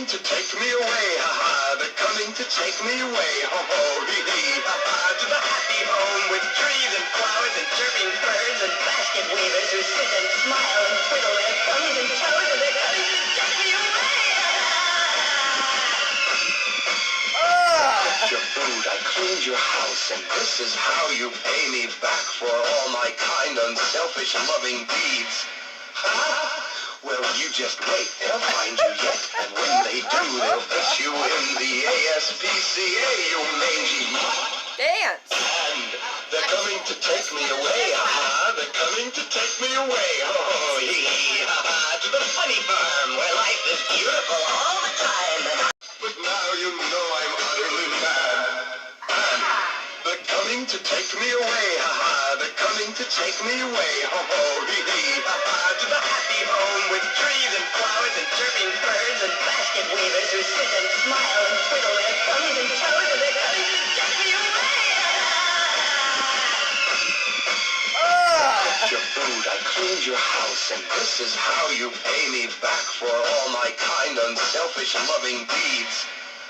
to take me away, ha ha. They're coming to take me away, ho ho, hee hee, ha ha. To the happy home with trees and flowers and chirping birds and basket weavers who sit and smile and twiddle their thumbs and toes and they're coming to take me away, ha ha. Cooked your food, I cleaned your house, and this is how you pay me back for all my kind, unselfish, loving deeds. Ha! Well, you just wait, they'll find you yet, and when they do, they'll put you in the ASPCA, you mangy mutt. Dance! And they're coming to take me away, ha-ha, they're coming to take me away, ho-ho, hee-hee, ha-ha, to the funny farm, where life is beautiful all the time, but now you know I'm utterly mad. And they're coming to take me away, ha-ha, they're coming to take me away, ho-ho, hee-hee, ha-ha, to the happy home with trees and flowers and chirping birds and basket weavers who sit and smile and twiddle their thumbs and toes and they're coming to take me away, cooked your food, I cleaned your house, and this is how you pay me back for all my kind, unselfish, loving deeds.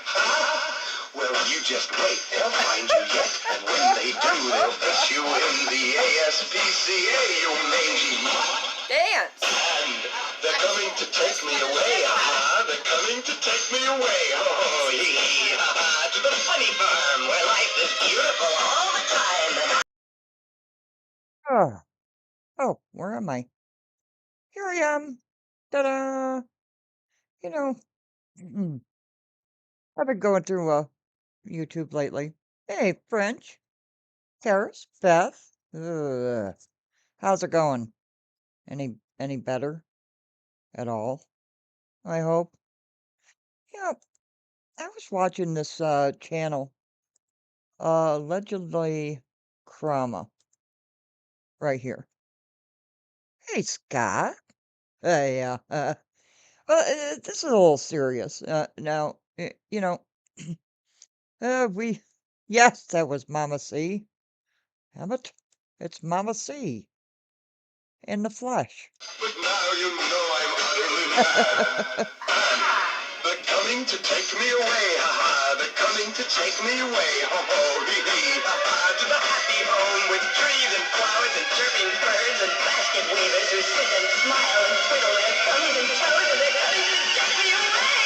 Ha! Well, you just wait, they'll find you yet, and when they do, they'll put you in the ASPCA, you mangy mutt. Dance! And they're coming to take me away, ha-ha, they're coming to take me away, ho-ho, hee-hee, ha-ha, to the funny farm, where life is beautiful all the time, Oh, oh, where am I? Here I am. Ta-da! You know, I've been going through YouTube lately. Hey, French, Paris, Beth. Ugh. How's it going? Any better at all? I hope. Yeah, I was watching this channel, allegedly Krama, right here. Hey, Scott. Yeah. Well, this is a little serious. Now, you know, we, yes, that was Mama C. Damn it. It's Mama C in the flesh. but now you know I'm utterly mad. And they're coming to take me away, ha-ha, they're coming to take me away, ho-ho, hee-hee, ha-ha, to the happy home with trees and flowers and chirping birds and basket weavers who sit and smile and twiddle their thumbs and toes and they're coming to take me away,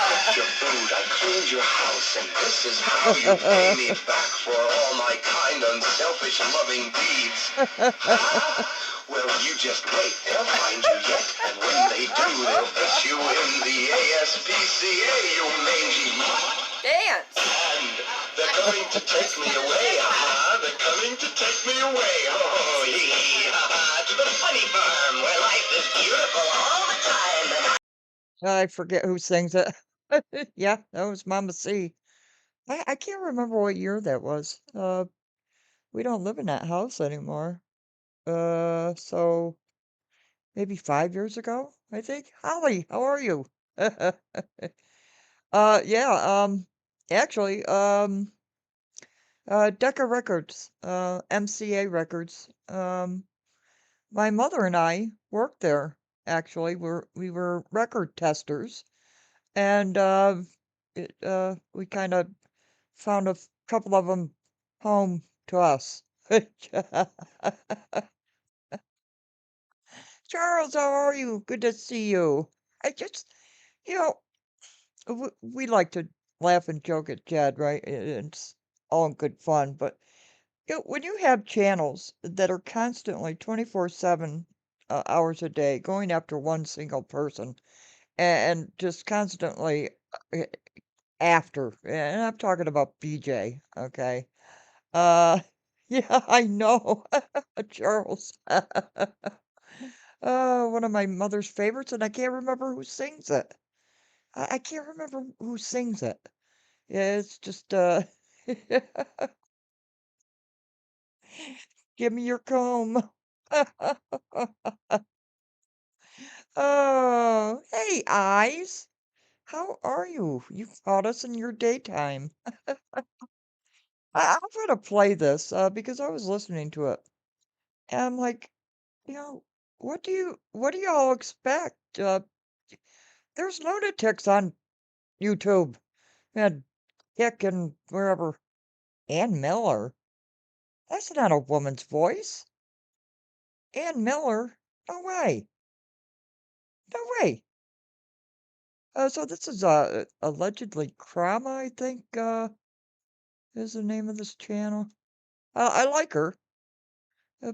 cooked your food, I cleaned your house, and this is how you pay me back for all my kind, unselfish, loving deeds. Ha! Well, you just wait, they'll find you yet, and when they do, they'll put you in the ASPCA, you mangy mutt. Dance! And they're coming to take me away, ha-ha, they're coming to take me away, ho-ho, hee-hee, ha-ha, to the funny farm, where life is beautiful all the time, I forget who sings it. Yeah, that was Mama C. I can't remember what year that was. We don't live in that house anymore. So maybe 5 years ago, I think. Holly, how are you? Yeah, actually, Decca Records, MCA Records. My mother and I worked there, actually. We were record testers, and we kind of found a couple of them home to us. Charles, how are you? Good to see you. I just, you know, we like to laugh and joke at Chad, right? It's all in good fun, but when you have channels that are constantly 24/7 hours a day going after one single person and just constantly uh, after, and I'm talking about BJ, okay? Uh, yeah, I know, Charles. One of my mother's favorites, and I can't remember who sings it. I can't remember who sings it. Yeah, it's just, give me your comb. Oh, hey, Eyes. How are you? You caught us in your daytime. I'm gonna play this because I was listening to it. And I'm like, you know, what do y'all expect? There's lunatics on YouTube and Hick and wherever. Ann Miller? That's not a woman's voice. Ann Miller? No way. No way. So this is allegedly Krama, I think, is the name of this channel. I like her,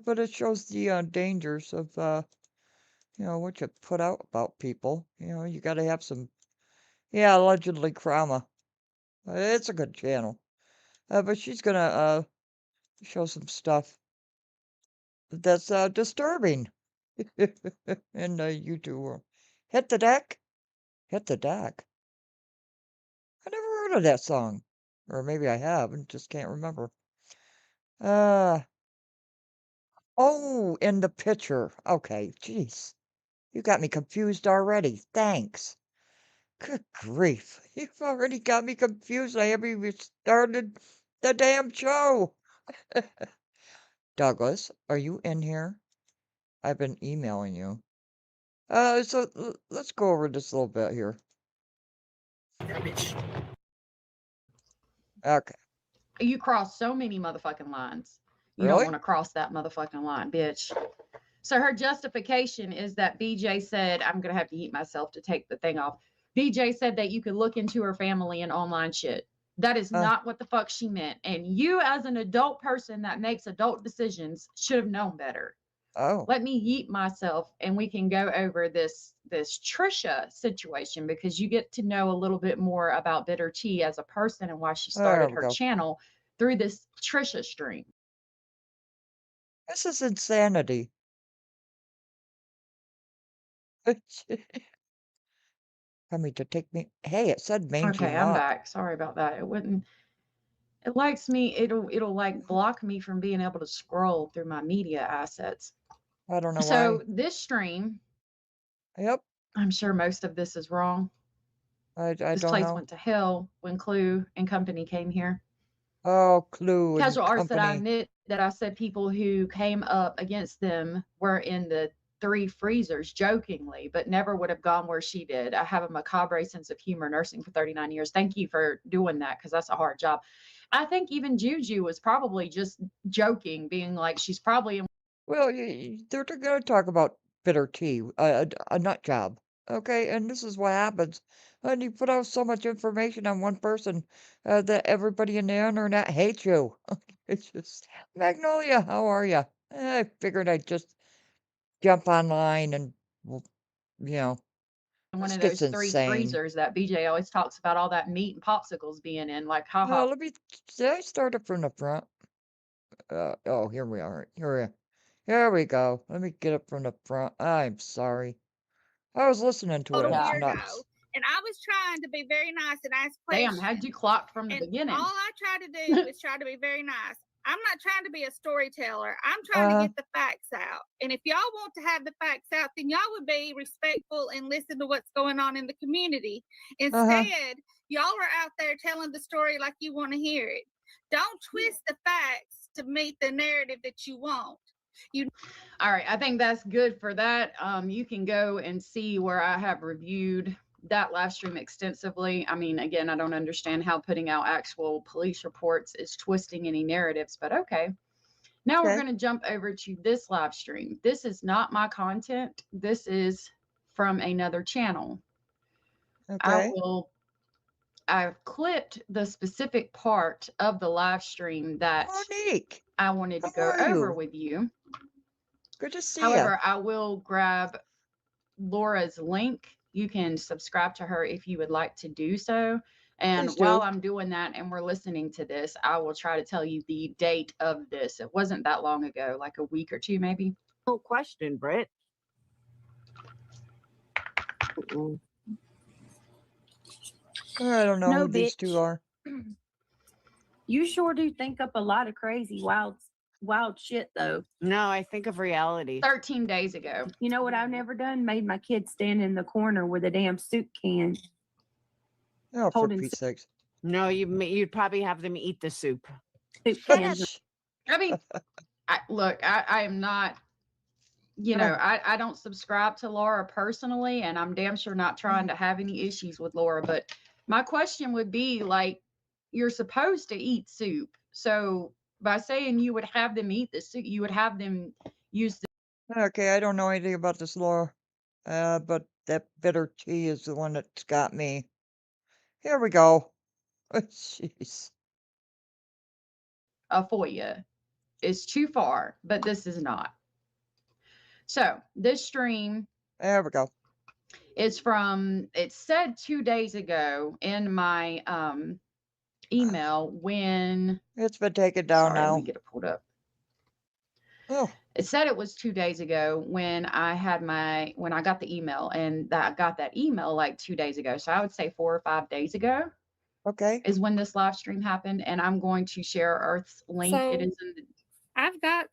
but it shows the dangers of what you put out about people. You got to have some. Yeah, allegedly Krama. It's a good channel, but she's gonna show some stuff that's disturbing in the YouTube world. Hit the deck. Hit the deck. I never heard of that song. Or maybe I have and just can't remember. Uh, oh, in the picture. Okay, jeez. You got me confused already. Thanks. Good grief. You've already got me confused. I haven't even started the damn show. Douglas, are you in here? I've been emailing you. Let's go over this a little bit here. Okay. You cross so many motherfucking lines. You Really? don't want to cross that motherfucking line, bitch. So her justification is that BJ said, I'm going to have to eat myself to take the thing off. BJ said that you could look into her family and online shit. That is not what the fuck she meant. And you, as an adult person that makes adult decisions, should have known better. Oh. Let me yeet myself and we can go over this Trisha situation, because you get to know a little bit more about Bitter Tea as a person and why she started her channel through this Trisha stream. This is insanity. Coming to take me. Hey, it said mangy Okay, I'm mutt. back. Sorry about that. It wouldn't. It likes me. It'll like block me from being able to scroll through my media assets. I don't know So why. this stream. Yep. I'm sure most of this is wrong. I This don't place know. went to hell when Clue and company came here. Oh, Clue and Casual Arts, that I company. admit that I said people who came up against them were in the 3 freezers jokingly, but never would have gone where she did. I have a macabre sense of humor, nursing for 39 years. Thank you for doing that, because that's a hard job. I think even Juju was probably just joking, being like, she's probably in. Well, they're going to talk about Bitter Tea, a nut job. Okay, and this is what happens when you put out so much information on one person that everybody in the internet hates you. It's just, Magnolia, how are you? I figured I'd just jump online and, well, you know, One this of gets those 3 insane. freezers that BJ always talks about, all that meat and popsicles being in, like, haha. Did I start it from the front? Oh, here we are. Here we go. Let me get it from the front. I'm sorry. I was listening to it. Total It's weirdo. nuts. And I was trying to be very nice and ask Damn, questions. had you clocked from the And beginning. all I try to do is try to be very nice. I'm not trying to be a storyteller. I'm trying to get the facts out. And if y'all want to have the facts out, then y'all would be respectful and listen to what's going on in the community. Instead, y'all are out there telling the story like you want to hear it. Don't twist the facts to meet the narrative that you want. All right, I think that's good for that. You can go and see where I have reviewed that live stream extensively. I mean, again, I don't understand how putting out actual police reports is twisting any narratives, but okay. Now we're going to jump over to this live stream. This is not my content. This is from another channel. Okay. I've clipped the specific part of the live stream that Monique, I wanted to how go are over you? with you. Good to see However, you. I will grab Laura's link. You can subscribe to her if you would like to do so. And Please while do. I'm doing that and we're listening to this, I will try to tell you the date of this. It wasn't that long ago, like a week or 2 maybe. No question, Britt. I don't know No, who these two bitch. are. You sure do think up a lot of crazy, wild shit, though. No, I think of reality. 13 days ago. You know what I've never done? Made my kids stand in the corner with a damn soup can. Oh, for Holding Pete's sakes. No, you'd probably have them eat the soup. soup cans. Finish. I mean, look, I am not you know, I don't subscribe to Laura personally, and I'm damn sure not trying to have any issues with Laura. But my question would be like, you're supposed to eat soup. So by saying you would have them eat the soup, you would have them use the Okay, I don't know anything about this lore. But that bitter tea is the one that's got me. Here we go. Jeez. for you. It's too far, but this is not. So this stream There we go. is from, it said 2 days ago in my email when, It's been taken down sorry, let me now. get it pulled up. Oh, It said it was 2 days ago when I got the email, and that I got that email like 2 days ago. So I would say 4 or 5 days ago okay. is when this live stream happened, and I'm going to share Earth's link. It So is in the I've got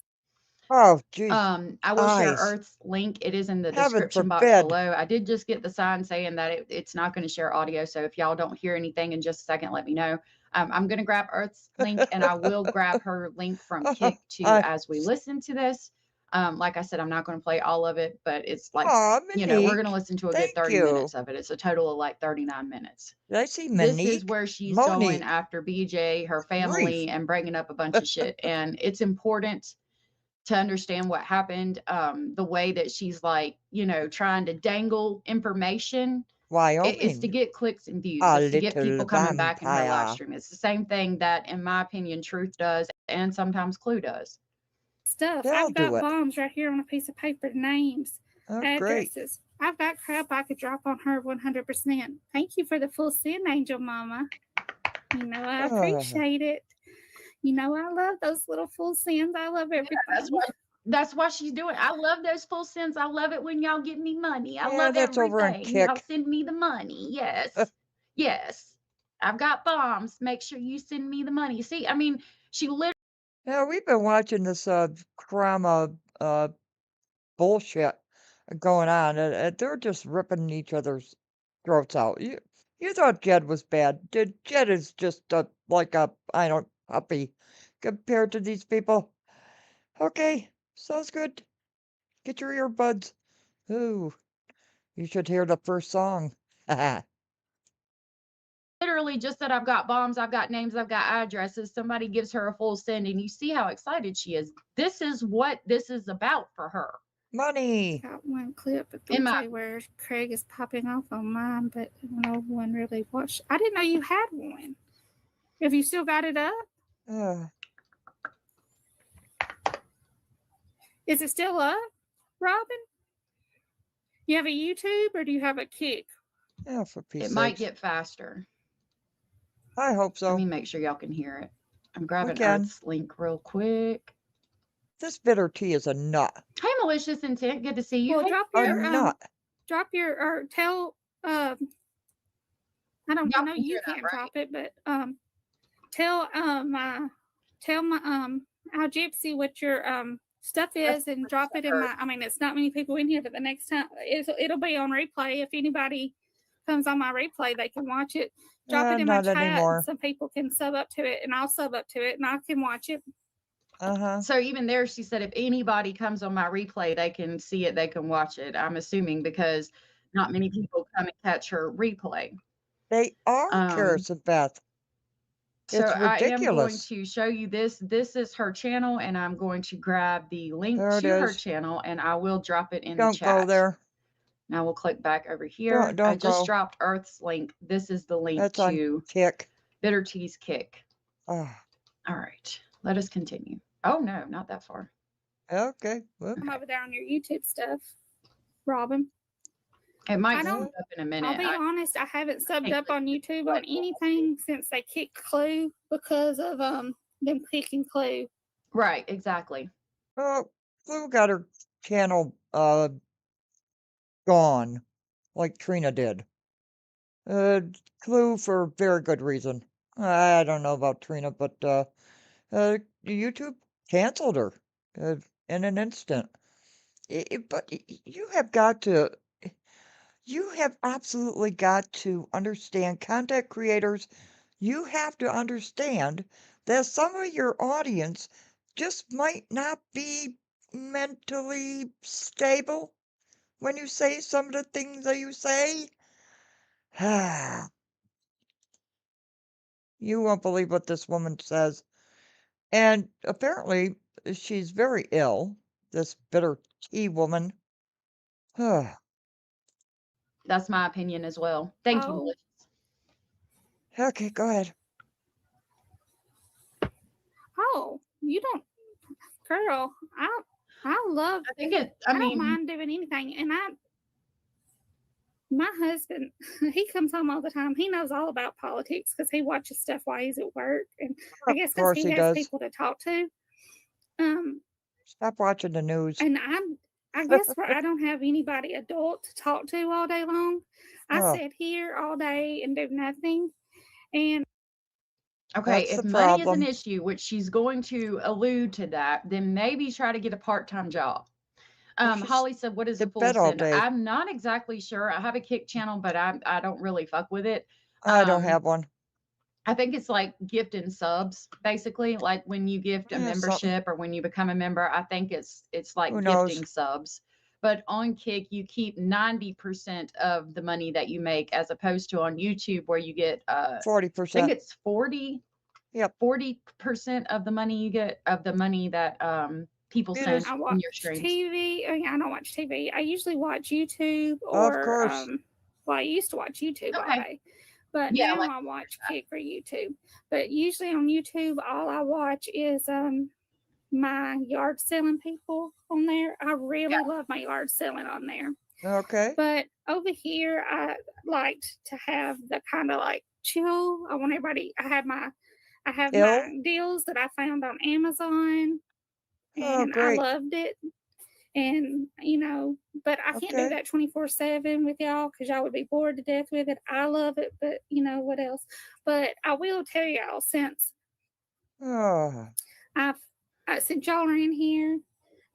Oh, geez. I will share Eyes. Earth's link. It is in the Heaven description box forbid. below. I did just get the sign saying that it's not going to share audio. So if y'all don't hear anything in just a second, let me know. I'm going to grab Earth's link, and I will grab her link from Kick too I- as we listen to this. Like I said, I'm not going to play all of it, but it's like, Aw, you know, we're going to Monique. listen to a good Thank 30 you. minutes of it. It's a total of like 39 minutes. Did I see This Monique? is where she's going Monique. after BJ, her Grief. family, and bringing up a bunch of shit. And it's important to understand what happened, the way that she's like, you know, trying to dangle information. It's to Wyoming. get clicks and views. A It's to get little people coming back in her live vampire. stream. It's the same thing that, in my opinion, Truth does and sometimes Clue does. stuff. They'll I've do got it. bombs right here on a piece of paper, names, Oh, great. addresses. I've got crap I could drop on her 100%. Thank you for the full send, Angel Mama. You know, I appreciate it. You know, I love those little full sends. I love everything. That's why she's doing. I love those full sends. I love it when y'all give me money. I Yeah, love that's over on everything. Y'all Kick. send me the money. Yes. Yes. I've got bombs. Make sure you send me the money. See, I mean, she literally Yeah, we've been watching this drama bullshit going on, and they're just ripping each other's throats out. You thought Jed was bad. Jed is just like a puppy compared to these people. Okay, sounds good. Get your earbuds. Ooh, you should hear the first song. literally just said, I've got bombs, I've got names, I've got addresses. Somebody gives her a full send, and you see how excited she is. This is what this is about for her. Money. Got one clip of In my- BJ where Craig is popping off on mine, but no one really watched. I didn't know you had one. Have you still got it up? Is it still up, Robin? You have a YouTube or do you have a Kick? Yeah, for peace It might sakes. get faster. I hope Let so. me make sure y'all can hear it. I'm grabbing can. Earth's link real quick. This bitter tea is a nut. Hey, Malicious Intent, good to see you. Well, Hey, drop A your nut. drop your or tell I don't Y'all know can you hear that, can't right? drop it, but tell my our gypsy what your stuff is and drop it in my I mean it's not many people in here, but the next time it'll be on replay. If anybody comes on my replay, they can watch it. Drop it in my Not chat anymore. and some people can sub up to it and I'll sub up to it and I can watch it. Uh-huh. So even there, she said, if anybody comes on my replay, they can see it, they can watch it. I'm assuming because not many people come and catch her replay. They are Um, Karis and Beth. So It's I am going ridiculous. to show you this. This is her channel, and I'm going to grab the link There it to her is. channel, and I will drop it in the Don't chat. go there. Now we'll click back over here. Don't I just go. dropped Earth's link. This is the link That's on to Kick. Bitter Tea's Kick. Oh, All right, let us continue. Oh no, not that far. okay. Whoop. I'm over there on your YouTube stuff, Robin. It might I come don't- up in a minute. I'll be honest, I haven't subbed up on YouTube on anything since they kicked Clue because of them kicking Clue. Right, exactly. Oh, Clue got her channel gone, like Trina did. Clue for very good reason. I don't know about Trina, but YouTube canceled her in an instant. But you have got to. You have absolutely got to understand, content creators, you have to understand that some of your audience just might not be mentally stable when you say some of the things that you say? You won't believe what this woman says. And apparently, she's very ill, this bitter tea woman. That's my opinion as well. Thank you, Oh. Malicious. Okay, go ahead. Oh, you don't, girl. I love. I think it, I I don't mean, mind doing anything, and my husband, he comes home all the time. He knows all about politics because he watches stuff while he's at work, and I guess Of because course he he has does. people to talk to. Stop watching the news. And I guess where I don't have anybody adult to talk to all day long, I Oh, sit here all day and do nothing. And okay, that's if the money is an problem. issue, which she's going to allude to that, then maybe try to get a part-time job. Well, she's Holly said, "What is a in full bed all send?" day. I'm not exactly sure. I have a Kick channel, but I don't really fuck with it. I don't Um, have one. I think it's like gifting subs, basically. Like when you gift a Yeah, something. membership or when you become a member, I think it's like Who knows? gifting subs. But on Kick, you keep 90% of the money that you make, as opposed to on YouTube where you get I think 40%. it's 40. Yep. 40% of the money you get of the money that people It send is. I in watch your streams. TV. I don't watch TV. I usually watch YouTube Of or course. well, I used to watch YouTube all Okay. day, but Yeah, now like I watch Kick or YouTube. But usually on YouTube, all I watch is my yard selling people on there. I really love my yard selling on there. Okay. But over here, I liked to have the kind of like chill. I want everybody. I have my Ill? deals that I found on Amazon, Oh, and I great. loved it. And but I can't do Okay. that 24/7 with y'all because y'all would be bored to death with it. I love it, but what else? But I will tell y'all since Oh, since y'all are in here,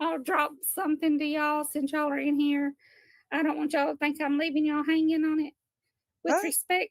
I'll drop something to y'all since y'all are in here. I don't want y'all to think I'm leaving y'all hanging on it. With Huh? respect,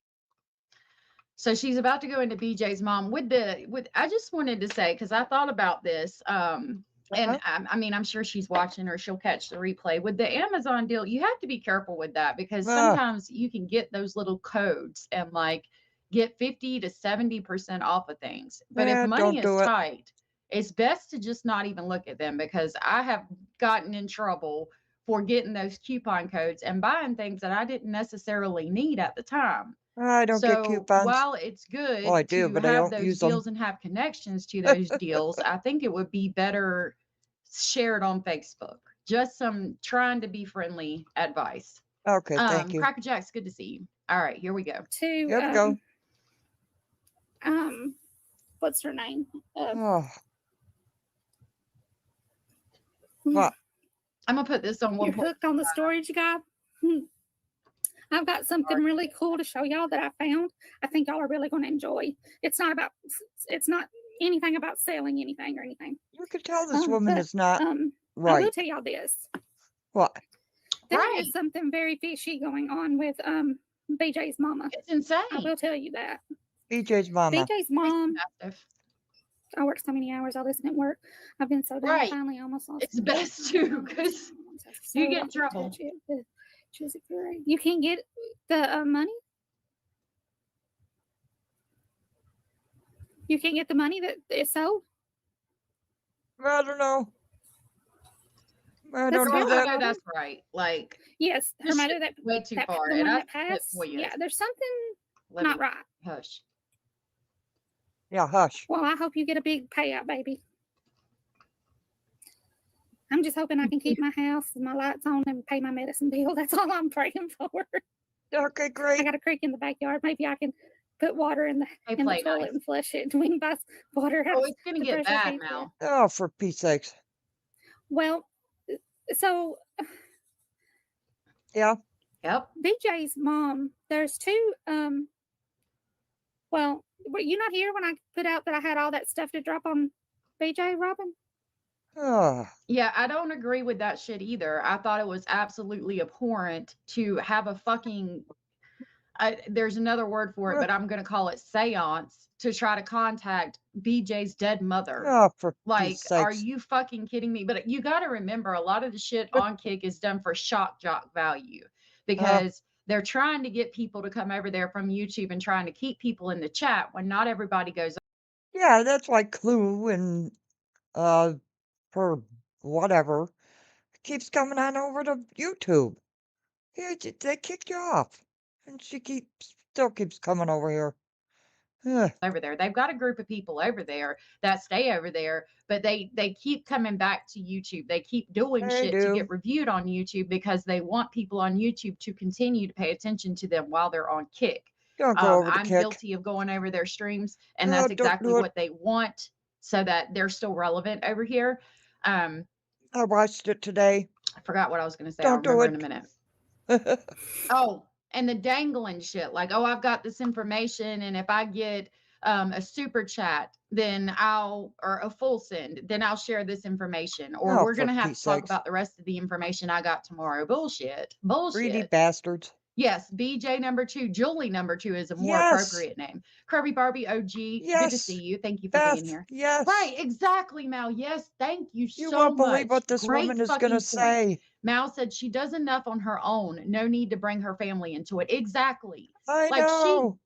so she's about to go into BJ's mom with I just wanted to say, because I thought about this, and I mean, I'm sure she's watching or she'll catch the replay with the Amazon deal. You have to be careful with that because sometimes you can get those little codes and like get 50 to 70% off of things. But if Yeah, money don't is do it. tight, it's best to just not even look at them, because I have gotten in trouble for getting those coupon codes and buying things that I didn't necessarily need at the time. I don't get So coupons. while it's Well, I good do, to but I have don't those use them. deals and have connections to those deals, I think it would be better shared on Facebook. Just some trying to be friendly advice. Okay, thank you. Cracker Jack's good to see you. All right, here we go. Here we go. what's her name? Oh, what? I'm gonna put this on You're 1. hooked on the storage guy. I've got something really cool to show y'all that I found. I think y'all are really going to enjoy. It's not anything about selling anything or anything. You can tell this woman but, is not I will right. tell y'all this. What? There Right. is something very fishy going on with BJ's mama. It's insane. I will tell you that. BJ's mama. BJ's mom. Massive. I work so many hours. I listen at work. I've been so done. Right. Finally, almost lost. It's best to, because you get in trouble. You can't get the money. You can't get the money that is sold. I don't know. I That's don't do right. I that. know that's right. Like, Yes, her this mother shit that way too that far. the And one I that said it passed. for you. Yeah, there's something Let not me right. hush. Yeah, hush. Well, I hope you get a big payout, baby. I'm just hoping I can keep my house and my lights on and pay my medicine bill. That's all I'm praying for. Okay, I great. got a creek in the backyard. Maybe I can put water in the They in the play toilet nice. and flush it. We can buy water. Oh, it's gonna to get brush our bad teeth with. now. Oh, for Pete's sakes. Well, so Yeah. Yep. BJ's mom, there's two well, were you not here when I put out that I had all that stuff to drop on BJ, Robin? Oh, Yeah, I don't agree with that shit either. I thought it was absolutely abhorrent to have a fucking there's another word for it, Well, but I'm going to call it seance to try to contact BJ's dead mother. oh, for Like, Pete's are sakes. you fucking kidding me? But you got to remember, a lot of the shit on Kick is done for shock jock value because they're trying to get people to come over there from YouTube and trying to keep people in the chat when not everybody goes. Yeah, that's why Clue and uh for whatever keeps coming on over to YouTube. Yeah, they kicked you off, and she still keeps coming over here. Ugh, Over there. They've got a group of people over there that stay over there, but they keep coming back to YouTube. They keep doing they shit to do. get reviewed on YouTube because they want people on YouTube to continue to pay attention to them while they're on Kick. Don't go over to I'm Kick. guilty of going over their streams, and No, that's don't exactly do it. what they want so that they're still relevant over here. I watched it today. I forgot what I was going to say. I'll Don't do remember in a minute. it. Oh, and the dangling shit. Like, oh, I've got this information, and if I get a super chat, then or a full send, then I'll share this information. Or Oh, we're for gonna have Pete's to talk sakes. about the rest of the information I got tomorrow. Bullshit. Greedy Bullshit. bastards. Yes, BJ number 2, Julie number 2 is a more Yes. appropriate name. Kirby Barbie OG, good to Yes. see you. Thank you for being Beth. here. Yes. Right, exactly, Mal. Yes, thank you You so won't much. believe what this Great woman is fucking gonna point. say. Mal said she does enough on her own. No need to bring her family into it. Exactly. I Like know.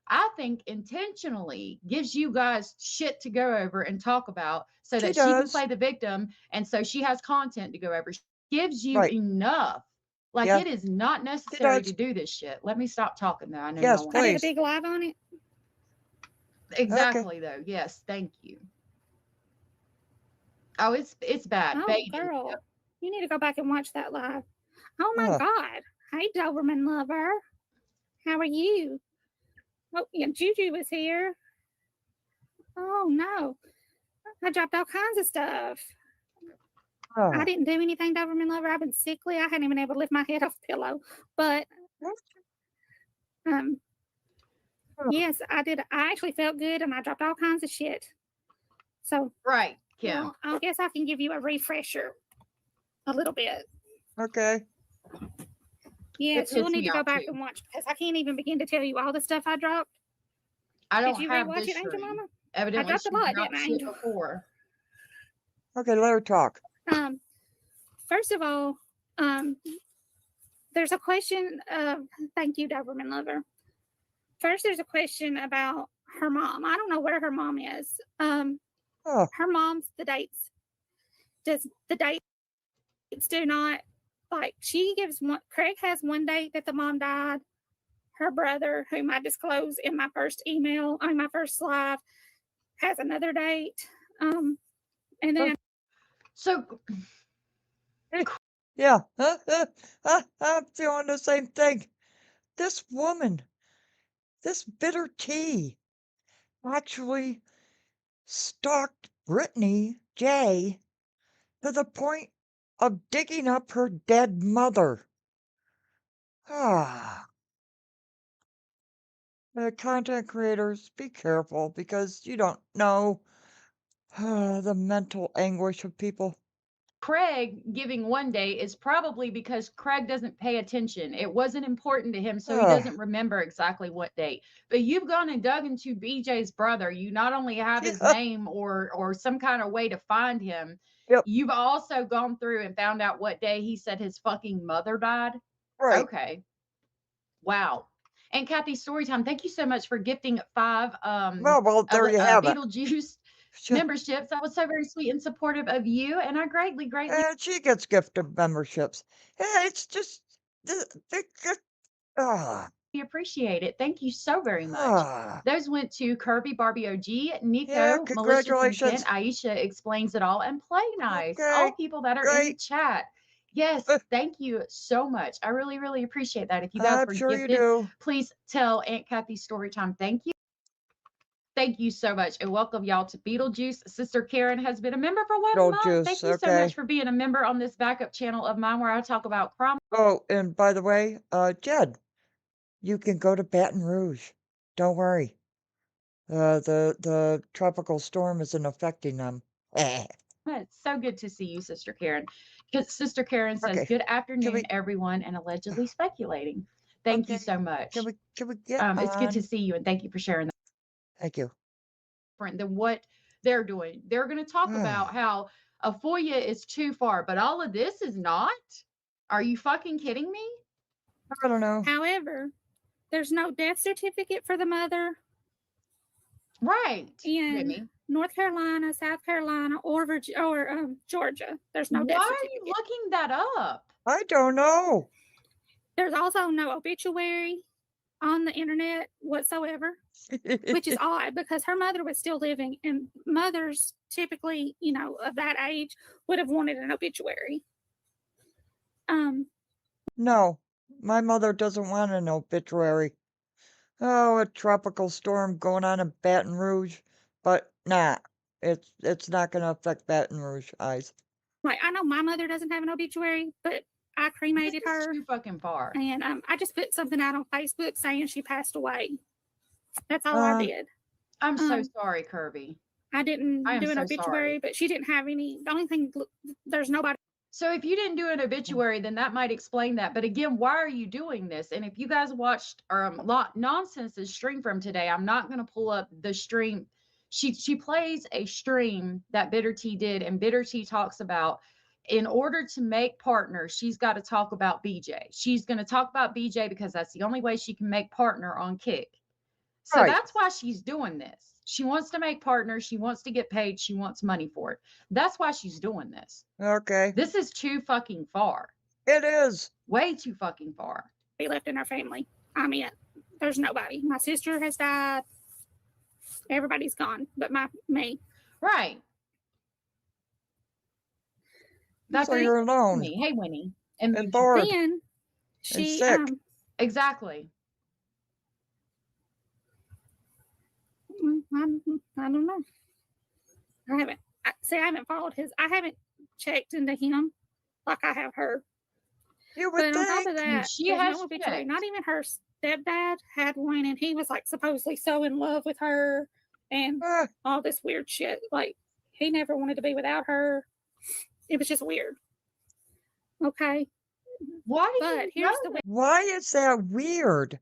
I think intentionally gives you guys shit to go over and talk about so She that she can does. play the victim. And so she has content to go over. She gives you Right. enough. Like Yeah. it is not necessary does. to do this shit. Let me stop talking though. I know Yes, y'all want I did a please. big live on it. exactly though. Yes, thank you. Oh, it's bad. Oh, Baby. girl, you need to go back and watch that live. Oh my Ugh. God! Hey, Doberman lover, how are you? Oh, yeah, Juju was here. Oh no, I dropped all kinds of stuff. Oh. I didn't do anything, Doberman lover. I've been sickly. I hadn't even able to lift my head off the pillow. But Oh. yes, I did. I actually felt good, and I dropped all kinds of shit. So Right, Kim. well, I guess I can give you a refresher a little bit. Okay. Yes, It you'll pissed need me to go off, back too. and watch because I can't even begin to tell you all the stuff I dropped. I don't Did you have rewatch this it, Angel stream. Mama? Evidently, dropped a she's lot, dropped didn't I, shit Angel? before. Okay, let her talk. First of all, there's a question of thank you, Doberman lover. First, there's a question about her mom. I don't know where her mom is. Oh. Her mom's the dates. Does the dates do not like she gives one? Craig has one date that the mom died. Her brother, whom I disclosed in my first email, on my first live, has another date. And then So Yeah. I'm feeling the same thing. This woman, this bitter tea, actually stalked Brittany J to the point of digging up her dead mother. Ah. Content creators, be careful because you don't know the mental anguish of people. Craig giving one day is probably because Craig doesn't pay attention. It wasn't important to him, so he Ugh. doesn't remember exactly what date. But you've gone and dug into BJ's brother. You not only have his Yeah. name or some kind of way to find him, Yep. you've also gone through and found out what day he said his fucking mother died. Right. Okay. Wow. And Kathy Storytime, thank you so much for gifting 5 Well, there you have it. Beetlejuice Sure. memberships. That was so very sweet and supportive of you, and I greatly And she gets gifted memberships. Yeah, it's just ah. appreciate it. Thank you so very much. Ah. Those went to Kirby Barbie OG, Nico, Yeah, Malicious congratulations. Intent, Aisha explains it all, and Play Nice. Okay, All people that are in the great. chat. Yes, thank you so much. I really, really appreciate that. If you guys I'm were sure you gifted, do. please tell Aunt Kathy Storytime thank you. Thank you so much, and welcome y'all to Beetlejuice. Sister Karen has been a member for 1 month. Beetlejuice, Thank you so okay. much for being a member on this backup channel of mine where I talk about crime. Oh, and by the way, Jed, you can go to Baton Rouge. Don't worry. The tropical storm isn't affecting them. It's so good to see you, Sister Karen. Sister Karen says, Okay. good afternoon, we- everyone, and allegedly speculating. Thank you Okay. so much. Can we get It's good to on? see you, and thank you for sharing that. Thank you. Different than what they're doing. They're going to talk about how a FOIA is too far, but all of this is not. Are you fucking kidding me? I don't know. However, there's no death certificate for the mother Right. in Jimmy. North Carolina, South Carolina, or Georgia. There's no death Why are you certificate. looking that up? I don't know. There's also no obituary on the internet whatsoever, which is odd because her mother was still living, and mothers typically, of that age would have wanted an obituary. No, my mother doesn't want an obituary. Oh, a tropical storm going on in Baton Rouge, but nah, it's not gonna affect Baton Rouge eyes. Like, I know my mother doesn't have an obituary, but I This cremated is her, too fucking far. and I just put something out on Facebook saying she passed away. That's all I did. I'm so Um, sorry, Kirby. I didn't I am do an so obituary, sorry. but she didn't have any. The only thing, there's nobody. So if you didn't do an obituary, then that might explain that. But again, why are you doing this? And if you guys watched Nonsense's stream from today, I'm not going to pull up the stream. She plays a stream that Bitter Tea did, and Bitter Tea talks about in order to make partners, she's got to talk about BJ. She's going to talk about BJ because that's the only way she can make partner on Kick. So Right. that's why she's doing this. She wants to make partners. She wants to get paid. She wants money for it. That's why she's doing this. Okay, This is too fucking far. it is. Way too fucking far. left in our family. I mean, there's nobody. My sister has died. Everybody's gone, but me. Right. That's So you're alone me. Hey, Winnie. And and bored Then she sick. exactly. I don't know. I haven't. I haven't followed his. I haven't checked into him like I have her. You But would on top think. of that, she there's has no obituary. checked. Not even her stepdad had one, and he was like supposedly so in love with her and Ah, all this weird shit. Like he never wanted to be without her. It was just weird. Okay, Why do but you here's know the why is that weird?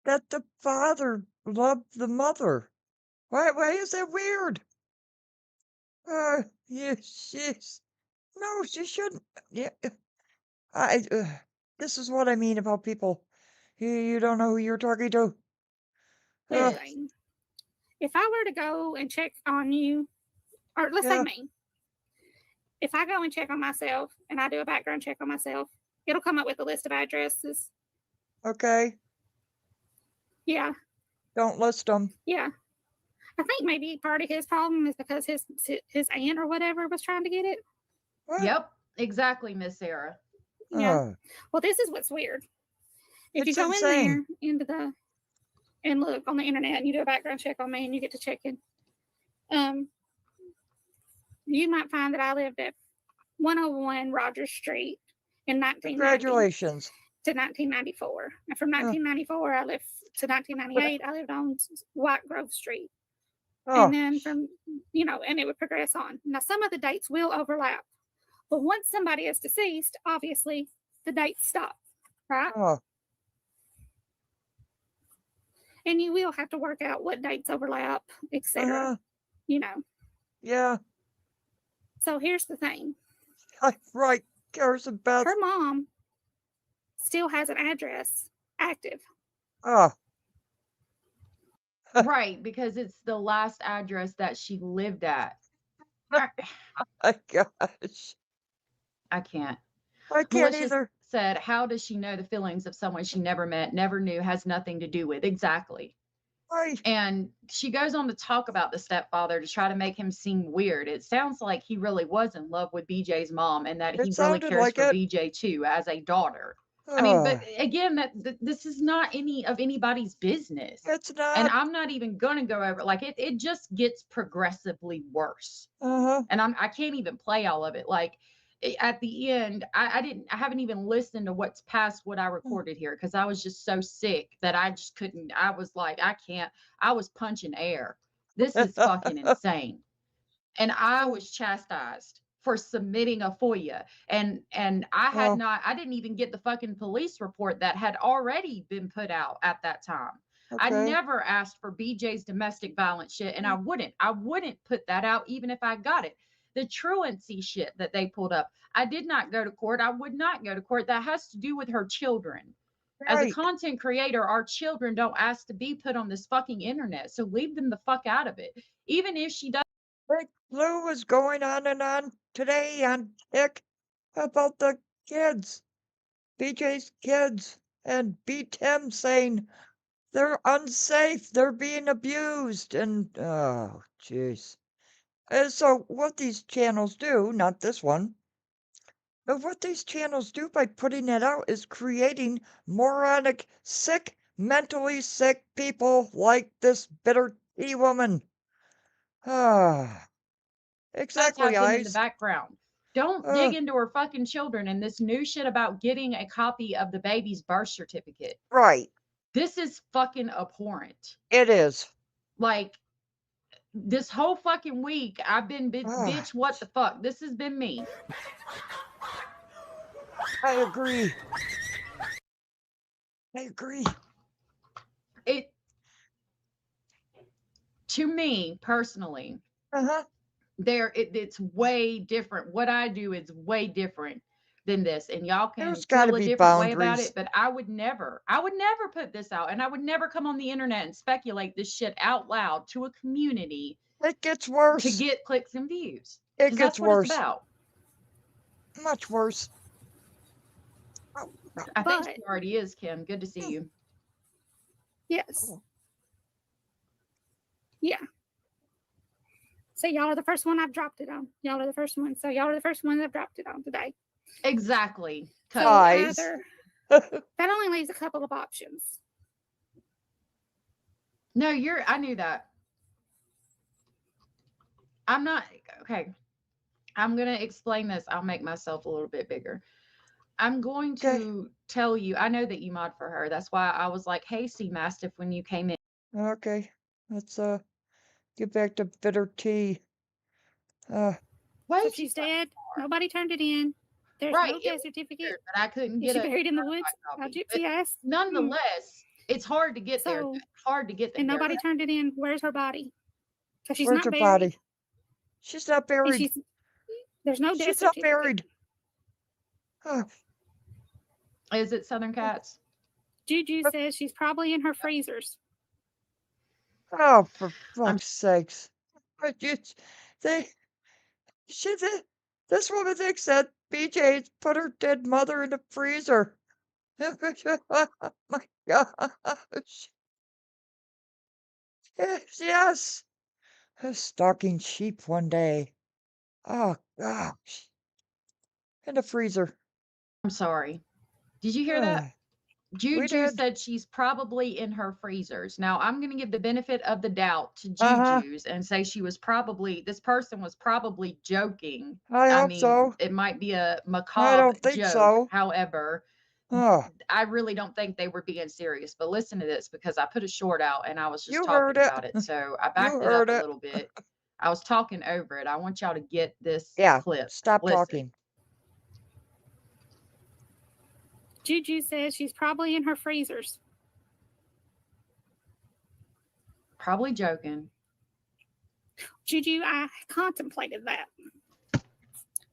That the father loved the mother. Why is that weird? Yes, yes. No, she shouldn't. Yeah, this is what I mean about people. You don't know who you're talking to. weird Ugh, thing. If I were to go and check on you, or let's say Yeah. me, if I go and check on myself and I do a background check on myself, it'll come up with a list of addresses. Okay, Yeah, don't list them. yeah. I think maybe part of his problem is because his aunt or whatever was trying to get it. What? Yep, exactly, Miss Sarah. Yeah. Well, this is what's weird. If you It's go insane. in there and look on the internet and you do a background check on me and you get to check in, you might find that I lived at 101 Rogers Street in 1990 Congratulations. to 1994. And from 1994, I lived to 1998, I lived on White Grove Street. Oh, And then from, and it would progress on. Now, some of the dates will overlap. But once somebody is deceased, obviously the dates stop, right? oh, And you will have to work out what dates overlap, etc. yeah. So here's the thing. Right, cares about. Her mom still has an address active. Oh, Right, because it's the last address that she lived at. my gosh. I can't. I can't Malicious either. said, how does she know the feelings of someone she never met, never knew, has nothing to do with? Exactly. Right. And she goes on to talk about the stepfather to try to make him seem weird. It sounds like he really was in love with BJ's mom and that It he really sounded cares like for it. BJ too as a daughter. I mean, but Oh, again, this is not any of anybody's business. it's And not. I'm not even gonna go over like it just gets progressively worse. Uh-huh. And I can't even play all of it. Like at the end, I haven't even listened to what's past what I recorded here because I was just so sick that I just couldn't. I was like, I can't. I was punching air. This is fucking insane. And I was chastised for submitting a FOIA. And I had Well, not, I didn't even get the fucking police report that had already been put out at that time. I okay. never asked for BJ's domestic violence shit, and I wouldn't put that out even if I got it. The truancy shit that they pulled up, I did not go to court. I would not go to court. That has to do with her children. As a Right. content creator, our children don't ask to be put on this fucking internet, so leave them the fuck out of it. Even if she does. Big Blue was going on today on Tick about the kids, BJ's kids, and beat him saying they're unsafe, they're being abused, and oh, jeez. And so what these channels do, not this one, but what these channels do by putting it out is creating moronic, sick, mentally sick people like this bitter tea woman. Ah, Does exactly, have them in the eyes. background. Don't Uh, dig into her fucking children and this new shit about getting a copy of the baby's birth certificate. right, This is fucking abhorrent. it is. Like, this whole fucking week, I've been Ah, bitch, what the fuck? This has been me. I agree. I agree. It, to me personally, Uh-huh. it's way different. What I do is way different than this, and y'all can There's gotta feel a be different way about boundaries. it, but I would never put this out, and I would never come on the internet and speculate this shit out loud to a community It gets to worse. get clicks and views, It because that's gets what it's worse. about. Much worse. Oh, I think But she already is, Kim. Good to see you. yes, oh. yeah. So y'all are the first one I've dropped it on. Y'all are the first one. So y'all are the first ones I've dropped it on today. Exactly. So Guys. either that only leaves a couple of options. No, I knew that. I'm not, okay. I'm going to explain this. I'll make myself a little bit bigger. I'm going Okay. to tell you, I know that you mod for her. That's why I was like, hey, Sea Mastiff, when you came in. Okay. Let's get back to bitter tea. So Wait, she's dead. Nobody turned it in. There's right. no It death was certificate. weird, but I couldn't Is get she a buried in the woods? certified A copy. gypsy But ass. nonetheless, it's hard to get there. So It's hard to get there. and nobody turned it in. Where's her body? So she's Where's not her buried. body? She's not And buried. there's no death She's not certificate. buried. Oh, Is it Southern Cats? Juju says she's probably in her freezers. oh, for fuck's sakes. But this woman thinks that BJ's put her dead mother in the freezer. Oh my gosh. Yes. Stalking sheep one day. Oh gosh. In the freezer. I'm sorry. Did you hear that? We Juju did. said she's probably in her freezers. Now I'm going to give the benefit of the doubt to Uh-huh. Juju's and say this person was probably joking. I I hope mean, so. it might be a I macabre don't think joke. so. However, Oh, I really don't think they were being serious. But listen to this, because I put a short out and I was just you heard talking it. about it. So I You backed it up heard a it. little bit. I was talking over it. I want y'all to get this Yeah. clip. Stop Listen. talking. Juju says she's probably in her freezers. Probably joking. Juju, I contemplated that.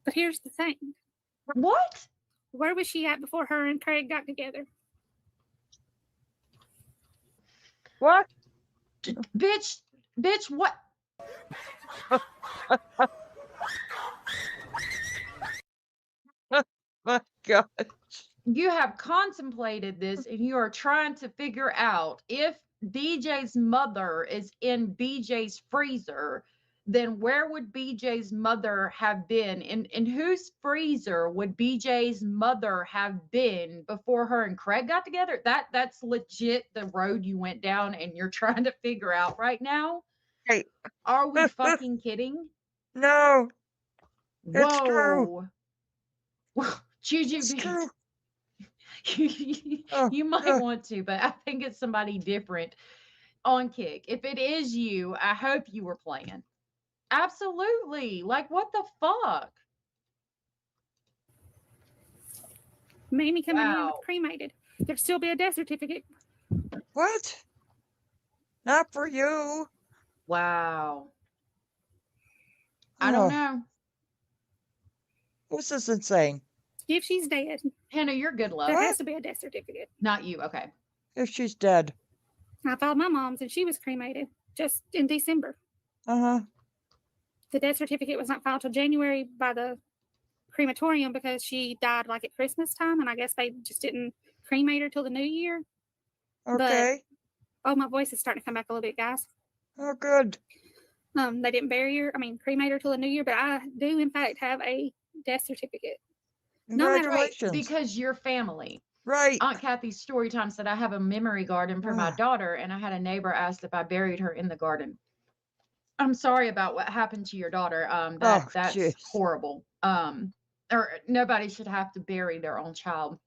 But here's the thing. What? Where was she at before her and Craig got together? What? Bitch, what? My God. You have contemplated this and you are trying to figure out if BJ's mother is in BJ's freezer, then where would BJ's mother have been? In whose freezer would BJ's mother have been before her and Craig got together? That's legit the road you went down and you're trying to figure out right now. Hey. Are we fucking kidding? No. It's true. Whoa. Juju, It's true. you might want to, but I think it's somebody different on Kick. If it is you, I hope you were playing. Absolutely. Like, what the fuck? Mamie coming in Wow. with cremated. There'd still be a death certificate. What? Not for you. Wow. I don't Oh, know. this is insane. If she's dead, Hannah, you're good luck. there What? has to be a death certificate. Not you. Okay. If she's dead. I followed my mom's and she was cremated just in December. Uh-huh. The death certificate was not filed till January by the crematorium because she died like at Christmas time, and I guess they just didn't cremate her till the new year. Okay. Oh, my voice is starting to come back a little bit, guys. Oh, good. They didn't cremate her till the new year, but I do in fact have a death certificate. No matter what, Congratulations. Because you're family. Right. Aunt Kathy's story time said I have a memory garden for my Ah. daughter, and I had a neighbor asked if I buried her in the garden. I'm sorry about what happened to your daughter. That's jeez. horrible. Or nobody should have to bury their own child.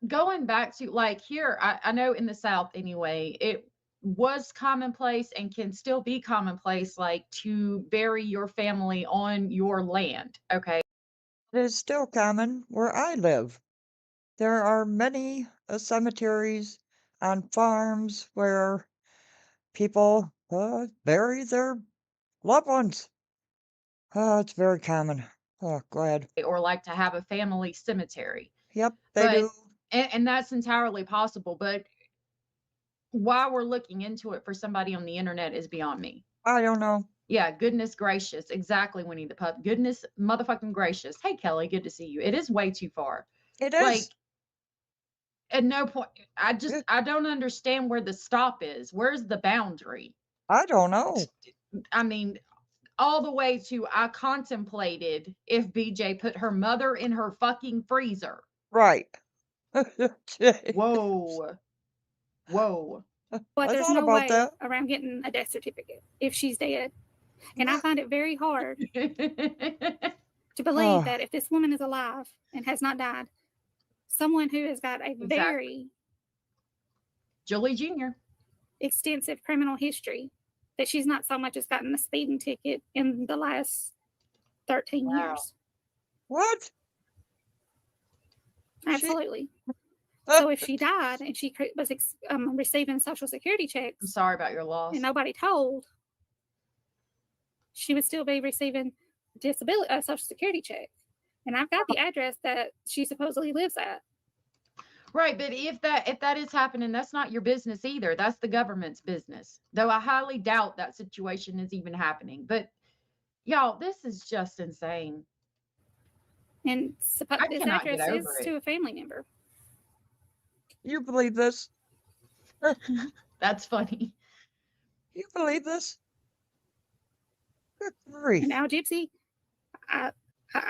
Going back to like here, I know in the South anyway, it was commonplace and can still be commonplace, like to bury your family on your land. Okay. It is still common where I live. There are many cemeteries on farms where people bury their loved ones. It's very common. Oh, glad. Or like to have a family cemetery. Yep, they But do. and that's entirely possible. But why we're looking into it for somebody on the internet is beyond me. I don't know. Yeah, goodness gracious. Exactly, Winnie the Pup. Goodness motherfucking gracious. Hey, Kelly, good to see you. It is way too far. It Like, is. at no point, It- I don't understand where the stop is. Where's the boundary? I don't know. I mean, all the way to I contemplated if BJ put her mother in her fucking freezer. Right. Whoa. Whoa. but I there's thought no about way that. around getting a death certificate if she's dead. And I find it very hard to believe Oh. that if this woman is alive and has not died, someone who has got a very Julie Jr. extensive criminal history, that she's not so much as gotten a speeding ticket in the last 13 Wow. years. What? Absolutely. So if she died and she was receiving Social Security I'm checks sorry about your loss. and nobody told, she would still be receiving disability Social Security check. And I've got the address that she supposedly lives at. Right, but if that is happening, that's not your business either. That's the government's business. Though I highly doubt that situation is even happening. But y'all, this is just insane. And I this cannot get address is over it. to a family member. You believe this? That's funny. You believe this? Good grief. And now Gypsy, I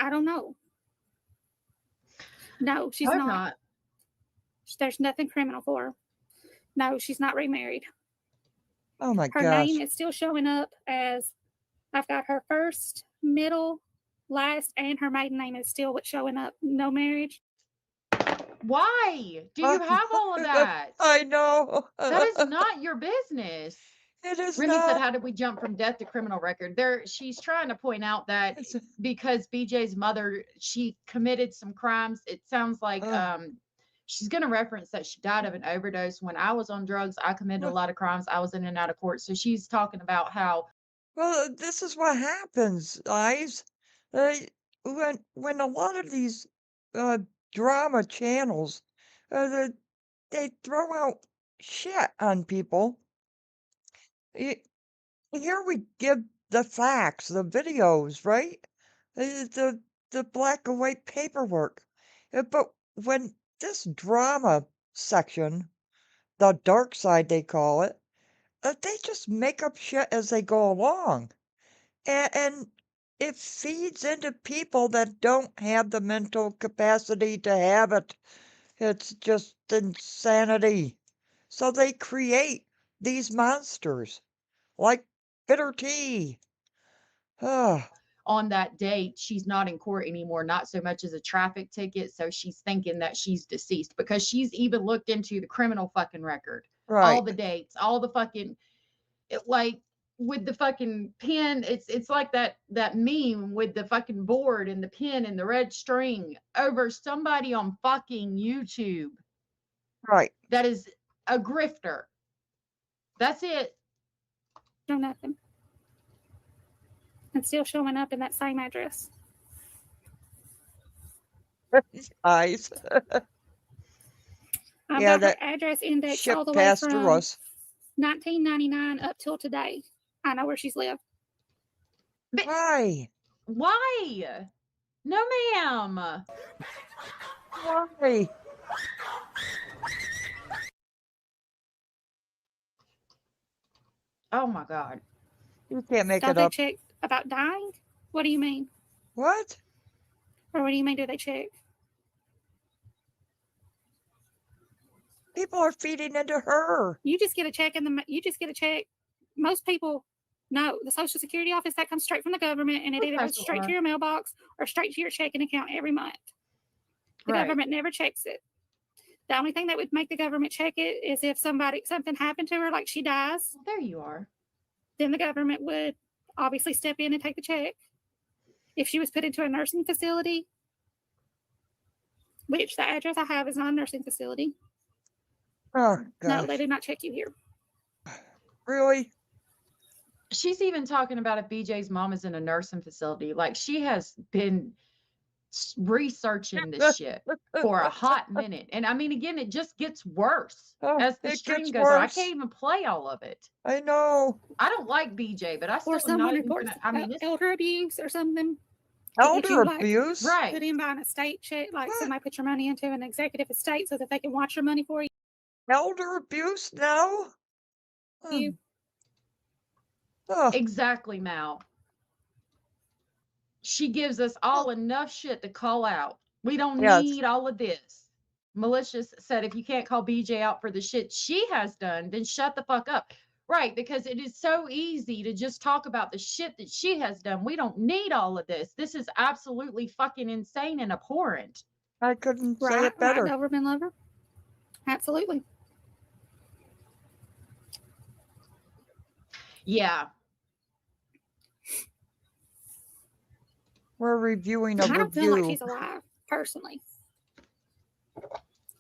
don't know. No, she's Hope not. There's nothing criminal for her. No, she's not remarried. Oh my Her gosh. name is still showing up as I've got her first, middle, last, and her maiden name is still what's showing up. No marriage. Why do you have all of that? I know. That is not your business. It is Remy said, not. how did we jump from death to criminal record? She's trying to point out that because BJ's mother, she committed some crimes. It sounds like she's going to reference that she died of an overdose. When I was on drugs, I committed a lot of crimes. I was in and out of court. So she's talking about how. Well, this is what happens, guys. When a lot of these drama channels, they throw out shit on people. Here we give the facts, the videos, right? The black and white paperwork. But when this drama section, the dark side they call it, they just make up shit as they go along. And it feeds into people that don't have the mental capacity to have it. It's just insanity. So they create these monsters like bitter tea. On that date, she's not in court anymore, not so much as a traffic ticket. So she's thinking that she's deceased because she's even looked into the criminal fucking record. Right. All the dates, all the fucking, like, with the fucking pin. It's like that meme with the fucking board and the pin and the red string over somebody on fucking YouTube Right. that is a grifter. That's it. No nothing. And still showing up in that same address. Eyes. I've Yeah, got her that address index all Ship the way passed from through us. 1999 up till today. I know where she's lived. But Why? why? No, ma'am. Why? Oh my God. You can't make Don't it they up. check about dying? What do you mean? What? Or what do you mean? Do they check? People are feeding into her. You just get a check you just get a check. Most people know the Social Security office that comes straight from the government, and it either goes straight to your mailbox or straight to your checking account every month. The Right. government never checks it. The only thing that would make the government check it is if something happened to her, like she dies, Well, there you are. then the government would obviously step in and take the check. If she was put into a nursing facility, which the address I have is not a nursing facility. Oh, No, gosh. they do not check you here. Really? She's even talking about if BJ's mom is in a nursing facility. Like she has been researching this shit for a hot minute. And I mean, again, it just gets worse Oh, as the it stream gets goes on. I worse. can't even play all of it. I know. I don't like BJ, but I still Or am not someone even reports gonna, I mean, it's elder abuse or something. Elder you, like, abuse? right. Put in by an estate check, like What? somebody put your money into an executive estate so that they can watch your money for you. Elder abuse now? You- Oh, Exactly, Mal. She gives us all enough shit to call out. We don't Yes. need all of this. Malicious said, if you can't call BJ out for the shit she has done, then shut the fuck up. Right, because it is so easy to just talk about the shit that she has done. We don't need all of this. This is absolutely fucking insane and abhorrent. I couldn't say Right, it better. right, Doberman lover. Absolutely. Yeah. We're reviewing a I don't feel like review. she's alive, personally.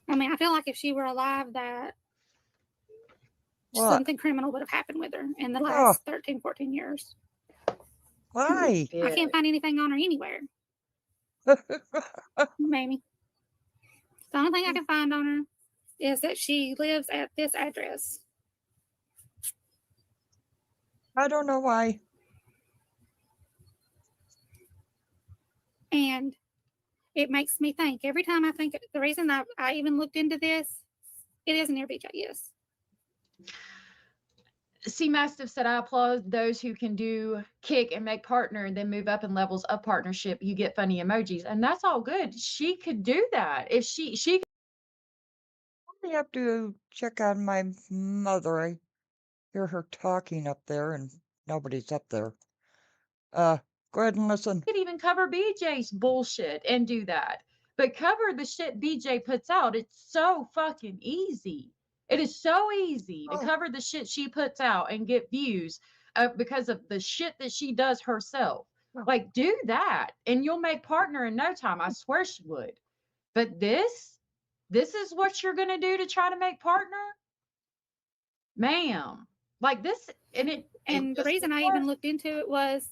I mean, I feel like if she were alive, that What? something criminal would have happened with her in the Oh. last 13, 14 years. Why? I can't find anything on her anywhere, Mamie. The only thing I can find on her is that she lives at this address. I don't know why. And it makes me think every time I think the reason I even looked into this, it is near BJ, yes. C Mastiff said, I applaud those who can do kick and make partner and then move up in levels of partnership. You get funny emojis. And that's all good. She could do that. If she I have to check on my mother. I hear her talking up there and nobody's up there. Go ahead and listen. could even cover BJ's bullshit and do that. But cover the shit BJ puts out. It's so fucking easy. It is so easy to Oh. cover the shit she puts out and get views because of the shit that she does herself. Oh. Like, do that and you'll make partner in no time. I swear she would. But this is what you're going to do to try to make partner? Ma'am. Like this, and And the reason I even looked into it was,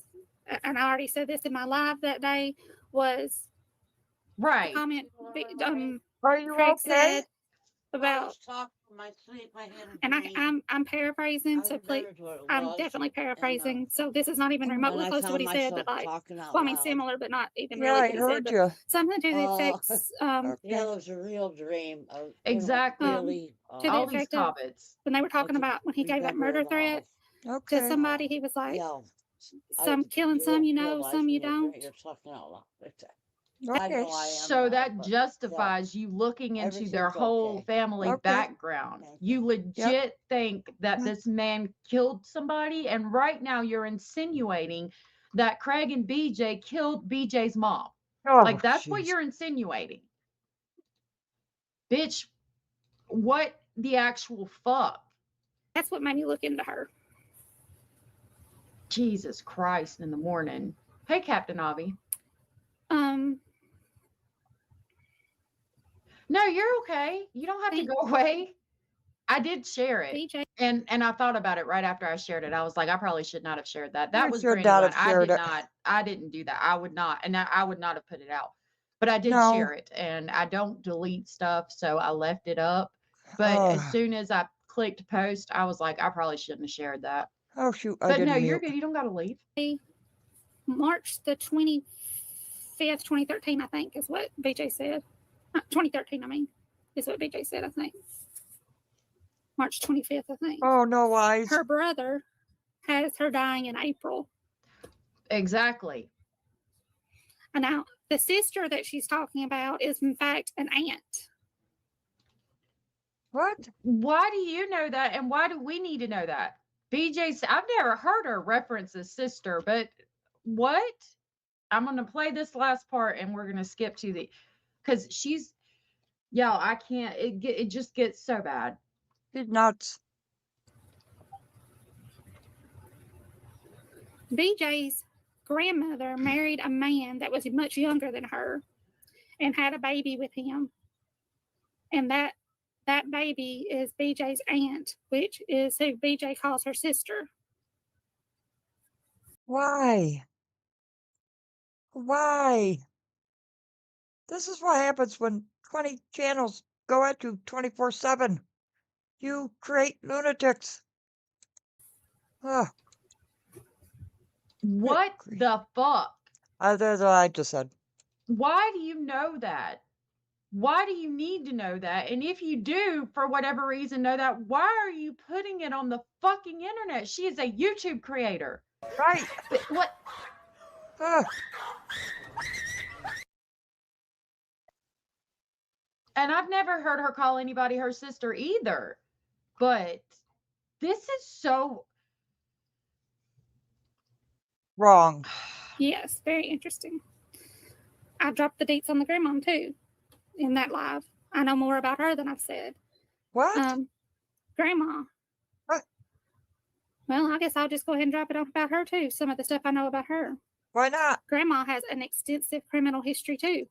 and I already said this in my live that day, was right. the comment Are you Craig okay? said about, and I'm paraphrasing, so please, I'm definitely paraphrasing. So this is not even remotely close to what he said, but like, well, I mean, similar, but not even Yeah, really I what he said, heard but you. something to the effects, Okay. Yeah, it was a real dream. Exactly. Really, To the All these effect of- comments. when they were talking about when he gave that murder threat to Okay. somebody, he was like, Yeah. some killing some you know, some you don't. You're talking out loud. Okay. So that justifies you looking into their Everything's whole okay. family Okay. background. Okay. You legit think that Mhm. this man killed somebody, and right now you're insinuating that Craig and BJ killed BJ's mom. Oh, Like that's what jeez. you're insinuating. Bitch, what the actual fuck? That's what made me look into her. Jesus Christ in the morning. Hey, Captain Avi. No, you're okay. You don't have to go away. I did share it. BJ, And I thought about it right after I shared it. I was like, I probably should not have shared that. That You was should not Brandywine. have shared it. I didn't do that. I would not. And I would not have put it out. But I did No. share it. And I don't delete stuff. So I left it up. But as Ugh. soon as I clicked post, I was like, I probably shouldn't have shared that. Oh shoot, I But didn't no, you're mute. good. You don't got to leave. March the 25th, 2013, I think, is what BJ said. 2013, I mean, is what BJ said, I think. March 25th, I think. Oh, no lies. Her brother has her dying in April. Exactly. And now the sister that she's talking about is, in fact, an aunt. What? Why do you know that? And why do we need to know that? BJ, I've never heard her reference a sister, but what? I'm going to play this last part and we're going to skip to the, because she's, y'all, I can't, it just gets so bad. She's nuts. BJ's grandmother married a man that was much younger than her and had a baby with him. And that baby is BJ's aunt, which is who BJ calls her sister. Why? Why? This is what happens when 20 channels go at you 24/7. You create lunatics. Ugh. What the fuck? That's what I just said. Why do you know that? Why do you need to know that? And if you do, for whatever reason, know that, why are you putting it on the fucking internet? She is a YouTube creator. Right. But what? Ugh. And I've never heard her call anybody her sister either. But this is so Wrong. Yes, very interesting. I dropped the dates on the grandmom too in that live. I know more about her than I've said. What? Grandma. What? Well, I guess I'll just go ahead and drop it off about her too. Some of the stuff I know about her. Why not? Grandma has an extensive criminal history too.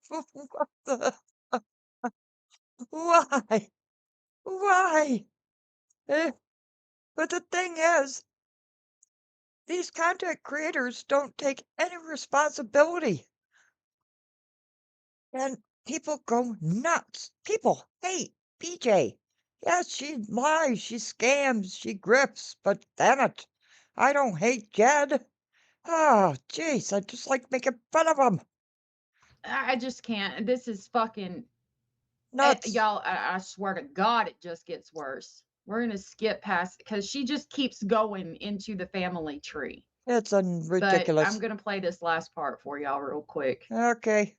What the? Why? Why? But the thing is, these content creators don't take any responsibility. And people go nuts. People hate BJ. Yes, she lies, she scams, she grifts, but damn it, I don't hate Jed. Oh, jeez, I just like making fun of him. I just can't. This is fucking Nuts. y'all. I swear to God, it just gets worse. We're gonna skip past because she just keeps going into the family tree. It's But ridiculous. I'm gonna play this last part for y'all real quick. Okay.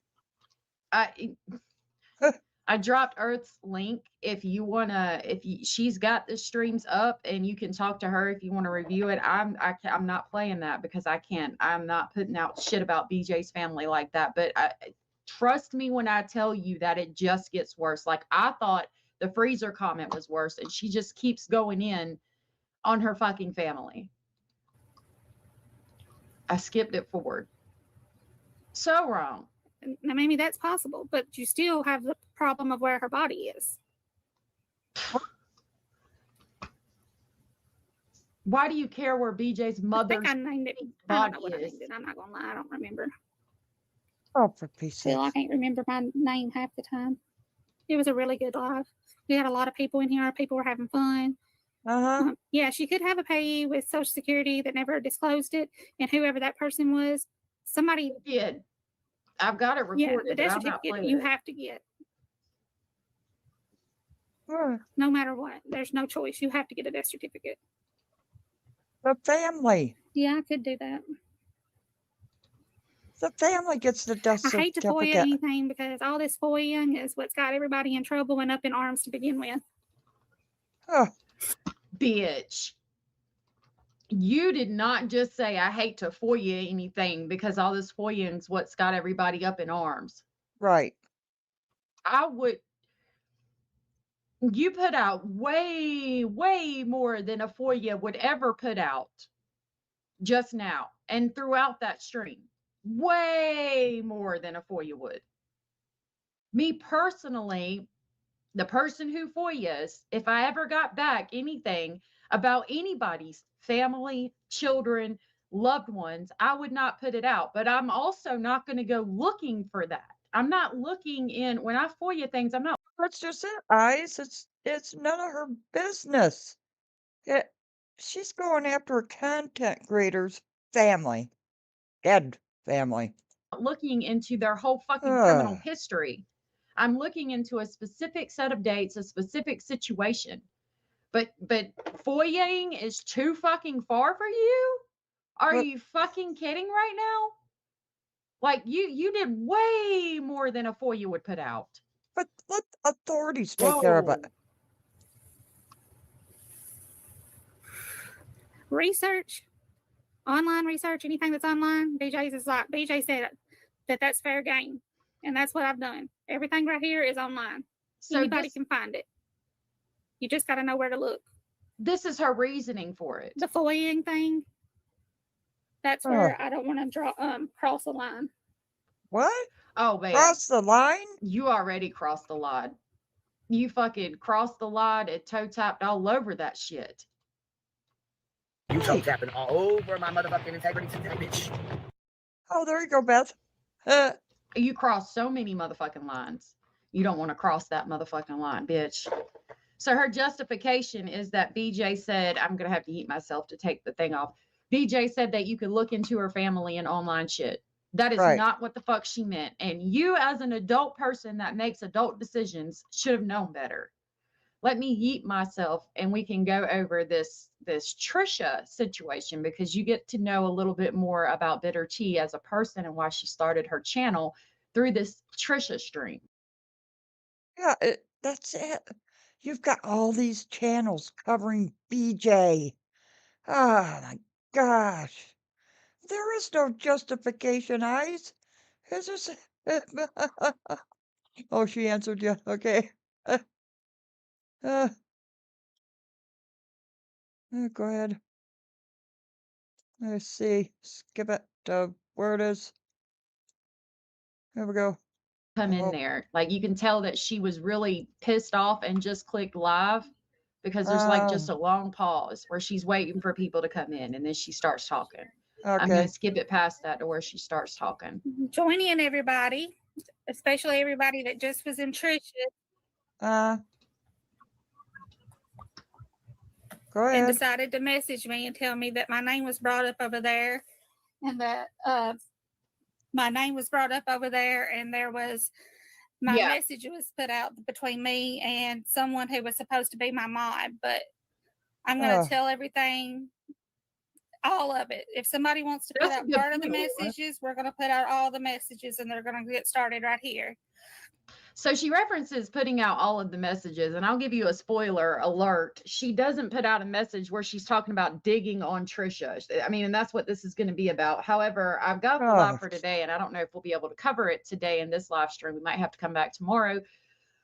I dropped Earth's link if you wanna. She's got the streams up and you can talk to her if you want to review it. I'm not playing that because I can't. I'm not putting out shit about BJ's family like that. But trust me when I tell you that it just gets worse. Like I thought the freezer comment was worse, and she just keeps going in on her fucking family. I skipped it forward. So wrong. Now, maybe that's possible, but you still have the problem of where her body is. Why do you care where BJ's I mother's think I named it. I don't know what I named it. I'm not gonna lie. I don't remember. Oh, for peace sake. Still, I can't remember my name half the time. It was a really good live. We had a lot of people in here. People were having fun. Uh-huh. Yeah, she could have a payee with Social Security that never disclosed it, and whoever that person was, somebody did. I've got it recorded. Yeah, the death but I'm not certificate playing you it. have to get. Huh. No matter what. There's no choice. You have to get a death certificate. The family. Yeah, I could do that. The family gets the death I hate to FOIA certificate. anything because all this FOIAing is what's got everybody in trouble and up in arms to begin with. Huh. Bitch. You did not just say I hate to FOIA anything because all this FOIAing is what's got everybody up in arms. Right. I would. You put out way, way more than a FOIA would ever put out just now and throughout that stream. Way more than a FOIA would. Me personally, the person who FOIAs, if I ever got back anything about anybody's family, children, loved ones, I would not put it out. But I'm also not going to go looking for that. I'm not looking in when I FOIA things. I'm not. That's just it, Ice. It's none of her business. It, she's going after a content creator's family, dead family. Looking into their whole fucking criminal Ugh. history. I'm looking into a specific set of dates, a specific situation. But FOIAing is too fucking far for you? Are But- you fucking kidding right now? Like you did way more than a FOIA would put out. But let authorities take care of it. Research, online research, anything that's online, BJ's is like, BJ said that's fair game. And that's what I've done. Everything right here is online. So Anybody can find it. You just got to know where to look. this is her reasoning for it. The FOIAing thing, that's where I don't want to draw cross the line. What? Oh man, Cross the line? you already crossed the line. You fucking crossed the line and toe tapped all over that shit. You toe tapping all over my motherfucking integrity today, bitch. Oh, there you go, Beth. You crossed so many motherfucking lines. You don't want to cross that motherfucking line, bitch. So her justification is that BJ said, I'm going to have to eat myself to take the thing off. BJ said that you could look into her family and online shit. That is Right. not what the fuck she meant. And you, as an adult person that makes adult decisions, should have known better. Let me yeet myself and we can go over this Trisha situation, because you get to know a little bit more about Bitter Tea as a person and why she started her channel through this Trisha stream. Yeah, that's it. You've got all these channels covering BJ. Oh my gosh. There is no justification, Ice. It's just... Oh, she answered you. Okay. Go ahead. Let's see. Skip it to where it is. There we go. Come in Oh. there. Like you can tell that she was really pissed off and just clicked live, because there's like just a long pause where she's waiting for people to come in and then she starts talking. I'm Okay. going to skip it past that to where she starts talking. Join in, everybody, especially everybody that just was in Trisha Go and ahead. decided to message me and tell me that my name was brought up over there, and that my name was brought up over there, and there was my Yeah. message was put out between me and someone who was supposed to be my mod. But I'm going to Oh. tell everything, all of it. If somebody wants to put That's a out good part of the point, Laura. messages, we're going to put out all the messages, and they're going to get started right here. So she references putting out all of the messages, and I'll give you a spoiler alert. She doesn't put out a message where she's talking about digging on Trisha. I mean, and that's what this is going to be about. However, I've got the live for today, and I don't know if we'll be able to cover it today in this live stream. We might have to come back tomorrow.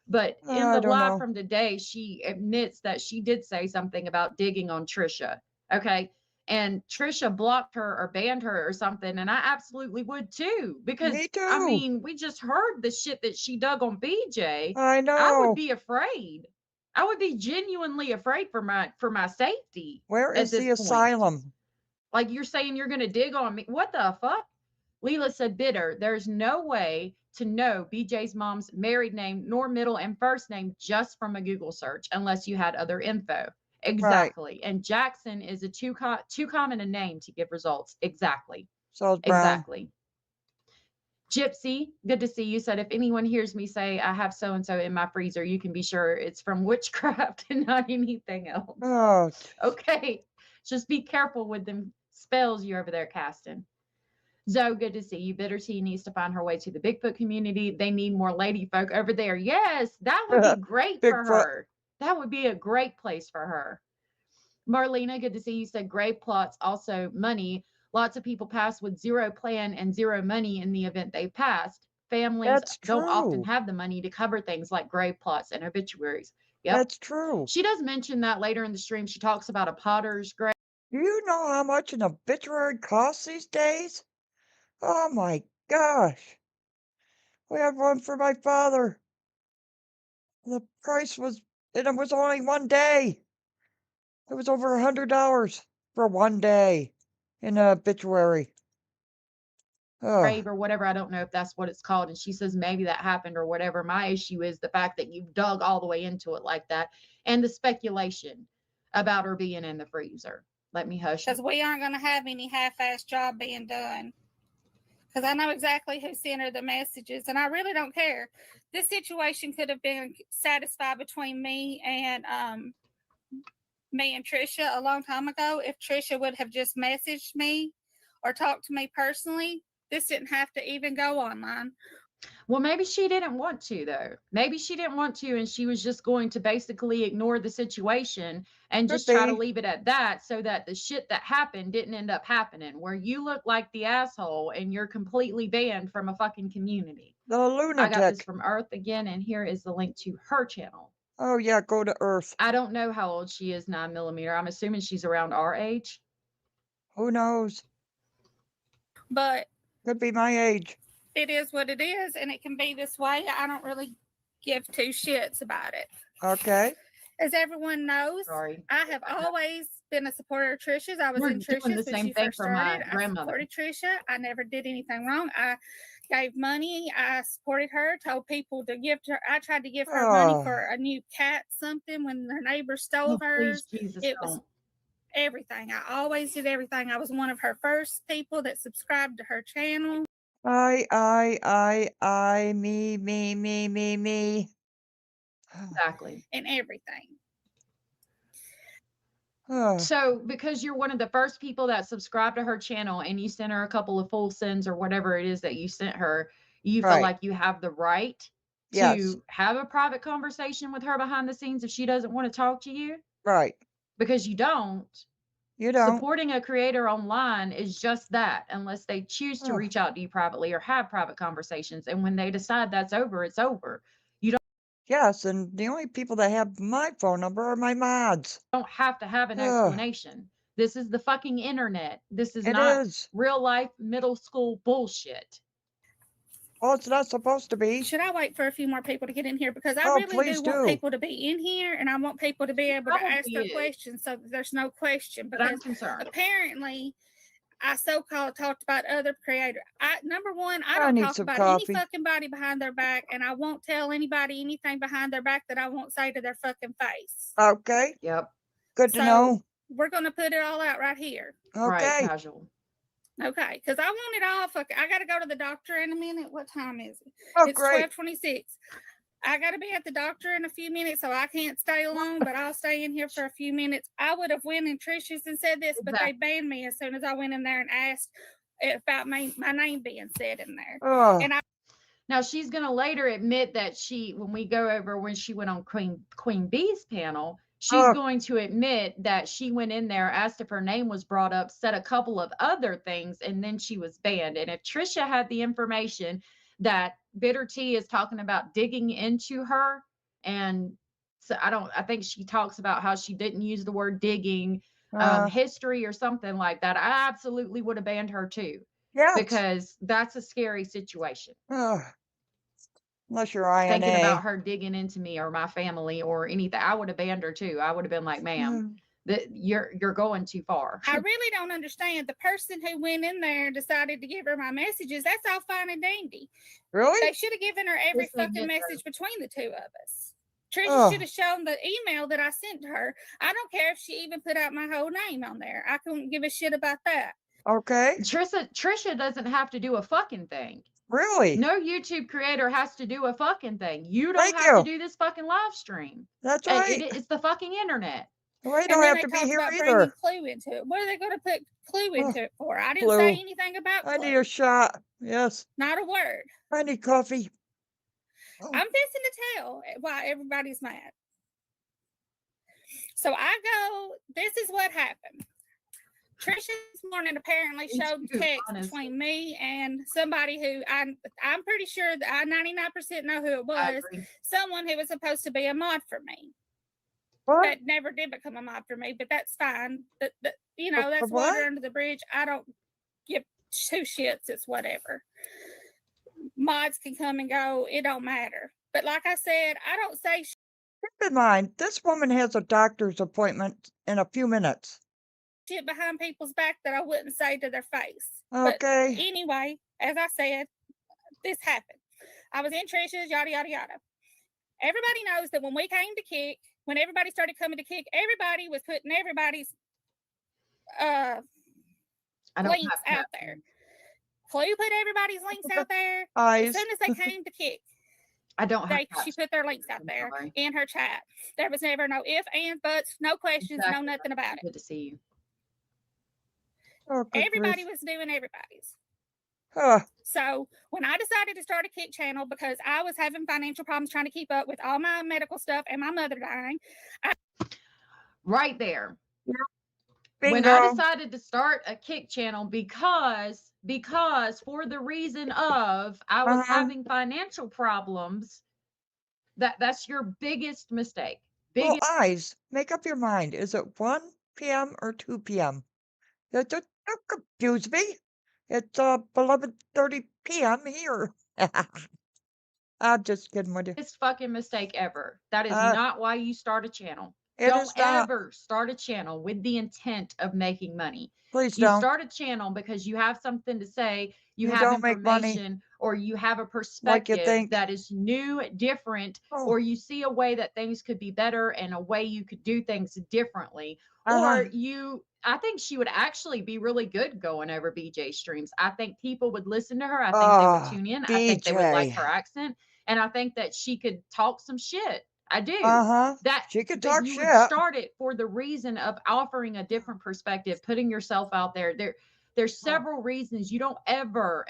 But in I the don't live know. from today, she admits that she did say something about digging on Trisha. Okay. And Trisha blocked her or banned her or something. And I absolutely would too, because Me I too. mean, we just heard the shit that she dug on BJ. I I know. would be afraid. I would be genuinely afraid for my safety. Where at is the this point. asylum? Like, you're saying you're going to dig on me. What the fuck? Leela said, Bitter, there's no way to know BJ's mom's married name nor middle and first name just from a Google search unless you had other info. Exactly. And Jackson is a too common a name to give results. Exactly. So it's Brown. Exactly. Gypsy, good to see you. Said, if anyone hears me say I have so-and-so in my freezer, you can be sure it's from witchcraft and not anything else. Oh, Okay. Just be careful with them spells you're over there casting. Zoe, good to see you. Bitter Tea needs to find her way to the Bigfoot community. They need more lady folk over there. Yes, that would be great for Bigfoot. her. That would be a great place for her. Marlena, good to see you. Said grave plots, also money. Lots of people pass with zero plan and zero money in the event they passed. Families That's don't often true. have the money to cover things like grave plots and obituaries. Yep. That's true. She does mention that later in the stream. She talks about a potter's grave. Do you know how much an obituary costs these days? Oh my gosh. We had one for my father. The price was, and it was only 1 day. It was over $100 for 1 day in an obituary. Ugh. Or whatever. I don't know if that's what it's called. And she says maybe that happened or whatever. My issue is the fact that you've dug all the way into it like that and the speculation about her being in the freezer. Let me hush. Because we aren't going to have any half-assed job being done. Because I know exactly who sent her the messages, and I really don't care. This situation could have been satisfied between me and Trisha a long time ago. If Trisha would have just messaged me or talked to me personally, this didn't have to even go online. Well, maybe she didn't want to, though. Maybe she didn't want to, and she was just going to basically ignore the situation and Could just try to be. leave it at that so that the shit that happened didn't end up happening, where you look like the asshole and you're completely banned from a fucking community. The I got this lunatic. from Earth again, and here is the link to her channel. Oh yeah, go to Earth. I don't know how old she is, 9mm. I'm assuming she's around our age. Who knows? But Could be my age. it is what it is, and it can be this way. I don't really give two shits about it. Okay. As everyone knows, Sorry. I have always been a supporter of Trisha's. I was We're in doing Trisha's the when same she thing first for my started. I grandmother. supported Trisha. I never did anything wrong. I gave money. I supported her. Told people to give to her. I tried to give her money Oh. for a new cat, something when her neighbor stole Oh, hers. please, Jesus, It was don't. everything. I always did everything. I was one of her first people that subscribed to her channel. Me. Exactly. And everything. Oh, So, because you're one of the first people that subscribed to her channel and you sent her a couple of full sends or whatever it is that you sent her, you feel Right. like you have the right Yes. to have a private conversation with her behind the scenes if she doesn't want to talk to you? Right. Because you don't. You don't. Supporting a creator online is just that, unless they choose to Oh. reach out to you privately or have private conversations. And when they decide that's over, it's over. You Yes, and the only people that have my phone number are my mods. don't have to have an Ugh. explanation. This is the fucking internet. This is It not is. real life middle school bullshit. Well, it's not supposed to be. Should I wait for a few more people to get in here? Because I Oh, really please do want do. people to be in here, and I want people to be able to ask Probably their is. questions so that there's no question. But I'm Because concerned. apparently, I so-called talked about other creators. Number one, I I don't need talk some about coffee. any fucking body behind their back, and I won't tell anybody anything behind their back that I won't say to their fucking face. Okay. Yep. Good to So know. we're gonna put it all out right here. Right. Okay. Casual. Okay, because I want it all fucking. I gotta go to the doctor in a minute. What time is it? Oh, It's great. 12:26. I gotta be at the doctor in a few minutes, so I can't stay long, but I'll stay in here for a few minutes. I would have went in Trisha's and said this, but they Exactly. banned me as soon as I went in there and asked about my name being said in there. Oh, And I Now she's gonna later admit that when we go over when she went on Queen Bee's panel, she's oh, going to admit that she went in there, asked if her name was brought up, said a couple of other things, and then she was banned. And if Trisha had the information that Bitter Tea is talking about digging into her, and so I think she talks about how she didn't use the word digging, history or something like that. I absolutely would have banned her too, yes. because that's a scary situation. Unless you're Thinking INA. about her digging into me or my family or anything, I would have banned her too. I would have been like, ma'am, that you're going too far. I really don't understand. The person who went in there and decided to give her my messages, that's all fine and dandy. Really? They should have given her every Yes, they fucking did, though. message between the two of us. Trisha Oh. should have shown the email that I sent to her. I don't care if she even put out my whole name on there. I couldn't give a shit about that. Okay. Trisha doesn't have to do a fucking thing. Really? No YouTube creator has to do a fucking thing. You don't Thank have to you. do this fucking live stream. That's And right. it's the fucking internet. We And don't then have they to be talk here about bringing either. Clue into it. What are they going to put Clue Oh, into it for? I didn't say Clue. anything about I need Clue. a shot. Yes. Not a word. I need coffee. Oh, I'm fixing to tell why everybody's mad. So I go, this is what happened. Trisha this morning apparently Me showed too, text honestly. between me and somebody who I'm pretty sure that I 99% know who it I was. agree. Someone who was supposed to be a mod for me. What? that never did become a mob for me, but that's fine. You know, The that's what? water under the bridge. I don't give two shits. It's whatever. Mods can come and go. It don't matter. But like I said, I don't say Keep in mind, this woman has a doctor's appointment in a few minutes. shit behind people's back that I wouldn't say to their face. But Okay. anyway, as I said, this happened. I was in Trisha's, yada, yada, yada. Everybody knows that when we came to Kick, when everybody started coming to Kick, everybody was putting everybody's I don't links have out there. Chloe put everybody's links out there. As Eyes. soon as they came to Kick, I don't have she put their links out I'm there sorry. in her chat. There was never no if, ands, buts, no questions, no Exactly. nothing about it. Good to see you. Oh, good Everybody grief. was doing everybody's. Ah, So when I decided to start a Kick channel because I was having financial problems trying to keep up with all my medical stuff and my mother dying, Right there. bingo. When I decided to start a Kick channel because for the reason of I was Uh-huh. having financial problems, that's your biggest mistake. Well, Biggest eyes, make up your mind. Is it 1 p.m. or 2 p.m.? Don't confuse me. It's 11:30 p.m. here. I'm just kidding with you. fucking mistake ever. That is Uh, not why you start a channel. It Don't is not. ever start a channel with the intent of making money. Please You don't. start a channel because you have something to say, you You have don't make money information, or you have a like you perspective think. that is new, different, Oh, or you see a way that things could be better and a way you could do things differently. uh-huh. Or I think she would actually be really good going over BJ streams. I think people would listen to her. I think they would tune in. I think they would like BJ. her accent. And I think that she could talk some shit. I do. Uh-huh. That She could but talk you shit. would start it for the reason of offering a different perspective, putting yourself out there. There's several reasons you don't ever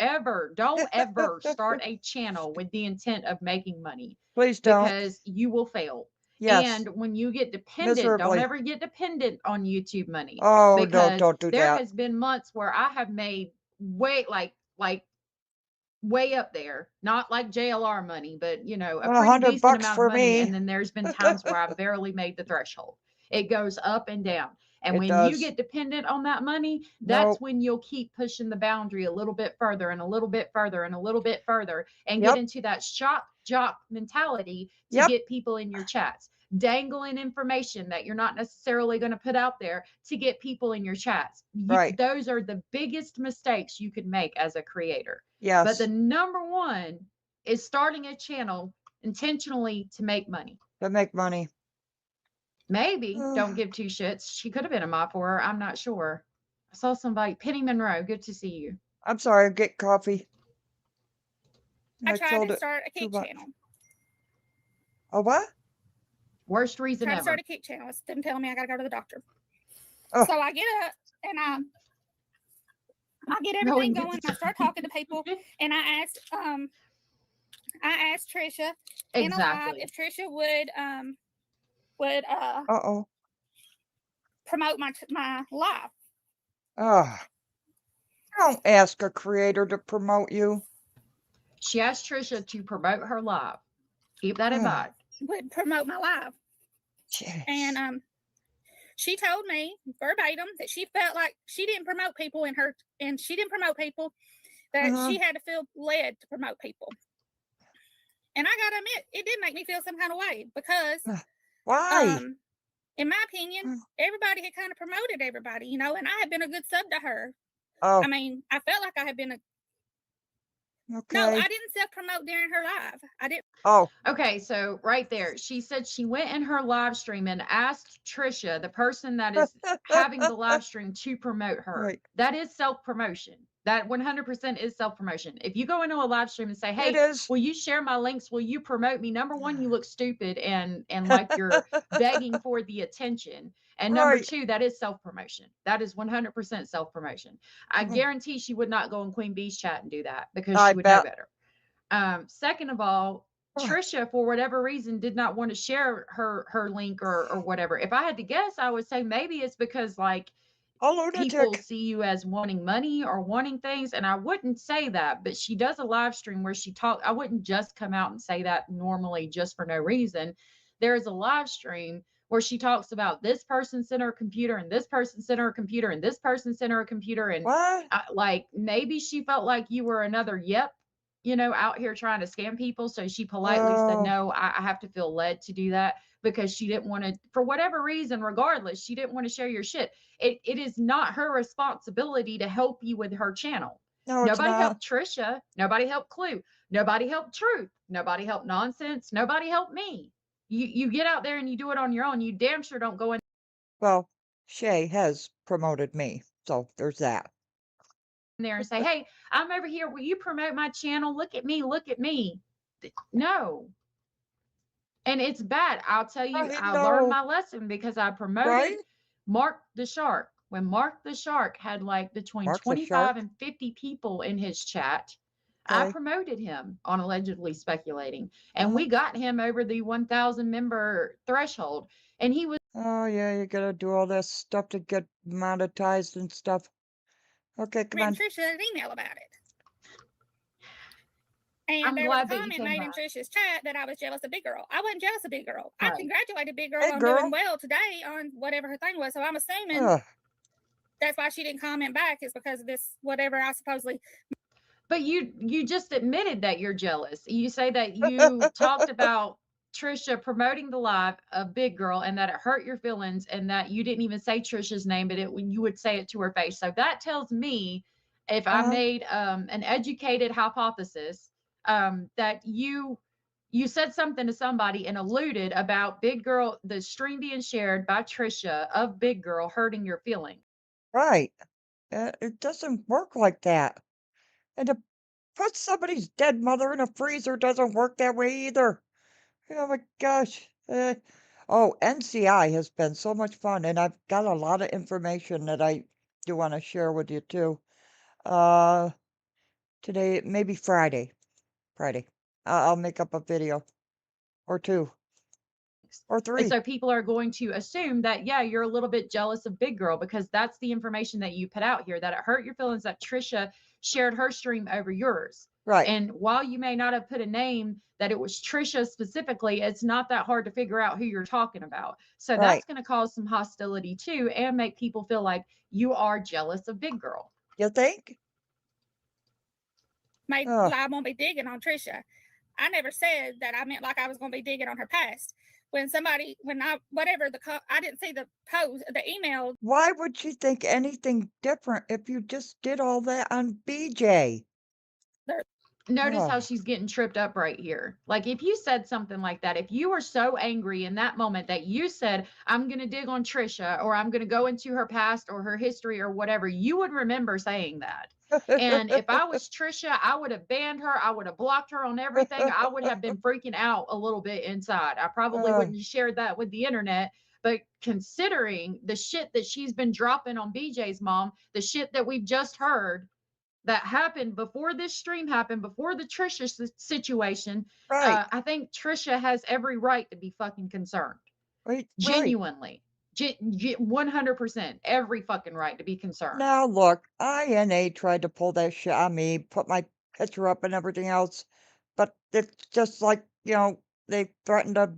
start a channel with the intent of making money Please don't. because you will fail. Yes. And when you get dependent, don't Miserably. ever get dependent on YouTube money Oh, no, because don't do there that. has been months where I have made way way up there, not like JLR money, but you know, a pretty $100 decent amount for of money. me. And then there's been times where I've barely made the threshold. It goes up and down. And It when you does. get dependent on that money, that's Nope. when you'll keep pushing the boundary a little bit further and a little bit further and a little bit further and Yep. get into that shock jock mentality to Yep. get people in your chats, dangling information that you're not necessarily going to put out there to get people in your chats. Right. Those are the biggest mistakes you could make as a creator. But Yes. the number one is starting a channel intentionally to make money. To make money. Maybe don't give two shits. She could have been a mop for her. I'm not sure. I saw somebody, Penny Monroe. Good to see you. I'm sorry. Get coffee. I tried killed to it start a too Kick much. channel. A what? Worst reason Tried to ever. start a Kick channel. It's them telling me I gotta go to the doctor. Oh. So I get up and I get No one everything gets going. it. I start talking to people, and I asked Trisha in a live Exactly. if Trisha would Uh-oh. promote my live. Ah. Don't ask a creator to promote you. She asked Trisha to promote her live. Keep that in Ah. mind. Would promote my live, Jeez. and she told me verbatim that she felt like she didn't promote people that Uh-huh. she had to feel led to promote people. And I gotta admit, it did make me feel some kind of way because Why? in my opinion, Mm. everybody had kind of promoted everybody, you know, and I had been a good sub to her. Oh, I mean, I felt like I had been okay. no, I didn't self-promote during her live. I didn't. Oh, Okay, so right there, she said she went in her live stream and asked Trisha, the person that is having the live stream, to promote her. Right. That is self-promotion. That 100% is self-promotion. If you go into a live stream and say, it hey, is. will you share my links? Will you promote me? Number one, you look stupid and like you're begging for the attention. And number Right. two, that is self-promotion. That is 100% self-promotion. I Mhm. guarantee she would not go in Queen Bee's chat and do that because I she would know bet. better. Second of all, Ugh. Trisha, for whatever reason, did not want to share her link or whatever. If I had to guess, I would say maybe it's because like A people lunatic. see you as wanting money or wanting things, and I wouldn't say that, but she does a live stream where she talk. I wouldn't just come out and say that normally just for no reason. There is a live stream where she talks about this person sent her a computer and this person sent her a computer and this person sent her a computer. And What? like maybe she felt like you were another yep, out here trying to scam people. So she politely said, Oh, no, I have to feel led to do that because she didn't want to, for whatever reason, regardless, she didn't want to share your shit. It is not her responsibility to help you with her channel. no, it's Nobody not. helped Trisha. Nobody helped Clue. Nobody helped Truth. Nobody helped Nonsense. Nobody helped me. You get out there and you do it on your own. You damn sure don't go in Well, Shay has promoted me, so there's that. there and say, hey, I'm over here. Will you promote my channel? Look at me. Look at me. No. And it's bad. I'll tell you, Right? I learned No, my lesson because I promoted right? Mark the Shark. When Mark the Shark had like between Mark's a 25 shark. and 50 people in his chat, I Okay. promoted him on allegedly speculating. And Uh-huh. we got him over the 1,000 member threshold. And he was Oh, yeah, you gotta do all that stuff to get monetized and stuff. Okay, come written on. Trisha an email about it. And I'm there was a glad that you comment came made in back. Trisha's chat that I was jealous of Big Girl. I wasn't jealous of Big Girl. I Right. congratulated Big Girl Hey, on girl. doing well today on whatever her thing was. So I'm assuming Ugh. that's why she didn't comment back is because of this whatever I supposedly. But you just admitted that you're jealous. You say that you talked about Trisha promoting the live of Big Girl and that it hurt your feelings and that you didn't even say Trisha's name, but you would say it to her face. So that tells me if I Uh-huh. made an educated hypothesis that you said something to somebody and alluded about Big Girl, the stream being shared by Trisha of Big Girl hurting your feelings. Right. It doesn't work like that. And to put somebody's dead mother in a freezer doesn't work that way either. Oh my gosh. Oh, NCI has been so much fun, and I've got a lot of information that I do want to share with you too. Uh, Today, maybe Friday. Friday. I'll make up a video or two or And three. so people are going to assume that, yeah, you're a little bit jealous of Big Girl because that's the information that you put out here, that it hurt your feelings that Trisha shared her stream over yours. Right. And while you may not have put a name that it was Trisha specifically, it's not that hard to figure out who you're talking about. So Right. that's going to cause some hostility too and make people feel like you are jealous of Big Girl. You think? Ugh. I won't be digging on Trisha. I never said that I meant like I was going to be digging on her past. I didn't see the post, the email. Why would she think anything different if you just did all that on BJ? Notice how Ugh. she's getting tripped up right here. Like if you said something like that, if you were so angry in that moment that you said, I'm going to dig on Trisha or I'm going to go into her past or her history or whatever, you would remember saying that. And if I was Trisha, I would have banned her. I would have blocked her on everything. I would have been freaking out a little bit inside. I probably wouldn't have shared that with the internet. But considering the shit that she's been dropping on BJ's mom, the shit that we've just heard, that happened before this stream happened, before the Trisha situation, Right. I think Trisha has every right to be fucking concerned. Right. Genuinely. 100%. Every fucking right to be concerned. Now look, INA tried to pull that shit on me, put my picture up and everything else, but it's just like, they threatened to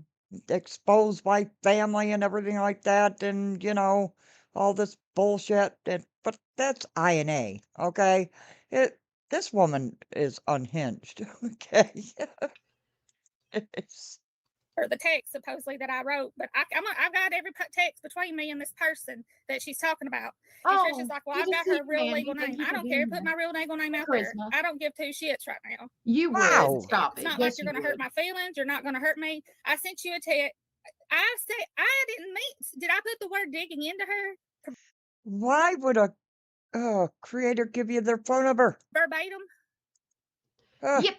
expose my family and everything like that, and all this bullshit. But that's INA, okay? This woman is unhinged, okay? It's Or the text supposedly that I wrote, but I've got every text between me and this person that she's talking about. And Trisha's like, well, I've got her real legal name. I don't care. Put my real legal name out there. Charisma. I don't give two shits right now. You Wow. would stop It's it. not like Yes, you're you going to hurt would. my feelings. You're not going to hurt me. I sent you a text. I said I didn't mean. Did I put the word digging into her why would a creator give you their phone number? verbatim? Ugh. Yep.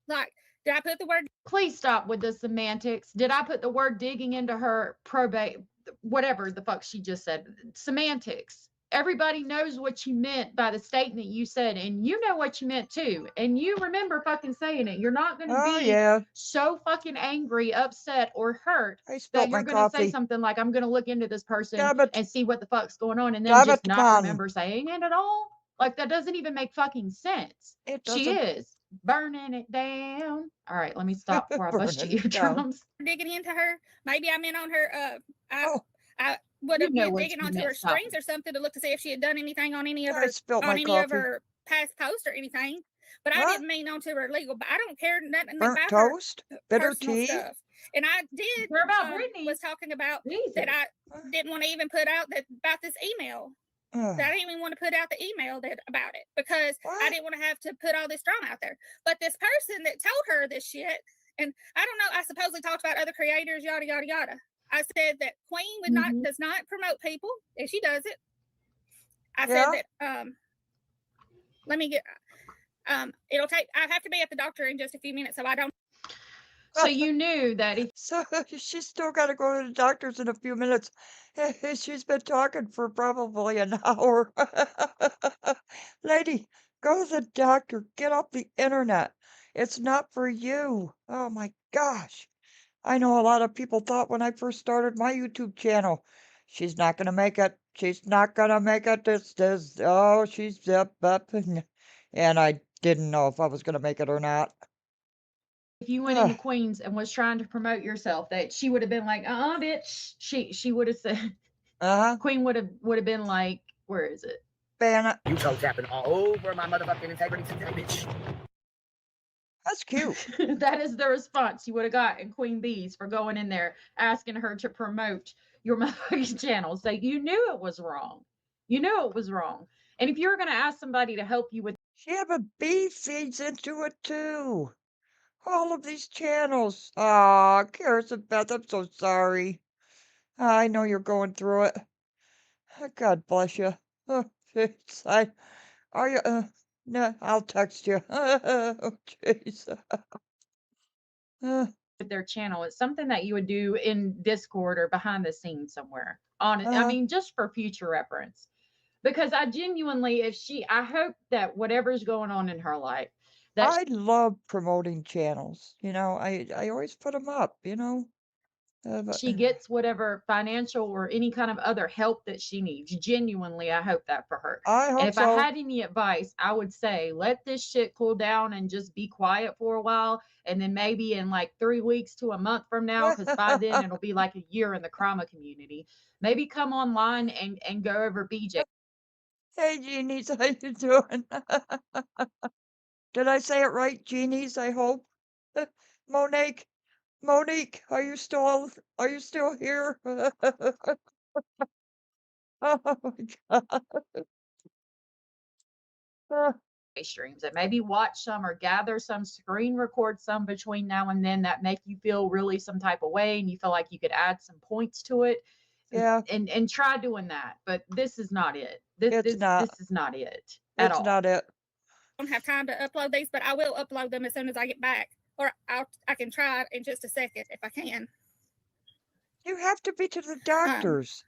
Like, did I put the word? Please stop with the semantics. Did I put the word digging into her probate, whatever the fuck she just said? Semantics. Everybody knows what you meant by the statement you said, and you know what you meant too. And you remember fucking saying it. You're not going to Oh, be yeah. so fucking angry, upset, or hurt I that spilled you're my going to say coffee. something like, I'm going to look into this person Damn it. and see what the fuck's going on, and then Damn just it, not Mom. remember saying it at all. Like, that doesn't even make fucking sense. It She doesn't. is burning it down. All right, let me stop before I bust your Burning it down. eardrums. Digging into her. Maybe I meant on her. Oh, I would You have know been what digging you onto meant, her stop strings it. or something to look to see if she had done anything on any of I her spilled my coffee. past posts or anything. But I What? didn't mean onto her legal. But I don't care nothing Burnt about her toast? Bitter personal tea? stuff. And I did Care about Brittany? was talking about Jesus. that I didn't want to even put out that about this email. Ugh. That I didn't even want to put out the email that about it because I What? didn't want to have to put all this drama out there. But this person that told her this shit, and I don't know, I supposedly talked about other creators, yada yada yada. I said that Queen would not does not promote people, and she does it. I Yeah. said that let me get it'll take I have to be at the doctor in just a few minutes, so I don't So you knew that if So she's still got to go to the doctor's in a few minutes. She's been talking for probably an hour. Lady, go to the doctor. Get off the internet. It's not for you. Oh my gosh. I know a lot of people thought when I first started my YouTube channel, she's not going to make it. She's not going to make it. Oh, she's up. And I didn't know if I was going to make it or not. you went into Queens and was trying to promote yourself, that she would have been like, bitch. She would have said, Uh-huh. Queen would have been like, where is it? Ban it. You toe tapping all over my motherfucking integrity today, bitch. That's cute. That is the response you would have got in Queen Bees for going in there asking her to promote your motherfucking channel. So you knew it was wrong. You knew it was wrong. And if you were going to ask somebody to help you with, She have a bee feeds into it too. All of these channels. Aw, Carissa Beth, I'm so sorry. I know you're going through it. God bless you. Oh, are you, no, I'll text you. Oh, jeez. their channel, it's something that you would do in Discord or behind the scenes somewhere. I Uh-huh. mean, just for future reference. Because I genuinely, I hope that whatever's going on in her life, that I love promoting channels. I always put them up, but she gets whatever financial or any kind of other help that she needs. Genuinely, I hope that for her. I And hope if I so. had any advice, I would say let this shit cool down and just be quiet for a while. And then maybe in like 3 weeks to a month from now, because by then it'll be like a year in the crime community, maybe come online and go over BJ. Hey, Genies, how you doing? Did I say it right, Genies? I hope. Monique, are you still here? Oh my God. Streams and maybe watch some or gather some, screen record some between now and then that make you feel really some type of way and you feel like you could add some points to it. Yeah, And try doing that. But this is not it. it's not. This is not it at It's all. not it. don't have time to upload these, but I will upload them as soon as I get back. Or I can try it in just a second if I can. You have to be to the doctors.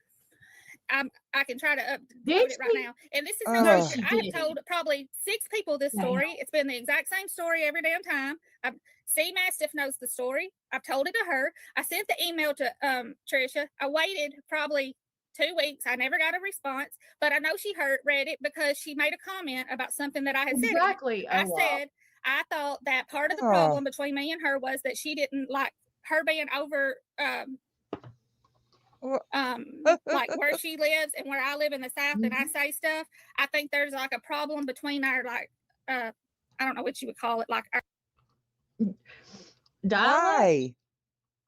I can try to upload Did it right she? now. And this is Oh. no No, secret. she I have didn't. told probably 6 people this I know. story. It's been the exact same story every damn time. C Mastiff knows the story. I've told it to her. I sent the email to Trisha. I waited probably 2 weeks. I never got a response, but I know she read it because she made a comment about something that I had said. Exactly. I Oh, wow. said I thought that part of the Oh. problem between me and her was that she didn't like her being over like where she lives and where I live in the South and I say stuff. I think there's like a problem between our like I don't know what you would call it, like our Dialect. Why?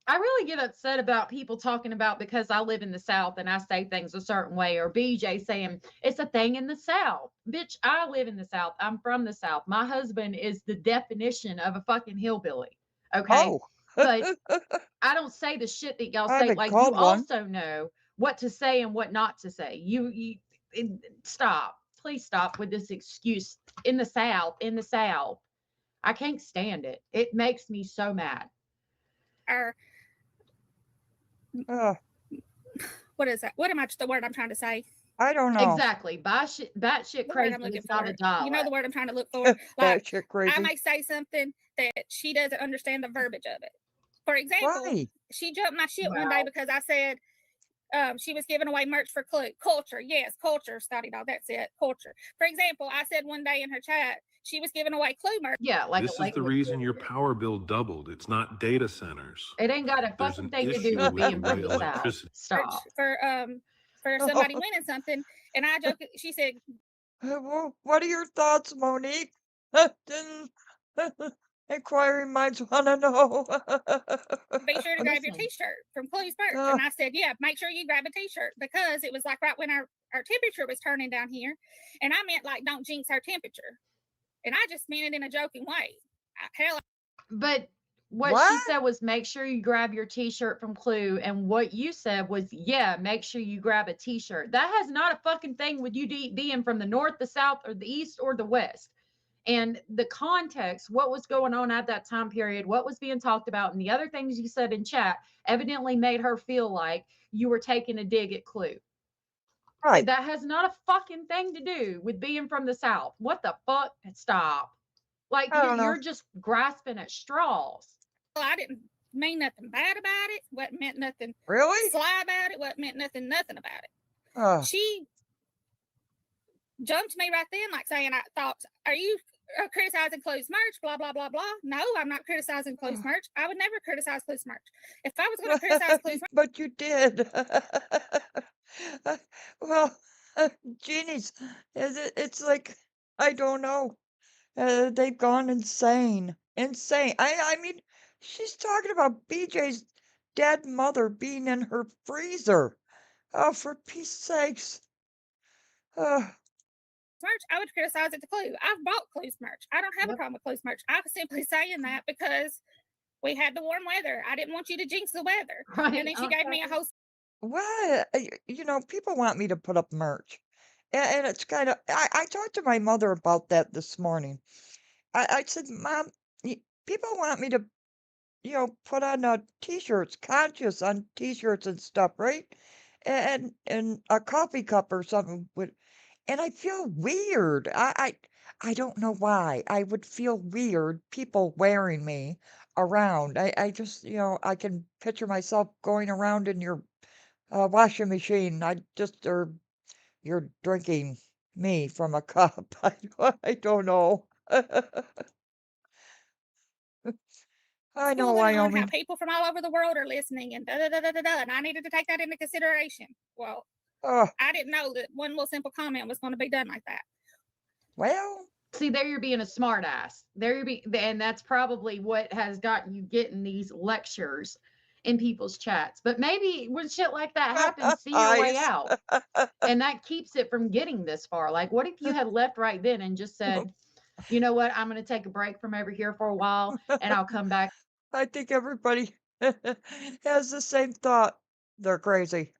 I really get upset about people talking about because I live in the South and I say things a certain way, or BJ saying it's a thing in the South. Bitch, I live in the South. I'm from the South. My husband is the definition of a fucking hillbilly. Okay. Oh. But I don't say the shit that y'all I've say. been Like, you called one. also know what to say and what not to say. Stop. Please stop with this excuse. In the South. I can't stand it. It makes me so mad. What is that? What am I the word I'm trying to say? I don't know. Exactly. Batshit The word crazy I'm looking is not for. a dialect. You know the word I'm trying to look for? Like Batshit crazy. I may say something that she doesn't understand the verbiage of it. For example, Why? she jumped my shit one day because I said she was giving away merch for culture. Yes, culture, study dog. That's it. Culture. For example, I said one day in her chat, she was giving away clue merch. Yeah, like This a is the Lakewood reason Clue. your power bill doubled. It's not data centers. It ain't got a There's fucking an thing to issue do with with being the from way the South. electricity. Stop. For somebody winning something, and I joked. She said, Well, what are your thoughts, Monique? Didn't inquiring minds want to know. "Be sure to grab your Listen. T-shirt from Clues Merch." Uh. And I said, "Yeah, make sure you grab a T-shirt because it was like right when our temperature was turning down here, and I meant like don't jinx our temperature, and I just meant it in a joking way. Hell, But what she What? said was make sure you grab your t-shirt from Clue, and what you said was, yeah, make sure you grab a t-shirt. That has not a fucking thing with you being from the north, the south, or the east, or the west. And the context, what was going on at that time period, what was being talked about, and the other things you said in chat evidently made her feel like you were taking a dig at Clue. Right. That has not a fucking thing to do with being from the south. What the fuck? Stop. Like I don't know. you're just grasping at straws. I didn't mean nothing bad about it. Wasn't meant nothing Really? sly about it. Wasn't meant nothing about it. Uh, She jumped me right then, like saying, "I thought, are you criticizing Clues Merch? Blah blah blah blah." No, I'm not criticizing Clues Merch. I would never criticize Clues Merch. If I was going to criticize Clues Merch, but you did. Well, genies, it's like, I don't know. They've gone insane. Insane. I mean, she's talking about BJ's dead mother being in her freezer. Oh, for peace sakes. Uh, merch, I would criticize it to Clue. I've bought Clues Merch. I don't have a Yep. problem with Clues Merch. I was simply saying that because we had the warm weather. I didn't want you to jinx the weather. Right. And then she gave me a whole what? You know, people want me to put up merch. And it's kind of, I talked to my mother about that this morning. I said, Mom, people want me to, put on t-shirts, conscious on t-shirts and stuff, right? And a coffee cup or something would, and I feel weird. I don't know why. I would feel weird people wearing me around. I just, I can picture myself going around in your washing machine. Or you're drinking me from a cup. I don't know. I know, schooling on how Wyoming. people from all over the world are listening and da da da da da da. And I needed to take that into consideration. Well, Oh, I didn't know that one little simple comment was going to be done like that. well, See, there you're being a smart ass. There you're being, and that's probably what has gotten you getting these lectures in people's chats. But maybe when shit like that happens, see your way eyes. out. And that keeps it from getting this far. Like, what if you had left right then and just said, you know what, I'm going to take a break from over here for a while and I'll come back, I think everybody has the same thought. They're crazy.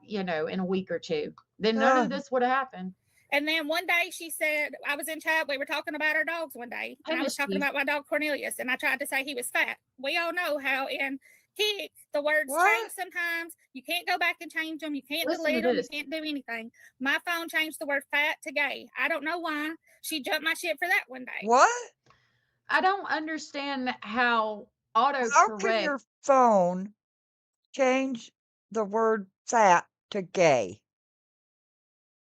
in a week or two. Then none Uh, of this would have happened. And then one day she said, I was in chat, we were talking about our dogs one day, and I was talking about my dog Cornelius, and I tried to say he was fat. We all know how in Kick the words What? change sometimes. You can't go back and change them. You can't Listen delete to them. You this. can't do anything. My phone changed the word fat to gay. I don't know why. She jumped my shit for that one day. What? I don't understand how How can autocorrect. your phone change the word fat to gay?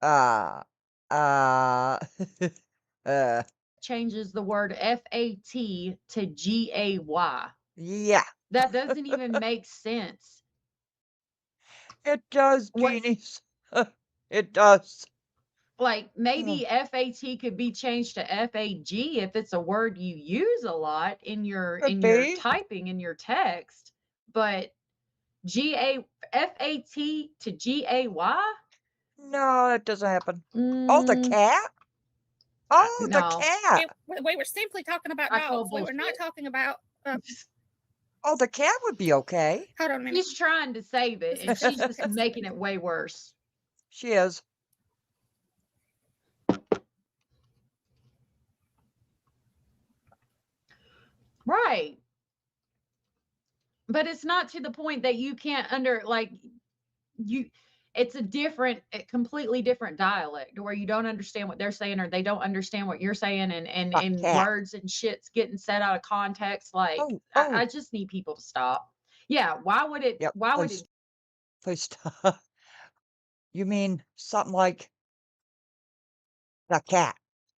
Uh, uh, changes the word FAT to GAY. yeah, That doesn't even make sense. it does, What- genies. It does. Like maybe FAT could be changed to FAG if it's a word you use a lot in your Could your be. typing in your text, but FAT to GAY? No, that doesn't happen. Oh, the Mm, cat? Oh, the no. cat. We were simply talking about I call dogs. We were not bullshit. talking about. Oh, the cat would be okay. Hold on a minute. She's trying to save it and she's just making it way worse. She is. Right. But it's not to the point that you can't it's a completely different dialect where you don't understand what they're saying or they don't understand what you're saying and A cat. words and shit's getting set out of context. Like Oh, I oh. just need people to stop. Yeah, why would it Yep, why would please. it Please stop. You mean something like the cat?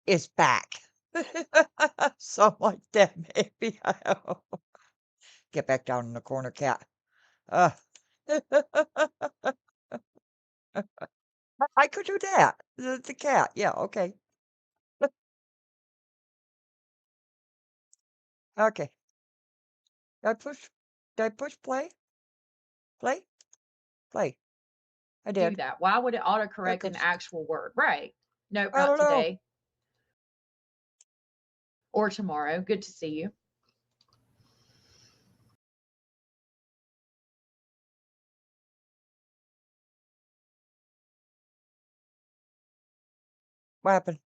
is back. Something like that, maybe. I don't know. Get back down in the corner, cat. Uh, I could do that. The cat. Yeah, okay. Okay. Did I push play? Play? Play. I Do did. that. Why would it autocorrect an Goes. actual word? Right. Nope, I not don't know. today or tomorrow. Good to see you. What happened?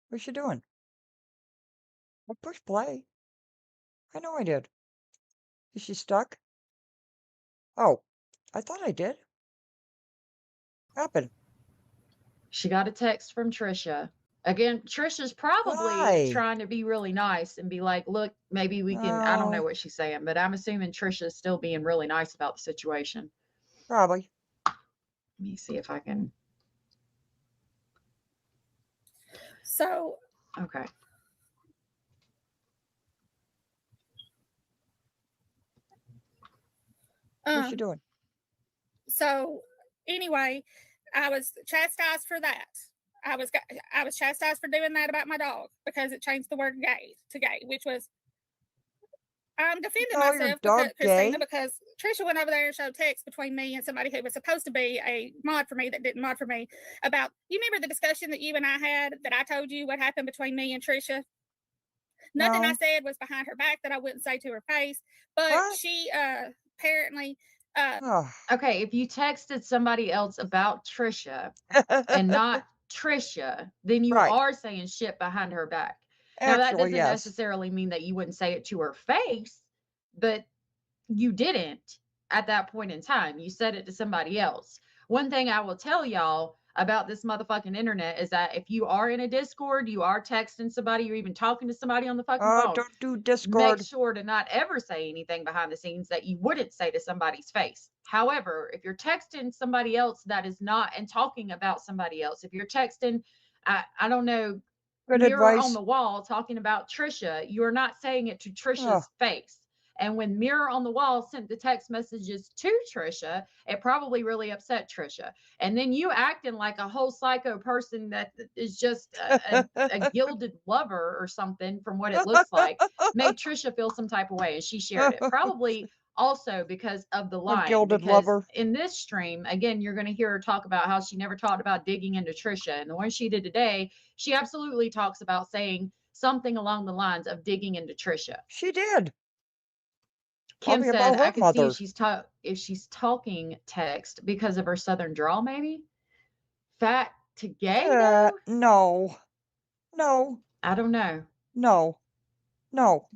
What's she doing? I pushed play. I know I did. Is she stuck? Oh, I thought I did. What happened? She got a text from Trisha. Again, Trisha's probably Why? trying to be really nice and be like, look, maybe we can, I don't know No, what she's saying, but I'm assuming Trisha's still being really nice about the situation. probably. Let me see if I can. So Okay. What's she doing? so anyway, I was chastised for that. I was chastised for doing that about my dog because it changed the word gay to gay, which was I'm defending Oh, your myself dog because Christina, gay? because Trisha went over there and showed text between me and somebody who was supposed to be a mod for me that didn't mod for me about, you remember the discussion that you and I had that I told you what happened between me and Trisha? Nothing I No. said was behind her back that I wouldn't say to her face, but What? she apparently Oh. Okay, if you texted somebody else about Trisha and not Trisha, then you Right. are saying shit behind her back. Now, that Actually, doesn't yes. necessarily mean that you wouldn't say it to her face, but you didn't at that point in time. You said it to somebody else. One thing I will tell y'all about this motherfucking internet is that if you are in a Discord, you are texting somebody, you're even talking to somebody on the fucking Oh, phone, don't do make Discord. sure to not ever say anything behind the scenes that you wouldn't say to somebody's face. However, if you're texting somebody else that is not and talking about somebody else, if you're texting, I don't know, Good Mirror on advice. the Wall talking about Trisha, you're not saying it to Oh, Trisha's face. And when Mirror on the Wall sent the text messages to Trisha, it probably really upset Trisha. And then you acting like a whole psycho person that is just a gilded lover or something from what it looks like, made Trisha feel some type of way. And she shared it. Probably also because of the a line. gilded Because lover. in this stream, again, you're going to hear her talk about how she never talked about digging into Trisha. And the one she did today, she absolutely talks about saying something along the lines of digging into Trisha. She did. Kim Probably said, about I her could see mother. if she's talking text because of her southern drawl, maybe. Fat to gay though? No. No. I don't know. No. No.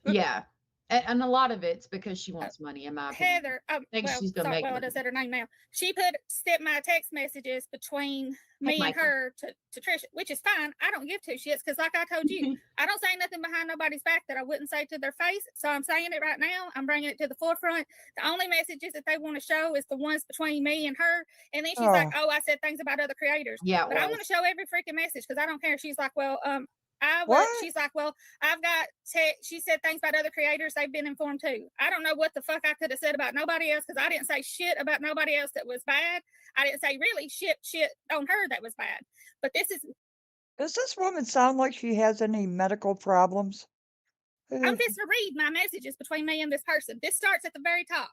Yeah. And a lot of it's because she wants money, in my opinion. Heather, Thinks well, she's gonna sorry, make well, money. I said her name now. She put my text messages between Hey, me and Michael. her to Trisha, which is fine. I don't give two shits because, like I told you, I don't say nothing behind nobody's back that I wouldn't say to their face. So I'm saying it right now. I'm bringing it to the forefront. The only messages that they want to show is the ones between me and her. And then she's like, Oh, "Oh, I said things about other creators." Yeah, it But I want was. to show every freaking message because I don't care. She's like, "Well, what? she's like, well, I've got she said things about other creators, they've been informed too. I don't know what the fuck I could have said about nobody else because I didn't say shit about nobody else that was bad. I didn't say really shit on her that was bad. But this is Does this woman sound like she has any medical problems? I'm just to read my messages between me and this person. This starts at the very top.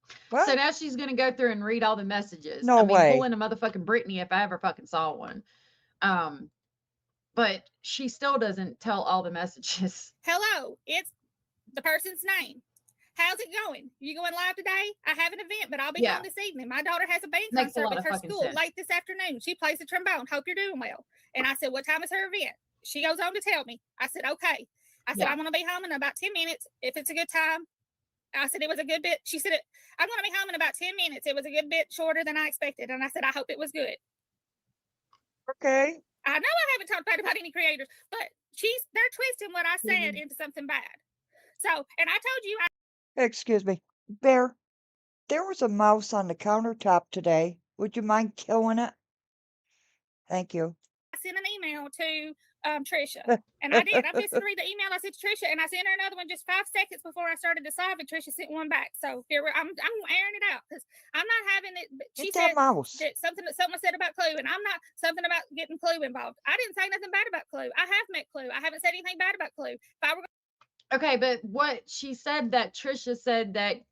So What? now she's gonna go through and read all the messages. No I mean, way. pulling a motherfucking Britney if I ever fucking saw one. But she still doesn't tell all the messages. Hello, it's the person's name. How's it going? You going live today? I have an event, but I'll be Yeah. home this evening. My daughter has a band Makes a concert lot with of her fucking school sense. late this afternoon. She plays the trombone. Hope you're doing well. And I said, what time is her event? She goes on to tell me. I said, okay. I said, Yeah. I'm going to be home in about 10 minutes. If it's a good time. I said, it was a good bit. She said, I'm going to be home in about 10 minutes. It was a good bit shorter than I expected. And I said, I hope it was good. Okay. I know I haven't talked bad about any creators, but they're twisting what I said into something bad. So, and I told you, Excuse me. Bear, there was a mouse on the countertop today. Would you mind killing it? Thank you. I sent an email to Trisha, and I did. I'm just gonna read the email I sent to Trisha, and I sent her another one just 5 seconds before I started this live, and Trisha sent one back. So here I'm airing it out because I'm not having it. But she Get that said mouse. that something that someone said about Clue, and I'm not something about getting Clue involved. I didn't say nothing bad about Clue. I have met Clue. I haven't said anything bad about Clue. If I were Okay, but what she said that Trisha said that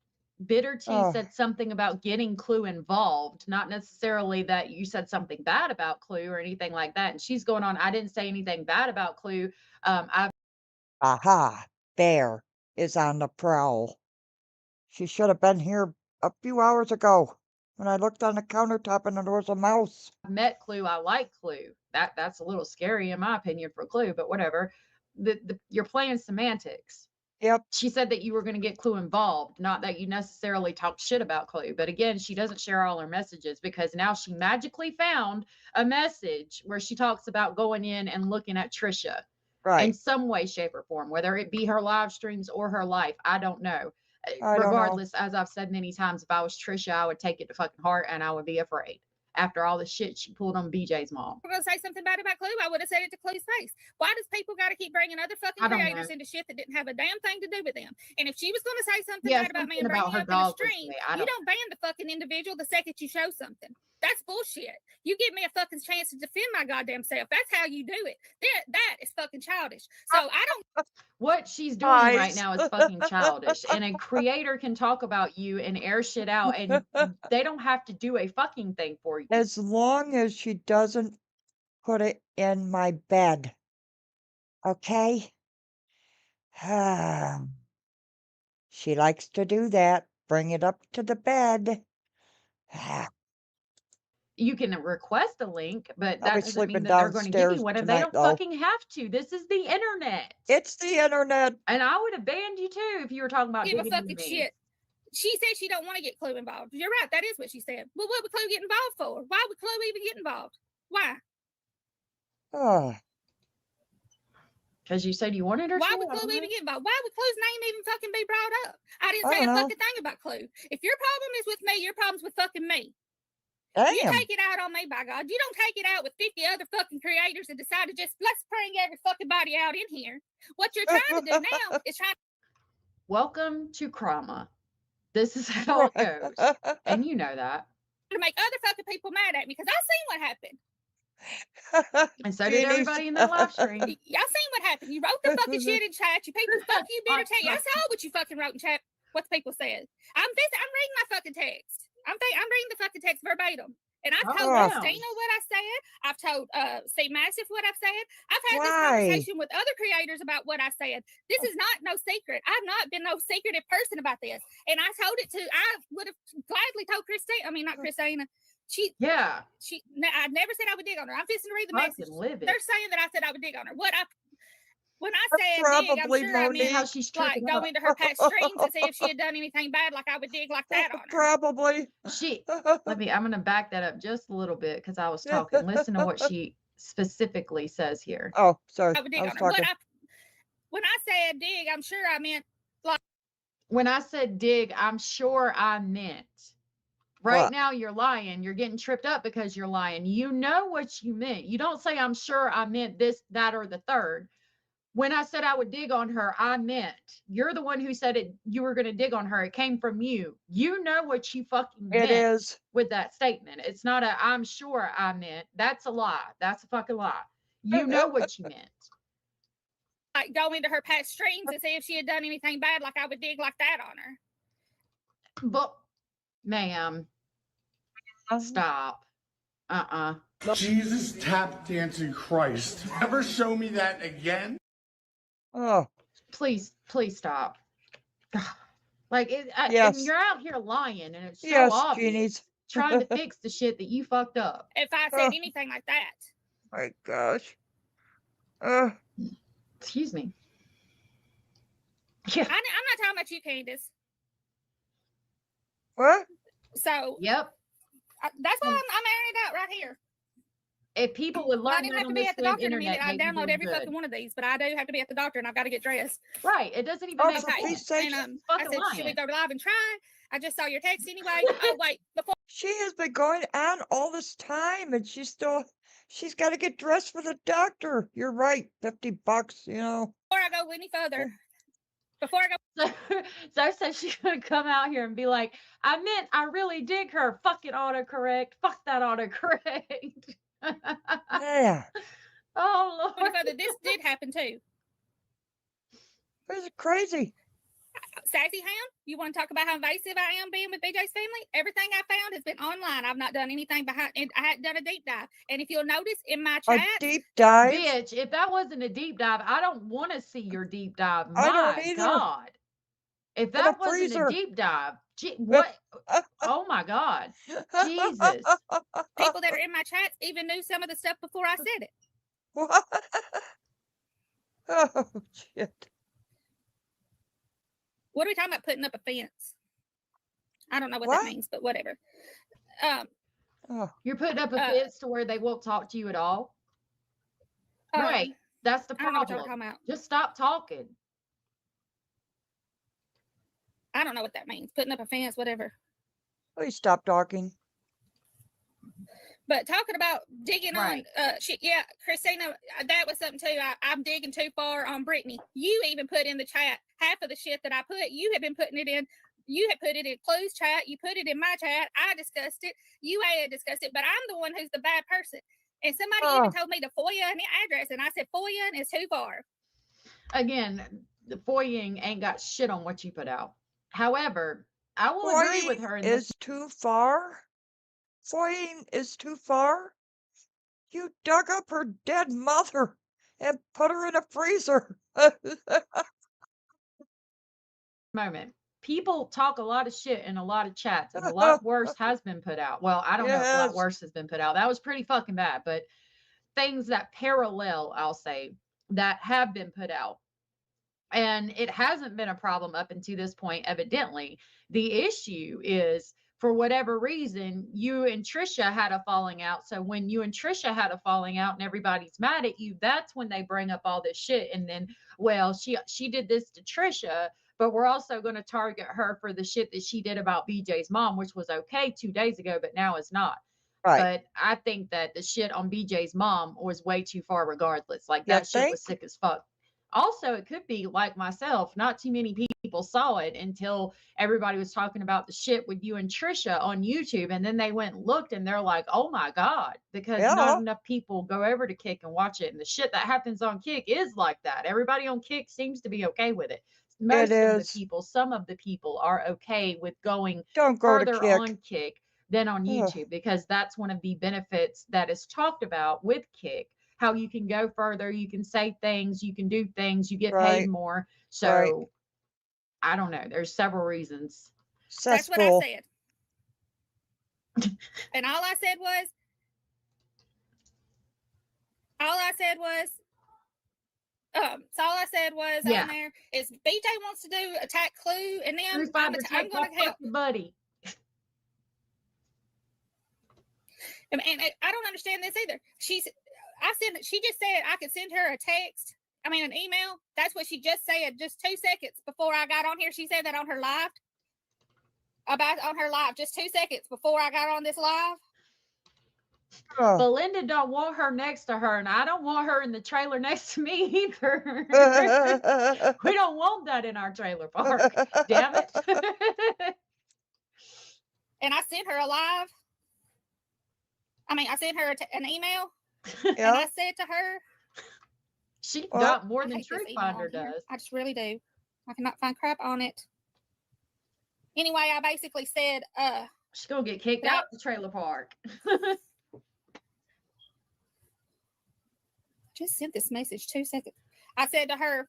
Bitter Tea Oh. said something about getting Clue involved, not necessarily that you said something bad about Clue or anything like that. And she's going on, I didn't say anything bad about Clue. Aha, Bear is on the prowl. She should have been here a few hours ago when I looked on the countertop and there was a mouse. Met Clue. I like Clue. That's a little scary in my opinion for Clue, but whatever. You're playing semantics. Yep. She said that you were going to get Clue involved, not that you necessarily talked shit about Clue. But again, she doesn't share all her messages because now she magically found a message where she talks about going in and looking at Trisha in Right. some way, shape, or form, whether it be her live streams or her life. I don't know. I don't know. Regardless, as I've said many times, if I was Trisha, I would take it to fucking heart and I would be afraid after all the shit she pulled on BJ's mom. going to say something bad about Clue, I would have said it to Clue's face. Why does people got to keep bringing other fucking I don't creators know. into shit that didn't have a damn thing to do with them? And if she was going to say something Yeah, bad about me something and bring about me her up in a dog stream, recently. you don't ban the fucking individual the second you show something. That's bullshit. You give me a fucking chance to defend my goddamn self. That's how you do it. That is fucking childish. So I don't. What she's doing right Guys. now is fucking childish. And a creator can talk about you and air shit out, and they don't have to do a fucking thing for you. As long as she doesn't put it in my bed. Okay? She likes to do that. Bring it up to the bed. You can request a link, but I'll that be doesn't mean sleeping that they're going to give you downstairs one. And they tonight, don't though. fucking have to. This is the internet. It's the internet. And I would have banned you too if you were talking about Give a digging into fucking me. shit. She said she don't want to get Clue involved. You're right. That is what she said. Well, what would Clue get involved for? Why would Clue even get involved? Why? Oh, Because you said you wanted her Why to. would I don't Clue know. even get involved? Why would Clue's name even fucking be brought up? I didn't I say a don't know. fucking thing about Clue. If your problem is with me, your problem's with fucking me. You damn. take it out on me, by God. You don't take it out with 50 other fucking creators and decide to just let's bring every fucking body out in here. What you're trying to do now is trying Welcome to Krama. This is how it goes. And you know that. to make other fucking people mad at me because I seen what happened. And so did Genies. everybody in that live stream. Y'all seen what happened. You wrote the fucking shit in chat. You people, fuck you, bitter tea. I saw what you fucking wrote in chat. What the people said. I'm reading my fucking text. I'm reading the fucking text verbatim. And I've told Oh. Christina what I said. I've told C Massive what I've said. I've had this Why? conversation with other creators about what I said. This is not no secret. I've not been no secretive person about this. And I told it to, I would have gladly told Christina, I mean, not Christina. Yeah. I never said I would dig on her. I'm fixing to read the message. Fucking live it. They're saying that I said I would dig on her. When I That's said dig, I'm probably sure I Monique. meant How she's like tripping go up. into her past streams and see if she had done anything bad, like I would dig like that on her. Probably. I'm going to back that up just a little bit because I was talking. Listen to what she specifically says here. Oh, sorry. I would dig I was on her. talking. When I said dig, I'm sure I meant When I said dig, I'm sure I meant. Right What? now, you're lying. You're getting tripped up because you're lying. You know what you meant. You don't say, I'm sure I meant this, that, or the third. When I said I would dig on her, I meant. You're the one who said it. You were going to dig on her. It came from you. You know what you fucking It meant is. with that statement. It's not a, I'm sure I meant. That's a lie. That's a fucking lie. You know what you meant. like go into her past streams and see if she had done anything bad, like I would dig like that on her. But, ma'am, stop. Jesus tap dancing Christ. Ever show me that again? Oh, Please stop. Like, and Yes. you're out here lying, and it's so yes, obvious. genies. Trying to fix the shit that you fucked up. If I said anything like that. My gosh. Excuse me. I'm not talking about you, Candace. What? So Yep. that's why I'm airing it out right here. if people would I learn didn't that have on to be this at the web doctor in a internet, minute. I they'd be download doing every good. fucking one of these, but I do have to be at the doctor and I've got to get dressed. Right. It doesn't even Oh, make for Okay. Pete's sense. sake, And She's I fucking said, should we lying. go live and try? I just saw your text anyway. Oh wait, before she has been going on all this time and she's got to get dressed for the doctor. You're right. $50, you know. I go any further, before I go, So said she's gonna come out here and be like, I meant I really dig her. Fucking autocorrect. Fuck that autocorrect. Yeah. Oh any Lord. further, this did happen too. This is crazy. Sassy Ham, you want to talk about how invasive I am being with BJ's family? Everything I found has been online. I've not done anything behind, and I hadn't done a deep dive. And if you'll notice in my A chat, deep dive? Bitch, if that wasn't a deep dive, I don't want to see your deep dive. I don't My either. God. If In a that wasn't a freezer. deep dive, what? Oh my God. Jesus. people that are in my chats even knew some of the stuff before I said it. What? Oh, shit. What are we talking about? Putting up a fence? I don't know what What? that means, but whatever. Oh, You're putting up a fence to where they won't talk to you at all. Right. That's the I don't know what y'all are problem. talking about. Just stop talking. I don't know what that means. Putting up a fence, whatever. please stop talking. But talking about digging Right. on shit, yeah, Christina, that was something too. I'm digging too far on Brittany. You even put in the chat half of the shit that I put. You have been putting it in. You had put it in Clue's chat. You put it in my chat. I discussed it. You had discussed it, but I'm the one who's the bad person. And somebody even told me to FOIA an address, and I said FOIA is too far. Again, the FOIAing ain't got shit on what you put out. However, I will agree with her in this. Is too far? Foying is too far? You dug up her dead mother and put her in a freezer. Moment. People talk a lot of shit in a lot of chats, and a lot worse has been put out. Well, I don't know if a lot Yes. worse has been put out. That was pretty fucking bad, but things that parallel, I'll say, that have been put out. And it hasn't been a problem up until this point, evidently. The issue is, for whatever reason, you and Trisha had a falling out. So when you and Trisha had a falling out and everybody's mad at you, that's when they bring up all this shit. And then, well, she did this to Trisha, but we're also going to target her for the shit that she did about BJ's mom, which was okay 2 days ago, but now it's not. Right. But I think that the shit on BJ's mom was way too far regardless. Like You that shit was think? sick as fuck. Also, it could be like myself, not too many people saw it until everybody was talking about the shit with you and Trisha on YouTube. And then they went and looked and they're like, oh my God, because Yeah. not enough people go over to Kick and watch it. And the shit that happens on Kick is like that. Everybody on Kick seems to be okay with it. Most of the is. people, some of the people are okay with going Don't go to further Kick. on Kick than on Ugh. YouTube, because that's one of the benefits that is talked about with Kick. How you can go further, you can say things, you can do things, you get paid Right. more. So Right. I don't know. There's several reasons. That's what Cesspool. I said. And all I said was Yeah. on there is BJ wants to do attack Clue and them. Bruce I'm Bobber, going take to my help. fucking buddy. And I don't understand this either. She just said I could send her an email. That's what she just said just 2 seconds before I got on here. She said that on her live. Just 2 seconds before I got on this live. Oh. Belinda don't want her next to her, and I don't want her in the trailer next to me either. We don't want that in our trailer park. Damn it. And I sent her a live. I sent her an email. And Yeah. I said to her, She Well, got more I than hate this Truth email Finder on here. does. I just really do. I cannot find crap on it. Anyway, I basically said, She's gonna get kicked That- out the trailer park. just sent this message 2 seconds. I said to her,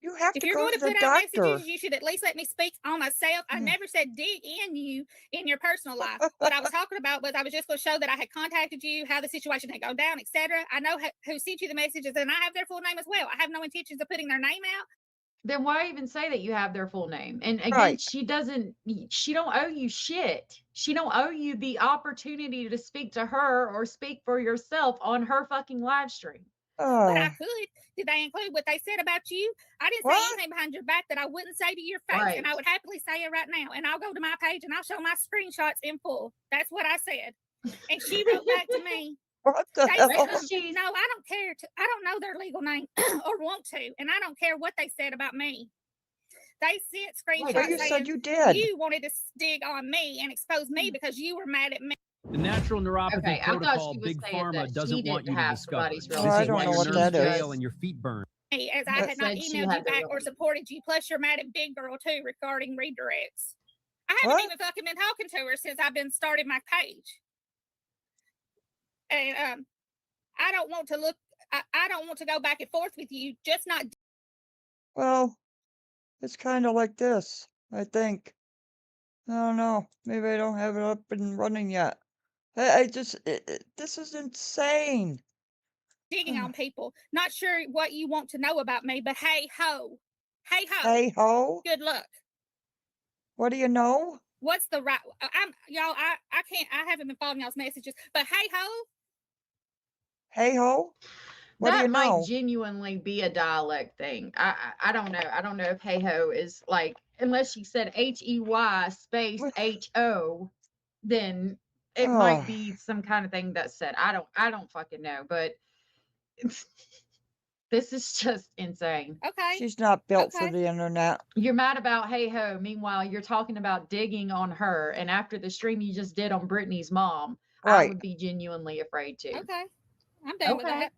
You have if to you're go going to to the put out doctor. messages, you should at least let me speak on myself. I never said dig in you in your personal life. What I was talking about was I was just going to show that I had contacted you, how the situation had gone down, etc. I know who sent you the messages, and I have their full name as well. I have no intentions of putting their name out. Then why even say that you have their full name? And again, Right. she don't owe you shit. She don't owe you the opportunity to speak to her or speak for yourself on her fucking live stream. But I Oh, could. Did they include what they said about you? I didn't say what? anything behind your back that I wouldn't say to your face, and I Right. would happily say it right now. And I'll go to my page and I'll show my screenshots in full. That's what I said. And she wrote back to me. What the They hell? said, Because she's no, I don't care. I don't know their legal name or want to, and I don't care what they said about me. They sent Right, But screenshots you saying said you did. you wanted to dig on me and expose me because you were mad at me. The natural neuropathy okay. I thought protocol she was Big saying Pharma that she doesn't didn't want you to have discover. somebody's This real Oh, I is don't why know your what nerves that is. fail and your feet burn. Me as I That had not said she emailed you had the back real or name. supported you. Plus, you're mad at Big Girl too regarding redirects. I haven't What? even fucking been talking to her since I've been starting my page. And I don't want to look. I don't want to go back and forth with you. Just not. Well, it's kind of like this, I think. I don't know. Maybe I don't have it up and running yet. I just, this is insane. digging on people. Not sure what you want to know about me, but hey ho. Hey ho. Hey ho, Good luck. what do you know? What's the right I can't I haven't been following y'all's messages, but hey ho. Hey ho, what do you That might know? genuinely be a dialect thing. I don't know. I don't know if hey ho is like, unless she said HEY space HO, then it might Oh, be some kind of thing that's said. I don't fucking know, but this is just insane. Okay. she's not built for Okay. the internet. You're mad about hey ho. Meanwhile, you're talking about digging on her. And after the stream you just did on Brittany's mom, I Right. would be genuinely afraid too. Okay. I'm down with Okay. that.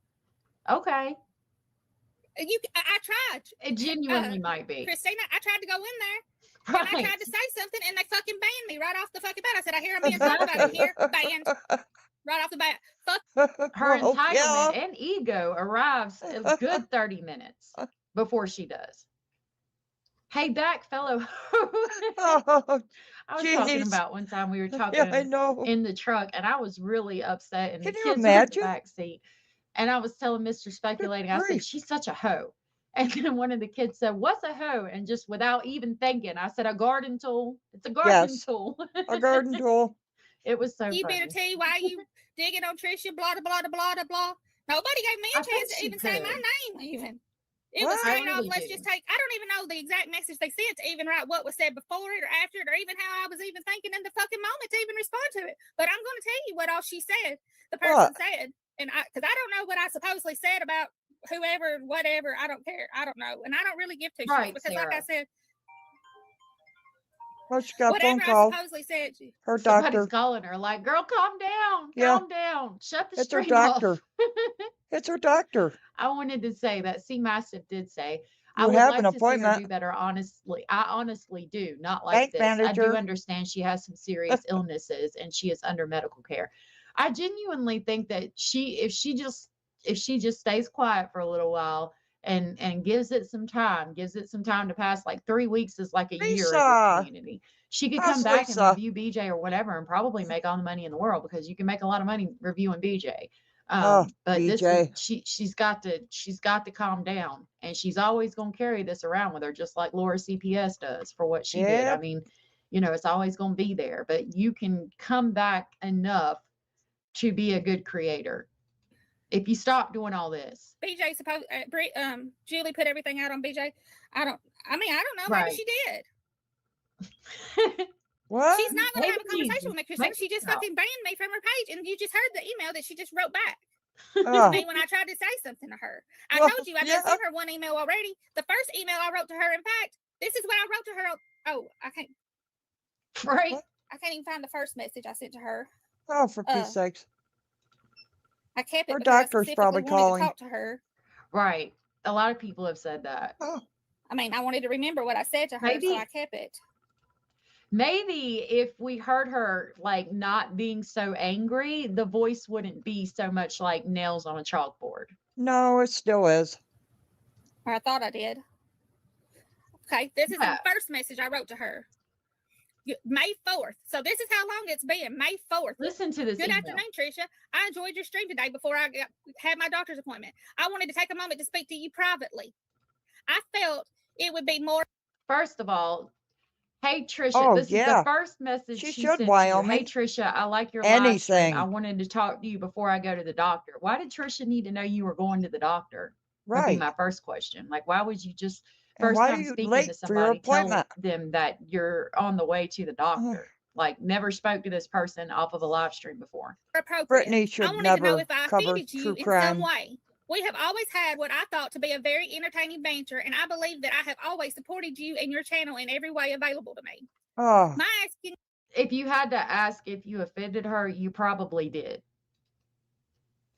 Okay. I tried. It genuinely might be. Christina, I tried to go in there. And I Right. tried to say something and they fucking banned me right off the fucking bat. I said, I hear I'm being talked about in here. Banned. Right off the bat. Fuck. Her Well, entitlement yeah. and ego arrives a good 30 minutes before she does. Hey back, fellow. Oh, I was talking jeez. about one time we were Yeah, I talking know. in the truck and I was really upset and Can the you kids were in the imagine? back seat and I was telling Mr. Speculating, I said, grief. she's such a hoe. And then one of the kids said, what's a hoe? And just without even thinking, I said, a garden tool. It's a garden Yes, tool. a garden tool. It was so You funny. better tell you why you digging on Tricia, blah, blah, blah, blah, blah, blah. Nobody gave me a I think chance to she even say my could. name, even. It What? was straight I off, really let's do. just take, I don't even know the exact message they sent to even write what was said before it or after it, or even how I was even thinking in the fucking moment to even respond to it. But I'm going to tell you what all she said, the person What? said. And because I don't know what I supposedly said about whoever, whatever, I don't care. I don't know. And I don't really give two shits Right, because, like I Sarah. said, Oh, she got a phone whatever I call. supposedly said, Her Somebody's doctor. calling her like, girl, calm down. Yeah. Calm down. Shut the It's her stream off. doctor. It's her doctor. I wanted to say that C Massive did say, I You would have like an to see her appointment. do better, honestly. I honestly do. Not like Bank this. I do manager. understand she has some serious illnesses and she is under medical care. I genuinely think that if she just stays quiet for a little while and gives it some time to pass, like 3 weeks is like a year in this Lisa. community. She could How's come back and Lisa? review BJ or whatever and probably make all the money in the world because you can make a lot of money reviewing BJ. Oh, But this BJ. is she's got to calm down, and she's always going to carry this around with her, just like Laura CPS does for what she did. I Yep. mean, it's always going to be there, but you can come back enough to be a good creator if you stop doing all this. BJ supposed Julie put everything out on BJ. I don't know. Maybe Right. she did. What? She's not going to have a Maybe- conversation with me, Christine. She just maybe not. fucking banned me from her page, and you just heard the email that she just wrote back Oh, to me when I tried to say something to her. I Well, told you I yeah. just sent her one email already. The first email I wrote to her, in fact, this is what I wrote to her. Oh, I can't even find the first message I sent to her. Oh, for Pete's sakes. I kept it Her because I doctor's specifically probably wanted calling. to talk to her. Right. A lot of people have said that. Oh, I mean, I wanted to remember what I said to her, Maybe- so I kept it. Maybe if we heard her like not being so angry, the voice wouldn't be so much like nails on a chalkboard. no, it still is. Or I thought I did. Okay, this is Yeah. the first message I wrote to her. May 4th. So this is how long it's been. May 4th. Listen to this Good email. afternoon, Tricia. I enjoyed your stream today before I had my doctor's appointment. I wanted to take a moment to speak to you privately. I felt it would be more. First of all, hey Trisha, Oh, this is the yeah. first message She she should, sent to you. Wyoming. Hey Trisha, I like your live stream. I Anything. wanted to talk to you before I go to the doctor. Why did Trisha need to know you were going to the doctor? Would be Right. my first question. Like, why would you just And first why are time you speaking late to for your somebody tell appointment? them that you're on the way to the doctor? Like, never spoke to this person off of a live stream before. Appropriate. Brittany I should wanted to know never if I cover offended you true in some crime. way. We have always had what I thought to be a very entertaining banter, and I believe that I have always supported you and your channel in every way available to me. Oh, My asking If you had to ask if you offended her, you probably did.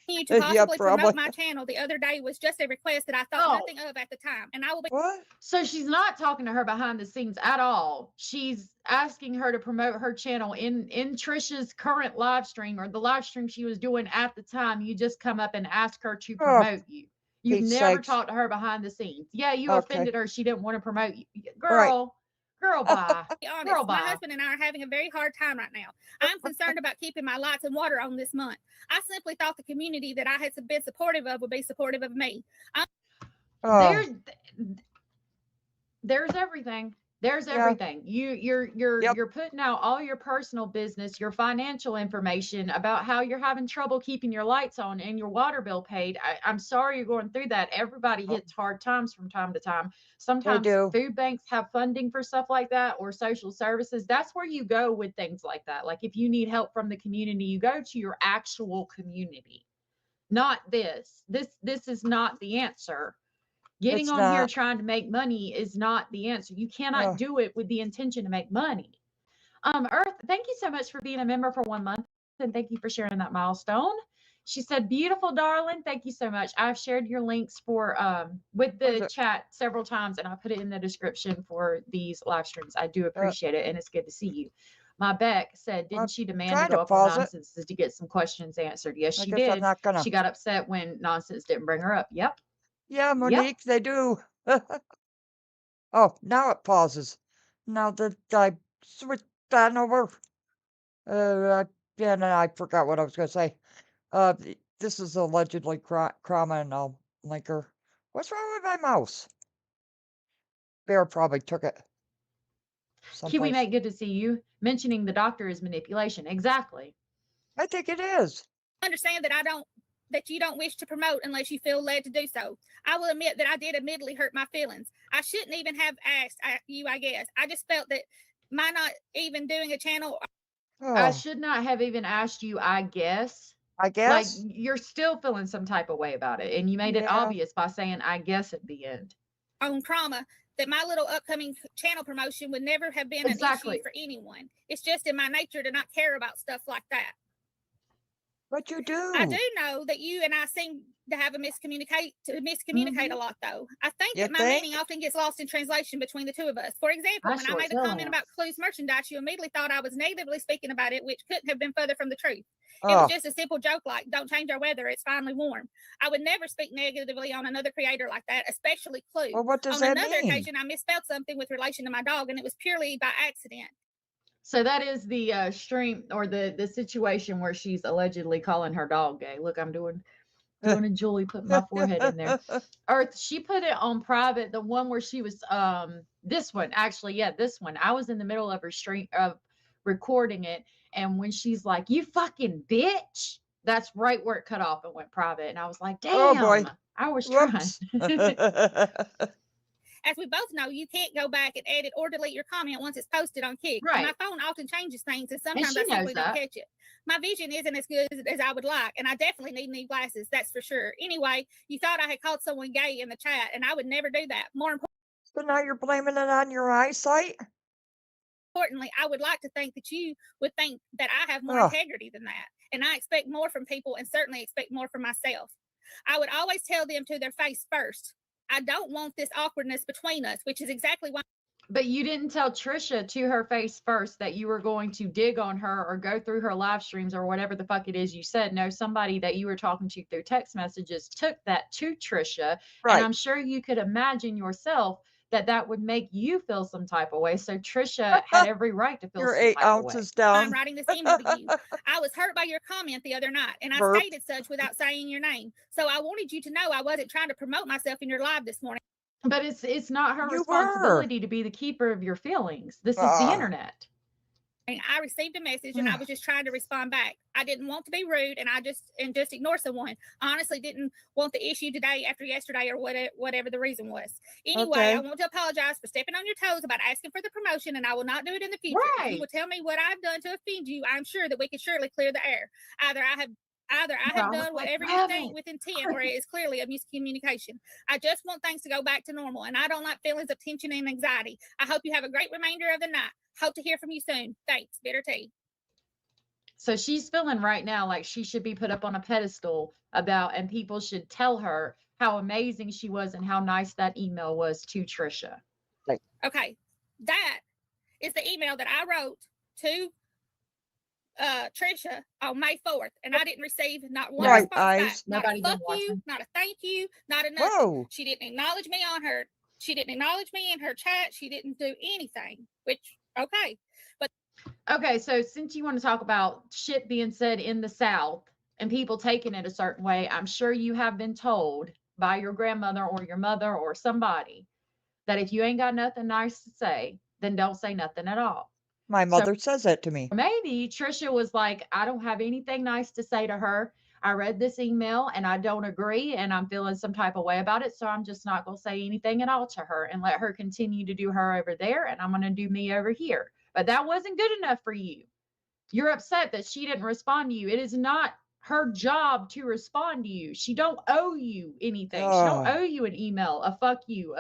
you to yeah, possibly probably. promote my channel the other day was just a request that I thought Oh. nothing of at the time, and I will be. What? So she's not talking to her behind the scenes at all. She's asking her to promote her channel in Trisha's current live stream, or the live stream she was doing at the time. You just come up and ask her to Oh, promote you. You've Pete's never sakes. talked to her behind the scenes. Yeah, you Okay. offended her. She didn't want to promote you. Right. Girl, bye. Be honest, Girl, my bye. husband and I are having a very hard time right now. I'm concerned about keeping my lights and water on this month. I simply thought the community that I had been supportive of would be supportive of me. Oh, There's everything. There's Yeah. everything. You're Yep. putting out all your personal business, your financial information about how you're having trouble keeping your lights on and your water bill paid. I'm sorry you're going through that. Everybody Oh. hits hard times from time to time. They Sometimes do. food banks have funding for stuff like that, or social services. That's where you go with things like that. Like, if you need help from the community, you go to your actual community. Not this. This is not the answer. Getting It's on here not. trying to make money is not the answer. You cannot Oh, do it with the intention to make money. Earth, thank you so much for being a member for 1 month, and thank you for sharing that milestone. She said, beautiful darling, thank you so much. I've shared your links for with what is the it? chat several times, and I put it in the description for these live streams. I do appreciate it, and it's good to see you. My Beck said, I'm didn't she demand to trying go to up on pause it. Nonsense to get some questions answered? Yes, I she guess I'm did. not gonna. She got upset when Nonsense didn't bring her up. Yep. Yeah, Yep. Monique, they do. Oh, now it pauses. Now that I switched that over. Yeah, and I forgot what I was gonna say. This is allegedly Krama, and I'll link her. What's wrong with my mouse? Bear probably took it Kiwi someplace. Mate, good to see you. Mentioning the doctor is manipulation. Exactly. I think it is. Understand that you don't wish to promote unless you feel led to do so. I will admit that I did admittedly hurt my feelings. I shouldn't even have asked you, I guess. I just felt that my not even doing a channel. I Oh, should not have even asked you, I guess. I Like, guess. you're still feeling some type of way about it. And you made it Yeah. obvious by saying, I guess, at the end. On trauma, that my little upcoming channel promotion would never have been an Exactly. issue for anyone. It's just in my nature to not care about stuff like that. But you I do. do know that you and I seem to have a miscommunicate a lot, though. I think You that my think? meaning often gets lost in translation between the two of us. For example, I when I sure made a tell comment him. about Clues merchandise, you immediately thought I was negatively speaking about it, which couldn't have been further from the truth. It was Oh, just a simple joke like, don't change our weather, it's finally warm. I would never speak negatively on another creator like that, especially Clue. well, what does On that another mean? occasion, I misspelled something with relation to my dog, and it was purely by accident. So that is the stream, or the situation where she's allegedly calling her dog gay. Look, I'm doing a Julie, putting my forehead in there. Earth, she put it on private, the one where she was this one, actually, yeah, this one. I was in the middle of her stream of recording it, and when she's like, you fucking bitch, that's right where it cut off and went private. And I was like, Oh boy. damn, I was Whoops. trying. As we both know, you can't go back and edit or delete your comment once it's posted on Kick. And my Right. phone often changes things, and sometimes she I simply knows don't that. catch it. My vision isn't as good as I would like, and I definitely need new glasses, that's for sure. Anyway, you thought I had called someone gay in the chat, and I would never do that. More So now you're blaming it on your eyesight? importantly, I would like to think that you would think that I have more Oh, integrity than that. And I expect more from people, and certainly expect more from myself. I would always tell them to their face first. I don't want this awkwardness between us, which is exactly why. But you didn't tell Trisha to her face first that you were going to dig on her or go through her live streams or whatever the fuck it is you said. No, somebody that you were talking to through text messages took that to Trisha. And right. I'm sure you could imagine yourself that would make you feel some type of way. So Trisha had every right to feel You're some 8 type of way. ounces I'm down. writing this email to you. I was hurt by your comment the other night, and I Burp. stated such without saying your name. So I wanted you to know I wasn't trying to promote myself in your live this morning. But it's not her You were. responsibility to be the keeper of your feelings. This is the Ah. internet. And I received a message and I was just trying to respond back. I didn't want to be rude and I just ignore someone. I honestly didn't want the issue today after yesterday or whatever the reason was. Anyway, Okay. I want to apologize for stepping on your toes about asking for the promotion, and I will not do it in the future. If you Right. will tell me what I've done to offend you, I'm sure that we can surely clear the air. Either I have done whatever you think with intent, or it is clearly a miscommunication. I just want things to go back to normal, and I don't like feelings of tension and anxiety. I hope you have a great remainder of the night. Hope to hear from you soon. Thanks. Bitter Tea. So she's feeling right now like she should be put up on a pedestal and people should tell her how amazing she was and how nice that email was to Trisha. Okay, that is the email that I wrote to Trisha on May 4th, and I didn't receive not one Right, response back. eyes. Not Nobody a been fuck you, watching. not a thank you, not a nothing. Whoa. She didn't acknowledge me on her. She didn't acknowledge me in her chat. She didn't do anything. Which okay, but Okay, so since you want to talk about shit being said in the South and people taking it a certain way, I'm sure you have been told by your grandmother or your mother or somebody that if you ain't got nothing nice to say, then don't say nothing at all. My So mother says that to me. maybe Trisha was like, I don't have anything nice to say to her. I read this email and I don't agree and I'm feeling some type of way about it. So I'm just not going to say anything at all to her and let her continue to do her over there. And I'm going to do me over here. But that wasn't good enough for you. You're upset that she didn't respond to you. It is not her job to respond to you. She don't owe you anything. She don't Oh. owe you an email, a fuck you,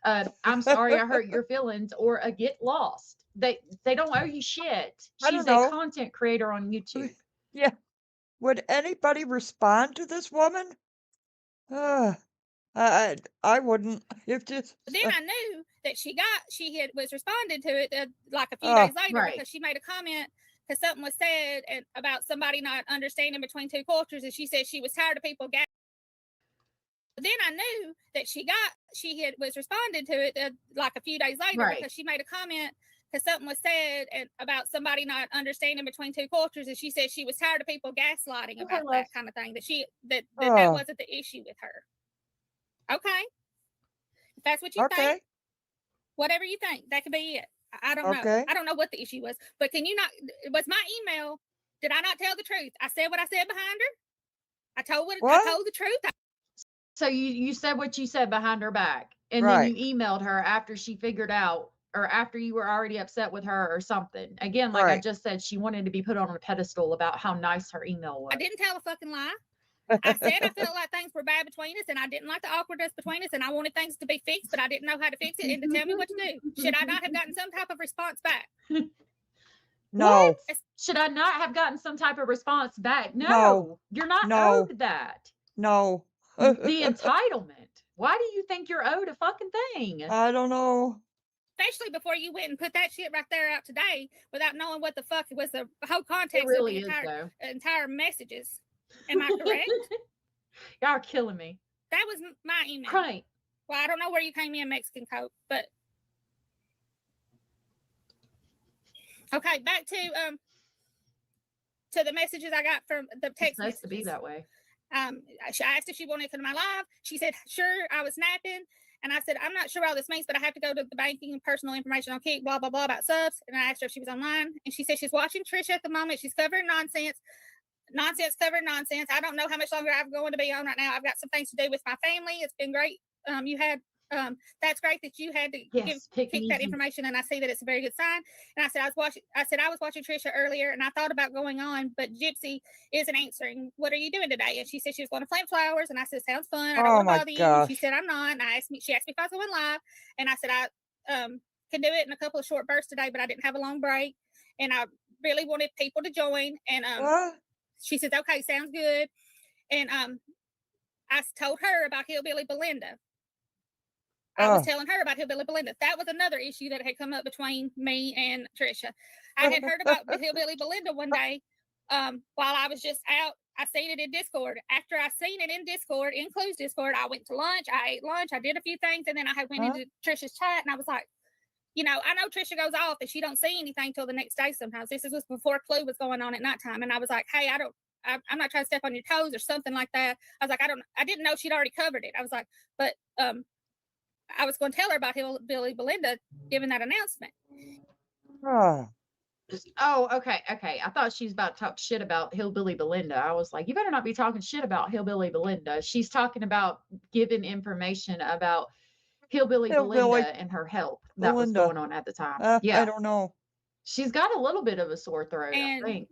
I'm sorry I hurt your feelings, or a get lost. They don't owe you shit. I don't She's a know. content creator on YouTube. Yeah. Would anybody respond to this woman? I wouldn't. If just then I knew that she was responding to it like a few Oh. days later Right. because she made a comment because something was said about somebody not understanding between two cultures, and she said she was tired of people then I knew that she was responding to it like a few days later Right. because she made a comment because something was said about somebody not understanding between two cultures, and she said she was tired of people gaslighting about that kind of thing. That Oh. wasn't the issue with her. Okay, if that's what you think, okay. whatever you think, that could be it. I don't know. Okay. I don't know what the issue was, but can you not? Was my email? Did I not tell the truth? I said what I said behind her. I told the truth. So you said what you said behind her back, and Right. then you emailed her after she figured out, or after you were already upset with her or something. Again, like I Right. just said, she wanted to be put on a pedestal about how nice her email was. I didn't tell a fucking lie. I said I felt like things were bad between us, and I didn't like the awkwardness between us, and I wanted things to be fixed, but I didn't know how to fix it and to tell me what to do. Should I not have gotten some type of response back? No. What? Should I not have gotten some type of response back? No, No. you're not No. owed that. No. The entitlement. Why do you think you're owed a fucking thing? I don't know. Especially before you went and put that shit right there out today without knowing what the fuck was the whole context It really of is, the though. entire messages. Am I correct? Y'all are killing me. That was my email. Right. Well, I don't know where you came in, Mexican Coke, but okay, back to the messages I got from the text It's nice to be messages. that way. I asked if she wanted to come to my live. She said, sure. I was snapping. And I said, I'm not sure what all this means, but I have to go to the banking and personal information on Kick, blah, blah, blah, about subs. And I asked her if she was online. And she said she's watching Trisha at the moment. She's covering nonsense. Covering nonsense. I don't know how much longer I'm going to be on right now. I've got some things to do with my family. It's been great. That's great that you had to pick that information, and I see that it's a very good sign. And I said I was watching Trisha earlier, and I thought about going on, but Gypsy isn't answering. What are you doing today? And she said she was going to Plant Flowers, and I said sounds fun. I don't want to bother you. And she said I'm not. And she asked me if I was going live, and I said I can do it in a couple of short bursts today, but I didn't have a long break, and I really wanted people to join. And she says okay, sounds good. And I told her about Hillbilly Belinda. I was telling her about Hillbilly Belinda. That was another issue that had come up between me and Trisha. I had heard about Hillbilly Belinda one day while I was just out. I seen it in Discord. After I seen it in Discord, in Clues Discord, I went to lunch. I ate lunch. I did a few things, and then I went into Trisha's chat, and I was like, I know Trisha goes off and she don't see anything till the next day sometimes. This was before Clue was going on at nighttime, and I was like, hey, I'm not trying to step on your toes or something like that. I was like, I didn't know she'd already covered it. I was like, but I was going to tell her about Hillbilly Belinda giving that announcement. Oh, Oh, okay, okay. I thought she's about to talk shit about Hillbilly Belinda. I was like, you better not be talking shit about Hillbilly Belinda. She's talking about giving information about Hillbilly Hillbilly Belinda and her health that was Belinda. going on at the time. I Yeah, don't know. she's got a little bit of a sore throat, I And think.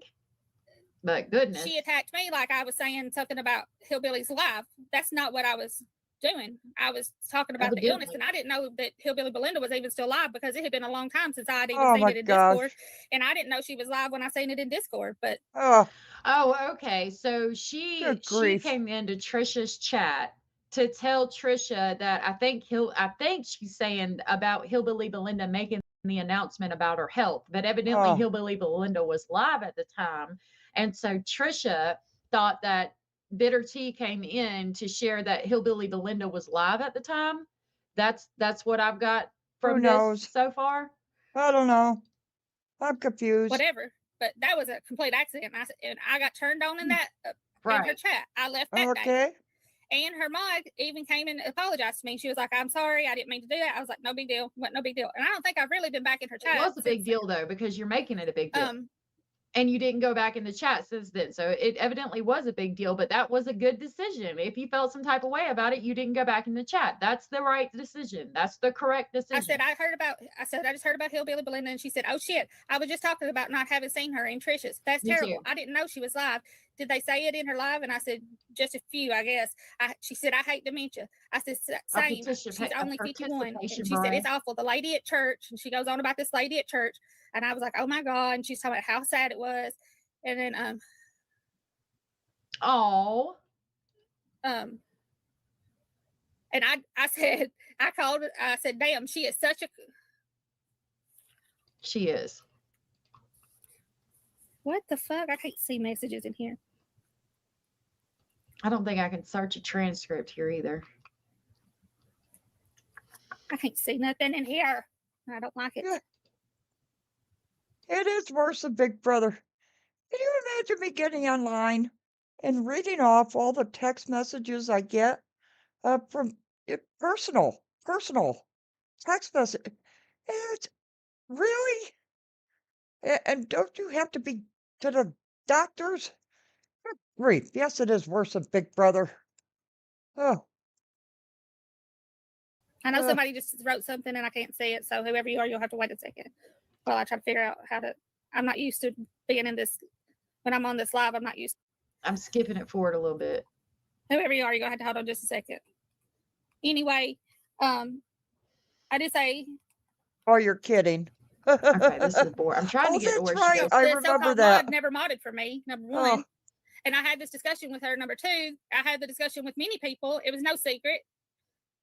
But goodness. she attacked me like I was saying something about Hillbilly's life. That's not what I was doing. I was talking about the illness, Evidently. and I didn't know that Hillbilly Belinda was even still alive because it had been a long time since I had even Oh seen my it in gosh. Discord, and I didn't know she was live when I seen it in Discord. But Oh, Oh, okay. So she good grief. came into Trisha's chat to tell Trisha that I think she's saying about Hillbilly Belinda making the announcement about her health, but evidently Oh, Hillbilly Belinda was live at the time. And so Trisha thought that Bitter Tea came in to share that Hillbilly Belinda was live at the time. That's what I've got who from this knows? so far. I don't know. I'm confused. whatever. But that was a complete accident. And I got turned on in that in her Right. chat. I left that day. Okay. And her mod even came and apologized to me. She was like, "I'm sorry, I didn't mean to do that." I was like, "No big deal. What? No big deal." And I don't think I've really been back in her chat. It was a big since deal though, because you're making it a big deal. then. And you didn't go back in the chat since then. So it evidently was a big deal, but that was a good decision. If you felt some type of way about it, you didn't go back in the chat. That's the right decision. That's the correct decision. I said, I just heard about Hillbilly Belinda, and she said, "Oh shit, I was just talking about not having seen her in Trisha's. That's Me terrible. too. I didn't know she was live. Did they say it in her live?" And I said, "Just a few, I guess." She said, "I hate dementia." I said, "Same. She's only 51." And she said, "It's awful. The lady at church," and she goes on about this lady at church. And I was like, "Oh my God." And she's talking about how sad it was. And then, Oh, and I said, I called her, I said, "Damn, she is such a," she is. what the fuck? I can't see messages in here. I don't think I can search a transcript here either. I can't see nothing in here. I don't like it. Yeah. It is worse than Big Brother. Can you imagine me getting online and reading off all the text messages I get from personal text message? It's really, and don't you have to be to the doctors? Good grief. Yes, it is worse than Big Brother. Oh, I know uh, somebody just wrote something and I can't see it. So whoever you are, you'll have to wait a second while I try to figure out how to. I'm not used to being in this. When I'm on this live, I'm not used. I'm skipping it forward a little bit. Whoever you are, you're gonna have to hold on just a second. Anyway, I did say. oh, you're kidding. Okay, this is boring. I'm trying Oh, to get to that's where she right. goes. I The remember so-called that. mod never modded for me. Number one. Oh, And I had this discussion with her. Number two, I had the discussion with many people. It was no secret.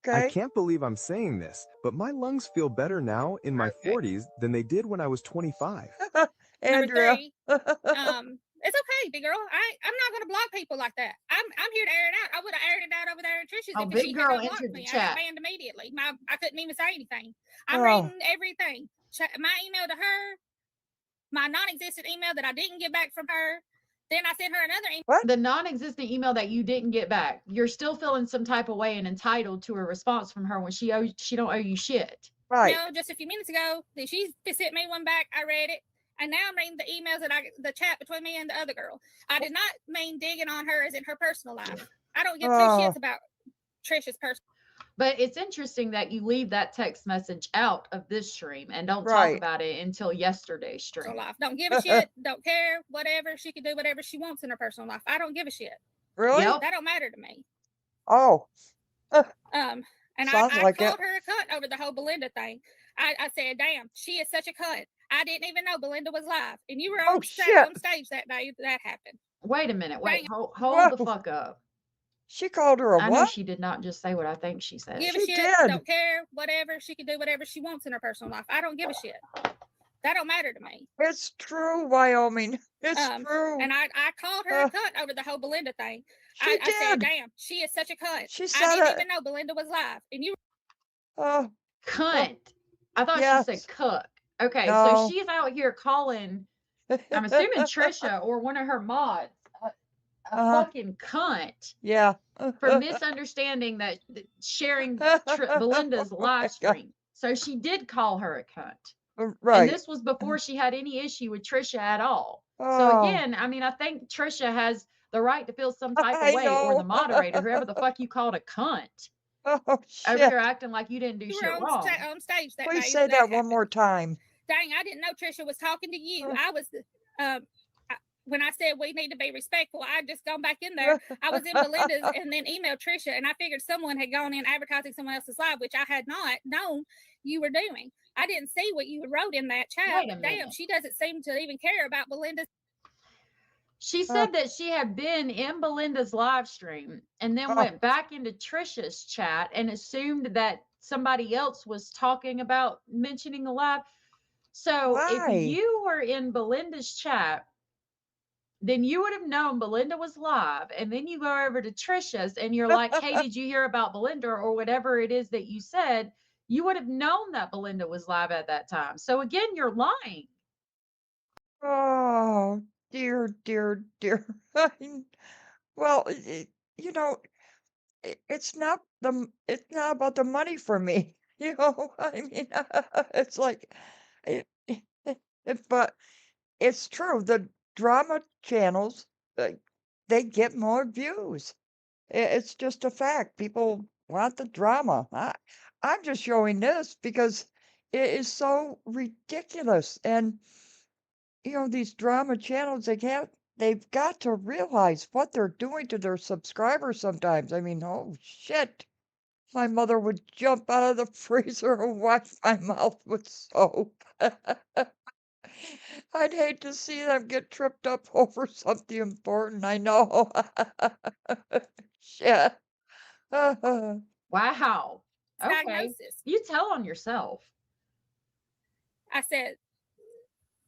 okay. I can't believe I'm saying this, but my lungs feel better now in my 40s than they did when I was 25. Number Andrea. three, it's okay, big girl. I'm not gonna block people like that. I'm here to air it out. I would have aired it out over there in Trisha's Oh, if big she girl had blocked entered the me. I chat. got banned immediately. I couldn't even say anything. I'm Oh. reading everything. My email to her, my non-existent email that I didn't get back from her. Then I sent her another email. What? The non-existent email that you didn't get back. You're still feeling some type of way and entitled to a response from her when she don't owe you shit. Right. No, just a few minutes ago. Then she sent me one back. I read it. And now I'm reading the emails the chat between me and the other girl. I did not mean digging on her as in her personal life. I don't give two Oh. shits about Trisha's personal. But it's interesting that you leave that text message out of this stream and don't talk Right. about it until yesterday's stream. Life. Don't give a shit. Don't care. Whatever. She can do whatever she wants in her personal life. I don't give a shit. Really? Yep. That don't matter to me. Oh, And Sounds I like called it. her a cunt over the whole Belinda thing. I said, "Damn, she is such a cunt. I didn't even know Belinda was live, and you were Oh, on shit. on stage that day that happened." Wait a minute. Wait. Dang. Hold the Whoa. fuck up. She called her a I know what? she did not just say what I think she said. Give a She shit. did. Don't care. Whatever. She can do whatever she wants in her personal life. I don't give a shit. That don't matter to me. It's true, Wyoming. It's true. And I called her a cunt over the whole Belinda thing. She I said, did. "Damn, she is such a cunt. She I said didn't it. even know Belinda was live." And you Oh, Cunt. I thought yes. she said cook. Okay, No. so she's out here calling, I'm assuming Trisha or one of her mods, fucking cunt Yeah. for misunderstanding that sharing Belinda's Oh my live God. stream. So she did call her a cunt. And Right. this was before she had any issue with Trisha at all. So Oh, again, I mean, I think Trisha has the right to feel some type of I way, or the know. moderator, whoever the fuck you called a cunt, Oh, over shit. here acting like you didn't do You shit were on, wrong. on stage that Please day. say that one happened. more time. Dang, I didn't know Trisha was talking to you. I was, when I said we need to be respectful, I just gone back in there. I was in Belinda's and then emailed Trisha, and I figured someone had gone in advertising someone else's live, which I had not known you were doing. I didn't see what you wrote in that chat. Wait a Damn, minute. she doesn't seem to even care about Belinda's. She said that she had been in Belinda's live stream and then Oh. went back into Trisha's chat and assumed that somebody else was talking about mentioning the live. So if Why? you were in Belinda's chat, then you would have known Belinda was live. And then you go over to Trisha's and you're like, hey, did you hear about Belinda, or whatever it is that you said? You would have known that Belinda was live at that time. So again, you're lying. Oh, dear, dear, dear. Well, you know, it's not it's not about the money for me. You know, I mean, it's like, it, but it's true. The drama channels, they get more views. It's just a fact. People want the drama. I'm just showing this because it is so ridiculous. And, you know, these drama channels, they've got to realize what they're doing to their subscribers sometimes. I mean, oh shit. My mother would jump out of the freezer and wash my mouth with soap. I'd hate to see them get tripped up over something important. I know. Shit. Wow. Okay. Diagnosis. You tell on yourself. I said,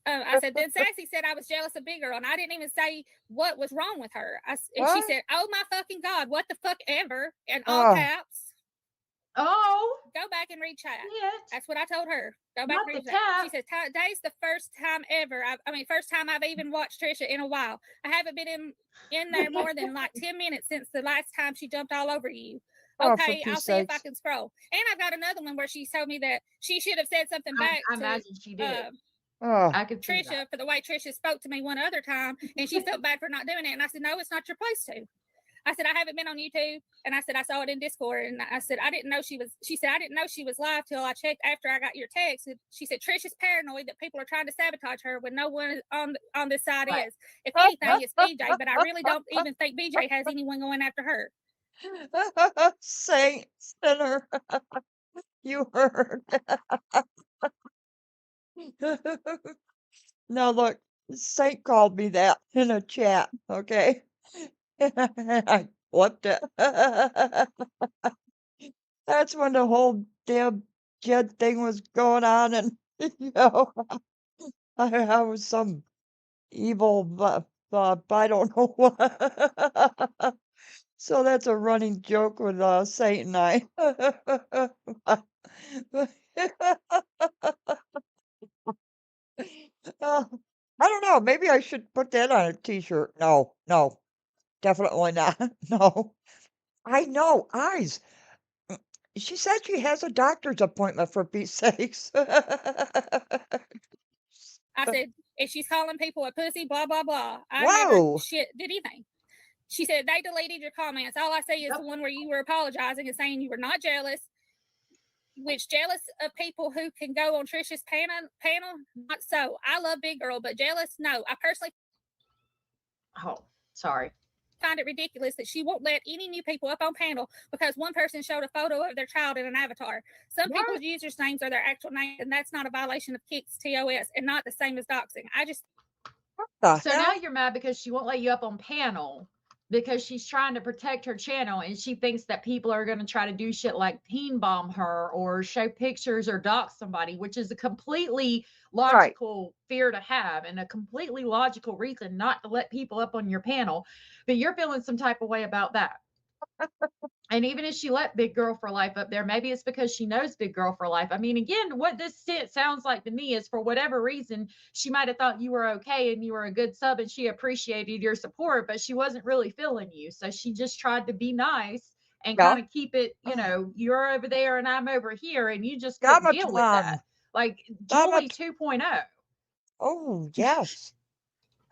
then Sassy said I was jealous of Big Girl, and I didn't even say what was wrong with her. And she What? said, "Oh my fucking God, what the fuck ever," in all Oh. caps. Oh, Go back and read chat. shit. That's what I told her. Go back Not and read the chat. cap. She said, "Today's the first time ever. First time I've even watched Trisha in a while. I haven't been in there more than like 10 minutes since the last time she jumped all over you." Oh, for Okay, I'll Pete's see if I sakes. can scroll. And I've got another one where she told me that she should have said something back I to imagine she did. Oh, I could see Trisha that. for the way Trisha spoke to me one other time, and she felt bad for not doing it. And I said, "No, it's not your place to." I said, "I haven't been on YouTube," and I said, "I saw it in Discord," and I said, "I didn't know she was." She said, "I didn't know she was live till I checked after I got your text." And she said, "Trisha's paranoid that people are trying to sabotage her when no one on this side Right. is. If anything, it's BJ, but I really don't even think BJ has anyone going after her." Saint sinner. You heard. Now look, Saint called me that in a chat, okay? I flipped it. That's when the whole damn Jed thing was going on, and you know, I was some evil, I don't know what. So that's a running joke with Saint and I. I don't know. Maybe I should put that on a t-shirt. No, no, definitely not. No, I know. Eyes. She said she has a doctor's appointment for Pete's sakes. I said, "If she's calling people a pussy, blah blah blah, I Whoa. never did anything." She said, "They deleted your comments. All I see is the one where you were apologizing and saying you were not jealous, which jealous of people who can go on Trisha's panel. Not so. I love Big Girl, but jealous, no. I personally Oh, sorry. find it ridiculous that she won't let any new people up on panel because one person showed a photo of their child in an avatar. Some people's users' names are their actual name, and that's not a violation of Kicks TOS and not the same as doxing. I just The So hell? now you're mad because she won't let you up on panel because she's trying to protect her channel and she thinks that people are going to try to do shit like teen bomb her or show pictures or dox somebody, which is a completely logical fear to have and a completely logical reason not to let people up on your panel. But you're feeling some type of way about that. And even if she let Big Girl for Life up there, maybe it's because she knows Big Girl for Life. I mean, again, what this sounds like to me is, for whatever reason, she might have thought you were okay and you were a good sub and she appreciated your support, but she wasn't really feeling you. So she just tried to be nice and Yeah. kind of keep it, you know, you're over there and I'm over here, and you just Damn couldn't it, deal with man. that. Like Damn Julie it. 2.0. Oh, yes.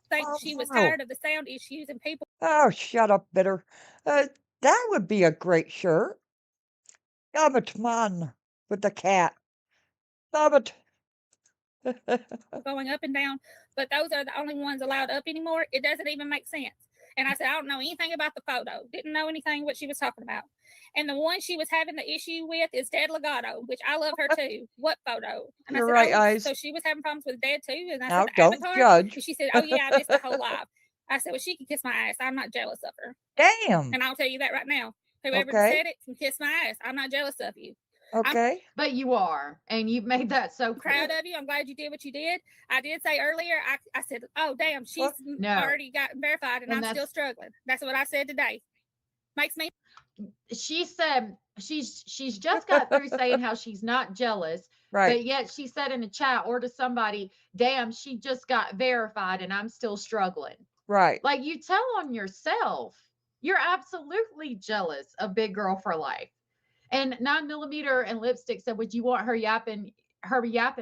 Think Oh, she was wow. tired of the sound issues and people. Oh, shut up, Bitter. That would be a great shirt. Damn it, man. With the cat. Damn it. Going up and down, but those are the only ones allowed up anymore. It doesn't even make sense. And I said, I don't know anything about the photo. Didn't know anything what she was talking about. And the one she was having the issue with is Dead Legato, which I love her too. What photo? And You're I said, right, oh, Eyes. so she was having problems with Dead too. And I Now, said, the don't Avatar. judge. And she said, oh yeah, I missed the whole live. I said, well, she can kiss my ass. I'm not jealous of her. Damn. And I'll tell you that right now. Whoever Okay. said it can kiss my ass. I'm not jealous of you. Okay. But you are, and you've made that so I'm proud clear. of you. I'm glad you did what you did. I did say earlier, I said, oh, damn, she's What? No. already got verified and, And I'm still struggling. That's what I said today. Makes me. She said she's just got through saying how she's not jealous, Right. but yet she said in a chat or to somebody, damn, she just got verified and I'm still struggling. Right. Like, you tell on yourself. You're absolutely jealous of Big Girl for Life. And 9mm and Lipstick said, would you want her yapping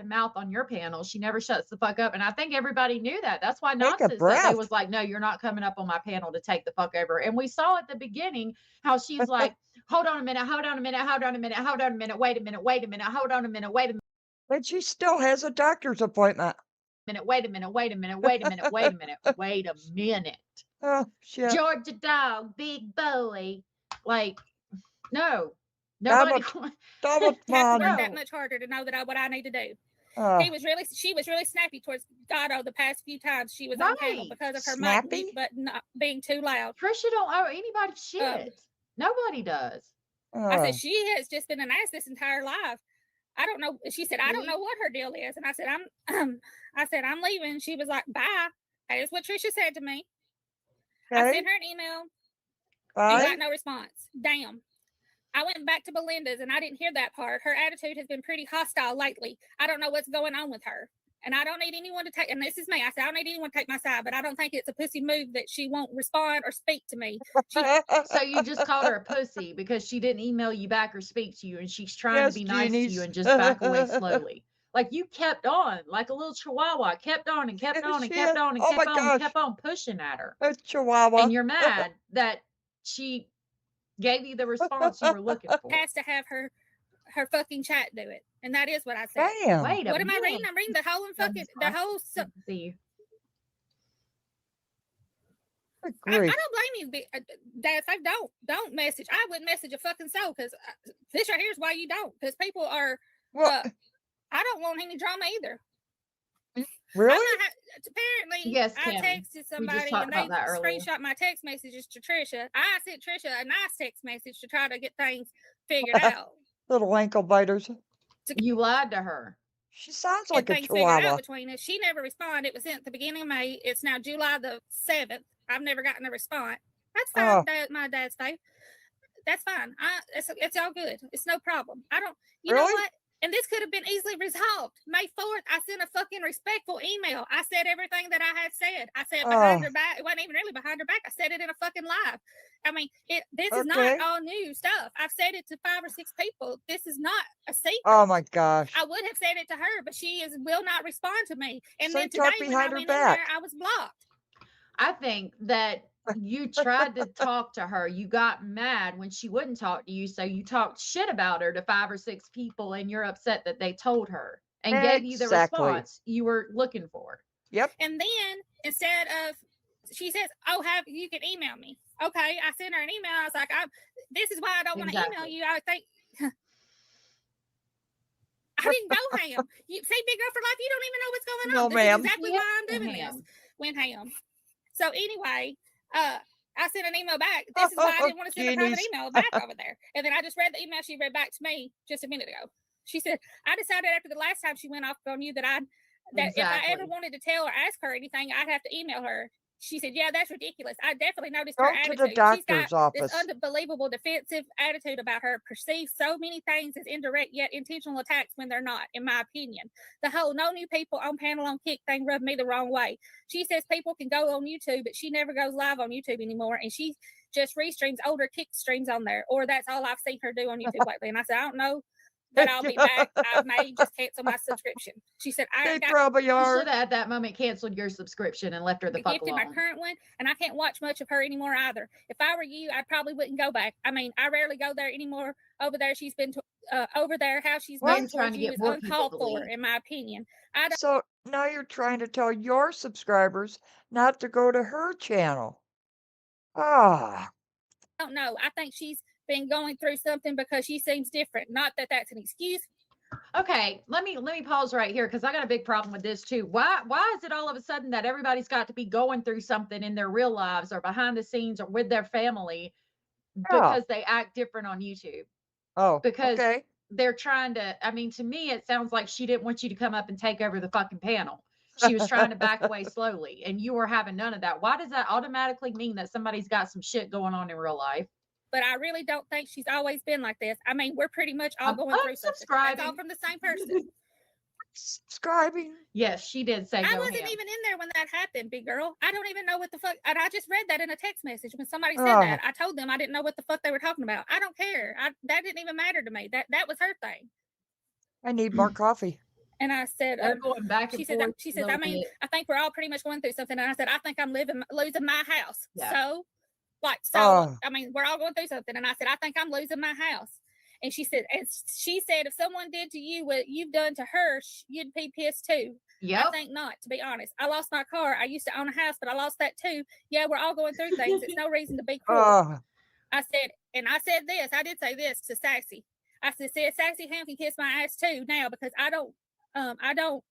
mouth on your panel? She never shuts the fuck up. And I think everybody knew that. That's why Take a Natsu said they breath. was like, no, you're not coming up on my panel to take the fuck over. And we saw at the beginning how she's like, hold on a minute, hold on a minute, hold on a minute, hold on a minute, wait a minute, wait a minute, hold on a minute, wait a minute. But she still has a doctor's appointment. Wait a minute, wait a minute, wait a minute, wait a minute, wait a minute. Oh, shit. Georgia Dog, Big Boy. Like, no. Damn Nobody. it. Damn it, Have to work man. that much harder to know that what I need to do. Uh, She was really snappy towards Gato the past few times she was on panel Right. because of her Snappy? mic mute button not being too loud. Trisha don't owe anybody shit. Nobody does. I said she has just been an ass this entire life. I don't know. She said, I don't know what her deal is. And I said, I'm leaving. She was like, bye. That is what Trisha said to me. I okay. sent her an email and Bye. got no response. Damn. I went back to Belinda's and I didn't hear that part. Her attitude has been pretty hostile lately. I don't know what's going on with her. And I don't need anyone to take, and this is me. I said, I don't need anyone to take my side, but I don't think it's a pussy move that she won't respond or speak to me. So you just called her a pussy because she didn't email you back or speak to you, and she's trying Yes, to be nice to genies. you and just back away slowly. Like, you kept on, like a little chihuahua, kept on and kept on and She kept is. on and Oh kept my on and gosh. kept on pushing at her. A chihuahua. And you're mad that she gave you the response you were looking for. Has to have her fucking chat do it. And that is what I said. Damn. Wait a What am I reading? minute. I'm reading the whole fucking, the whole. See. Good I grief. don't blame you, Dad. If I don't message, I wouldn't message a fucking soul because this right here is why you don't. Because people are, Well, I don't want any drama either. really? Apparently, Yes, I Tammy. texted somebody talked and about they that earlier. screenshot my text messages to Trisha. I sent Trisha a nice text message to try to get things figured out. Little ankle biters. You lied to her. She sounds Get like a things figured out chihuahua. between us. She never responded. It was sent at the beginning of May. It's now July the 7th. I've never gotten a response. That's fine, Oh. Dad, my dad's faith. That's fine. It's all good. It's no problem. I don't, you Really? know what? And this could have been easily resolved. May 4th, I sent a fucking respectful email. I said everything that I had said. I said behind her back. It wasn't even really behind her back. I said it in a fucking live. I mean, this is Okay. not all new stuff. I've said it to 5 or 6 people. This is not a secret. Oh my gosh. I would have said it to her, but she will not respond to me. And So then talk today, when I behind her went in back. there, I was blocked. I think that you tried to talk to her. You got mad when she wouldn't talk to you. So you talked shit about her to 5 or 6 people, and you're upset that they told her and gave you the Exactly. response you were looking for. Yep. And then instead of, she says, "Oh, you can email me." Okay, I sent her an email. I was like, "This is why I don't want to email Exactly. you." I think I didn't go ham. You say Big Girl for Life. You don't even know what's going No, on. This ma'am. is exactly Yep, why I'm doing ham. this. Went ham. So anyway, I sent an email back. This is why I didn't want to send a private Genies. email back over there. And then I just read the email she read back to me just a minute ago. She said, "I decided after the last time she went off on you that if I ever Exactly. wanted to tell or ask her anything, I'd have to email her. She said, yeah, that's ridiculous. I definitely noticed Go her to attitude. the She's got doctor's this office. unbelievable defensive attitude about her, perceives so many things as indirect yet intentional attacks when they're not, in my opinion. The whole no new people on panel on Kick thing rubbed me the wrong way. She says people can go on YouTube, but she never goes live on YouTube anymore, and she just restreams older Kick streams on there, or that's all I've seen her do on YouTube lately. And I said, I don't know that I'll be back. I may just cancel my subscription. She said, I They got probably You are. should have at that moment canceled your subscription and left her the fuck gifted my alone. current one, and I can't watch much of her anymore either. If I were you, I probably wouldn't go back. I mean, I rarely go there anymore. Over there, she's been over there. How she's What? been Trying towards to you get is more people uncalled to for, leave. in my opinion. I So now you're trying to tell your subscribers not to go to her channel. Ah, don't know. I think she's been going through something because she seems different. Not that that's an excuse. Okay, let me pause right here because I got a big problem with this too. Why is it all of a sudden that everybody's got to be going through something in their real lives or behind the scenes or with their family yeah. because they act different on YouTube? Oh, Because okay. they're trying to, I mean, to me it sounds like she didn't want you to come up and take over the fucking panel. She was trying to back away slowly and you were having none of that. Why does that automatically mean that somebody's got some shit going on in real life? But I really don't think she's always been like this. I mean, we're pretty much all I'm going through something. That's all unsubscribing. from the same person. Subscribing. Yes, she did say I go wasn't ham. even in there when that happened, big girl. I don't even know what the fuck. And I just read that in a text message when somebody said Oh. that. I told them I didn't know what the fuck they were talking about. I don't care. That didn't even matter to me. That was her thing. I need more coffee. And I said, They're going back and she said, forth. she a says, I little mean, bit. I think we're all pretty much going through something. And I said, I think I'm losing my house. Yeah. So, Oh. I mean, we're all going through something. And I said, I think I'm losing my house. And she said, if someone did to you what you've done to her, you'd be pissed too. Yep. I think not, to be honest. I lost my car. I used to own a house, but I lost that too. Yeah, we're all going through things. It's no reason to be cruel. Oh. I said this. I did say this to Sassy. I said, Sassy Ham can kiss my ass too now because I don't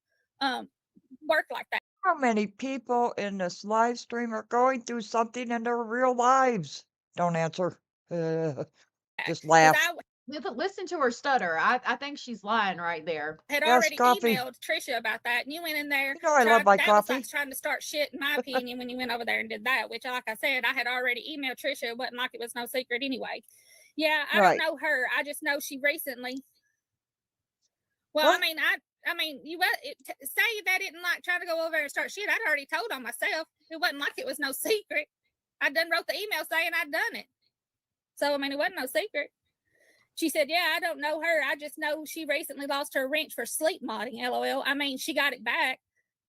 work like that. How many people in this live stream are going through something in their real lives? Don't answer. Just 'Cause laugh. Listen to her stutter. I think she's lying right there. I had Yes, already coffee. emailed Trisha about that, and you went in there. You know I love my that coffee. was like trying to start shit, in my opinion, when you went over there and did that. Which, like I said, I had already emailed Trisha. It wasn't like it was no secret anyway. Yeah, I Right. don't know her. I just know she recently. Well, What? I mean, say that didn't like trying to go over there and start shit. I'd already told on myself. It wasn't like it was no secret. I done wrote the email saying I'd done it. So I mean, it wasn't no secret. She said, yeah, I don't know her. I just know she recently lost her wrench for sleep modding, LOL. I mean, she got it back.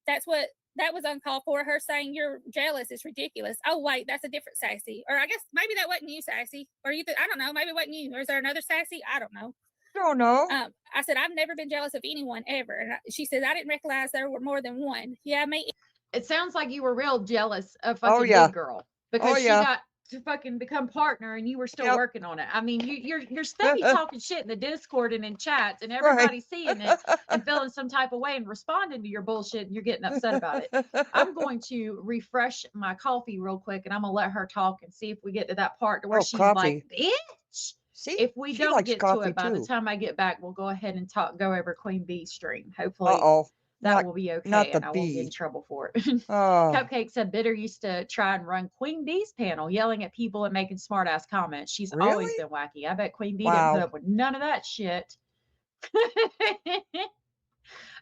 That was uncalled for. Her saying you're jealous is ridiculous. Oh, wait, that's a different Sassy. Or I guess maybe that wasn't you, Sassy. Or I don't know. Maybe it wasn't you. Or is there another Sassy? I don't know. Don't know. I said, I've never been jealous of anyone ever. And she said, I didn't recognize there were more than one. Yeah, me. It sounds like you were real jealous of Oh, fucking yeah. Big Girl because she yeah. got to fucking become partner and you were still Yep. working on it. I mean, you're steady talking shit in the Discord and in chats and everybody's seeing it and feeling some type of way and responding to your bullshit and you're getting upset about it. I'm going to refresh my coffee real quick and I'm gonna let her talk and see if we get to that part to where Oh, she's coffee. like, bitch. See, If we she don't likes get to coffee it by the too. time I get back, we'll go ahead and go over Queen Bee's stream. Hopefully Uh-oh. that Not, will be okay not the and I won't get in bee. trouble for it. Oh. Cupcake said Bitter used to try and run Queen Bee's panel, yelling at people and making smart ass comments. She's always Really? been wacky. I bet Queen Bee didn't put Wow. up with none of that shit.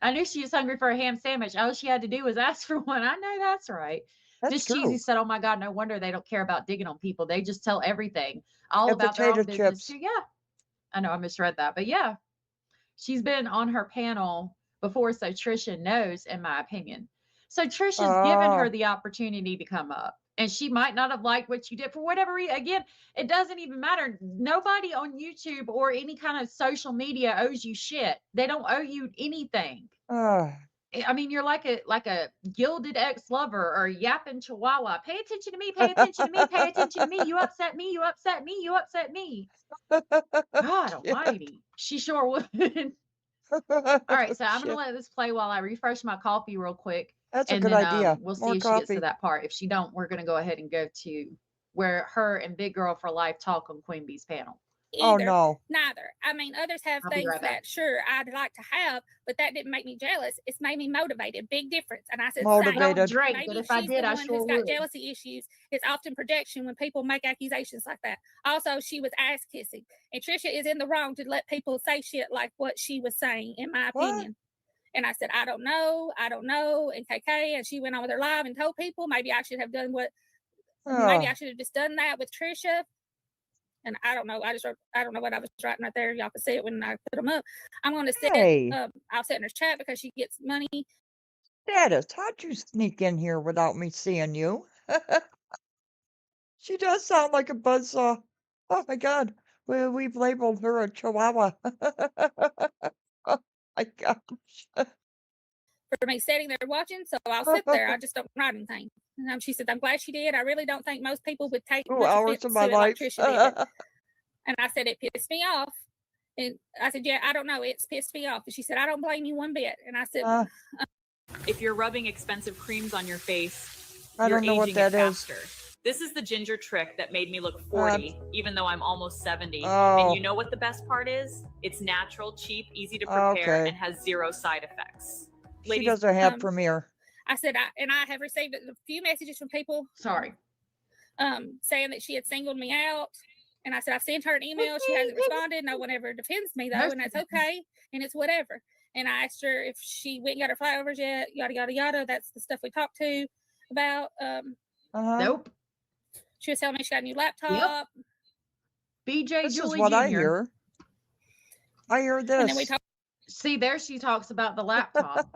I knew she was hungry for a ham sandwich. All she had to do was ask for one. I know that's right. That's Miss true. Cheesy said, oh my God, no wonder they don't care about digging on people. They just tell everything all And about their own potato business chips. too. Yeah. I know I misread that, but yeah, she's been on her panel before. So Trisha knows, in my opinion. So Trisha's given her Oh. the opportunity to come up and she might not have liked what you did for whatever reason. Again, it doesn't even matter. Nobody on YouTube or any kind of social media owes you shit. They don't owe you anything. I mean, you're like a gilded ex-lover or a yapping chihuahua. Pay attention to me, pay attention to me, pay attention to me. You upset me, you upset me, you upset me. God almighty. She sure would. All right, so I'm gonna Shit. let this play while I refresh my coffee real quick. That's a And good then idea. we'll see More if she gets to coffee. that part. If she don't, we're gonna go ahead and go to where her and Big Girl for Life talk on Queen Bee's panel. Oh either. no. Neither. I mean, others have I'll be things right back. that sure I'd like to have, but that didn't make me jealous. It's made me motivated. Big difference. And I said, I same. don't Motivated. drink, Maybe but if I she's did, the I one sure who's got would. jealousy issues. It's often projection when people make accusations like that. Also, she was ass kissing, and Trisha is in the wrong to let people say shit like what she was saying, in my What? opinion. And I said, I don't know, and KK, and she went on with her live and told people maybe I should have done what, maybe I should have just done that with Trisha. And I don't know. I don't know what I was writing right there. Y'all can see it when I put them up. I'm going to set, Hey, I'll set in her chat because she gets money. Status, how'd you sneak in here without me seeing you? She does sound like a buzzsaw. Oh my God. We've labeled her a chihuahua. Oh my gosh. For me sitting there watching, so I'll sit there. I just don't write anything. And she said, I'm glad she did. I really don't think most people would take 2 much hours offense of to my it like life. Trisha did. And I said, it pissed me off. And I said, yeah, I don't know. It's pissed me off. And she said, I don't blame you one bit. And I said, if you're rubbing expensive creams on your face, I you're don't know what aging it that is. faster. This is the ginger trick that made me look 40, even though I'm almost 70. Oh. And you know what the best part is? It's natural, cheap, easy to prepare, Okay. and has 0 side effects. She Ladies, doesn't have Premiere. I said, I have received a few messages from people. Sorry. Saying that she had singled me out. And I said, I've sent her an email. She hasn't responded. No one ever defends me, though, and that's okay. And it's whatever. And I asked her if she went and got her flowers yet, yada, yada, yada. That's the stuff we talked to about. Nope. She was telling me she got a new laptop. BJ This Julie is what Jr. I hear. I hear And then we this. talked. See, there she talks about the laptop.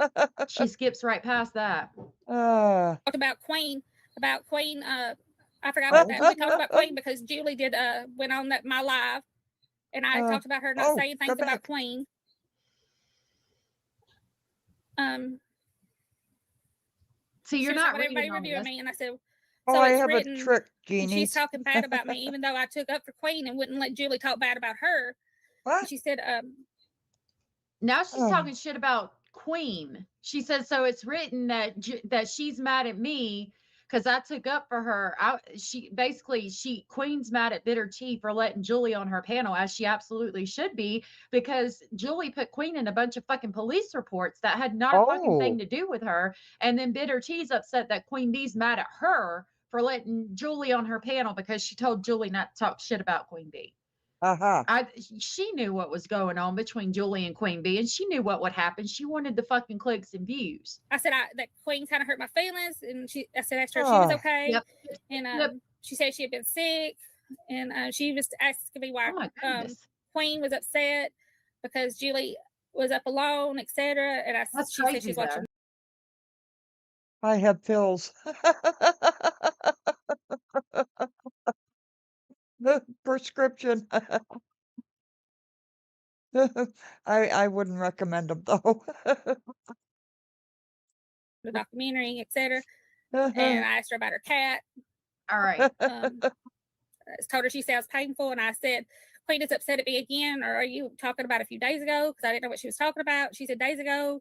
She skips right past that. Talked about Queen. I forgot about that. We talked about Queen because Julie did went on my live, and I talked about her not saying things about Queen. See, you're not everybody reading on reviewing this. me, and I said, Oh, so I it's have written, a trick, and Genie. she's talking bad about me, even though I took up for Queen and wouldn't let Julie talk bad about her. What? And she said, Now she's talking shit about Queen. She says, so it's written that that she's mad at me because I took up for her. Queen's mad at Bitter Tea for letting Julie on her panel, as she absolutely should be, because Julie put Queen in a bunch of fucking police reports that had not a fucking thing to do with her. And then Bitter Tea's upset that Queen B's mad at her for letting Julie on her panel because she told Julie not to talk shit about Queen B. She knew what was going on between Julie and Queen Bee, and she knew what would happen. She wanted the fucking clicks and views. I said that Queen kind of hurt my feelings, and I said asked her if she was okay, and she said she had been sick, and she was asking me why Queen was upset because Julie was up alone, etc. And I said she said she's watching. I have pills. The prescription. I wouldn't recommend them though. The documentary, etc. And I asked her about her cat. All right. I told her she sounds painful, and I said, Queen is upset at me again, or are you talking about a few days ago? Because I didn't know what she was talking about. She said days ago.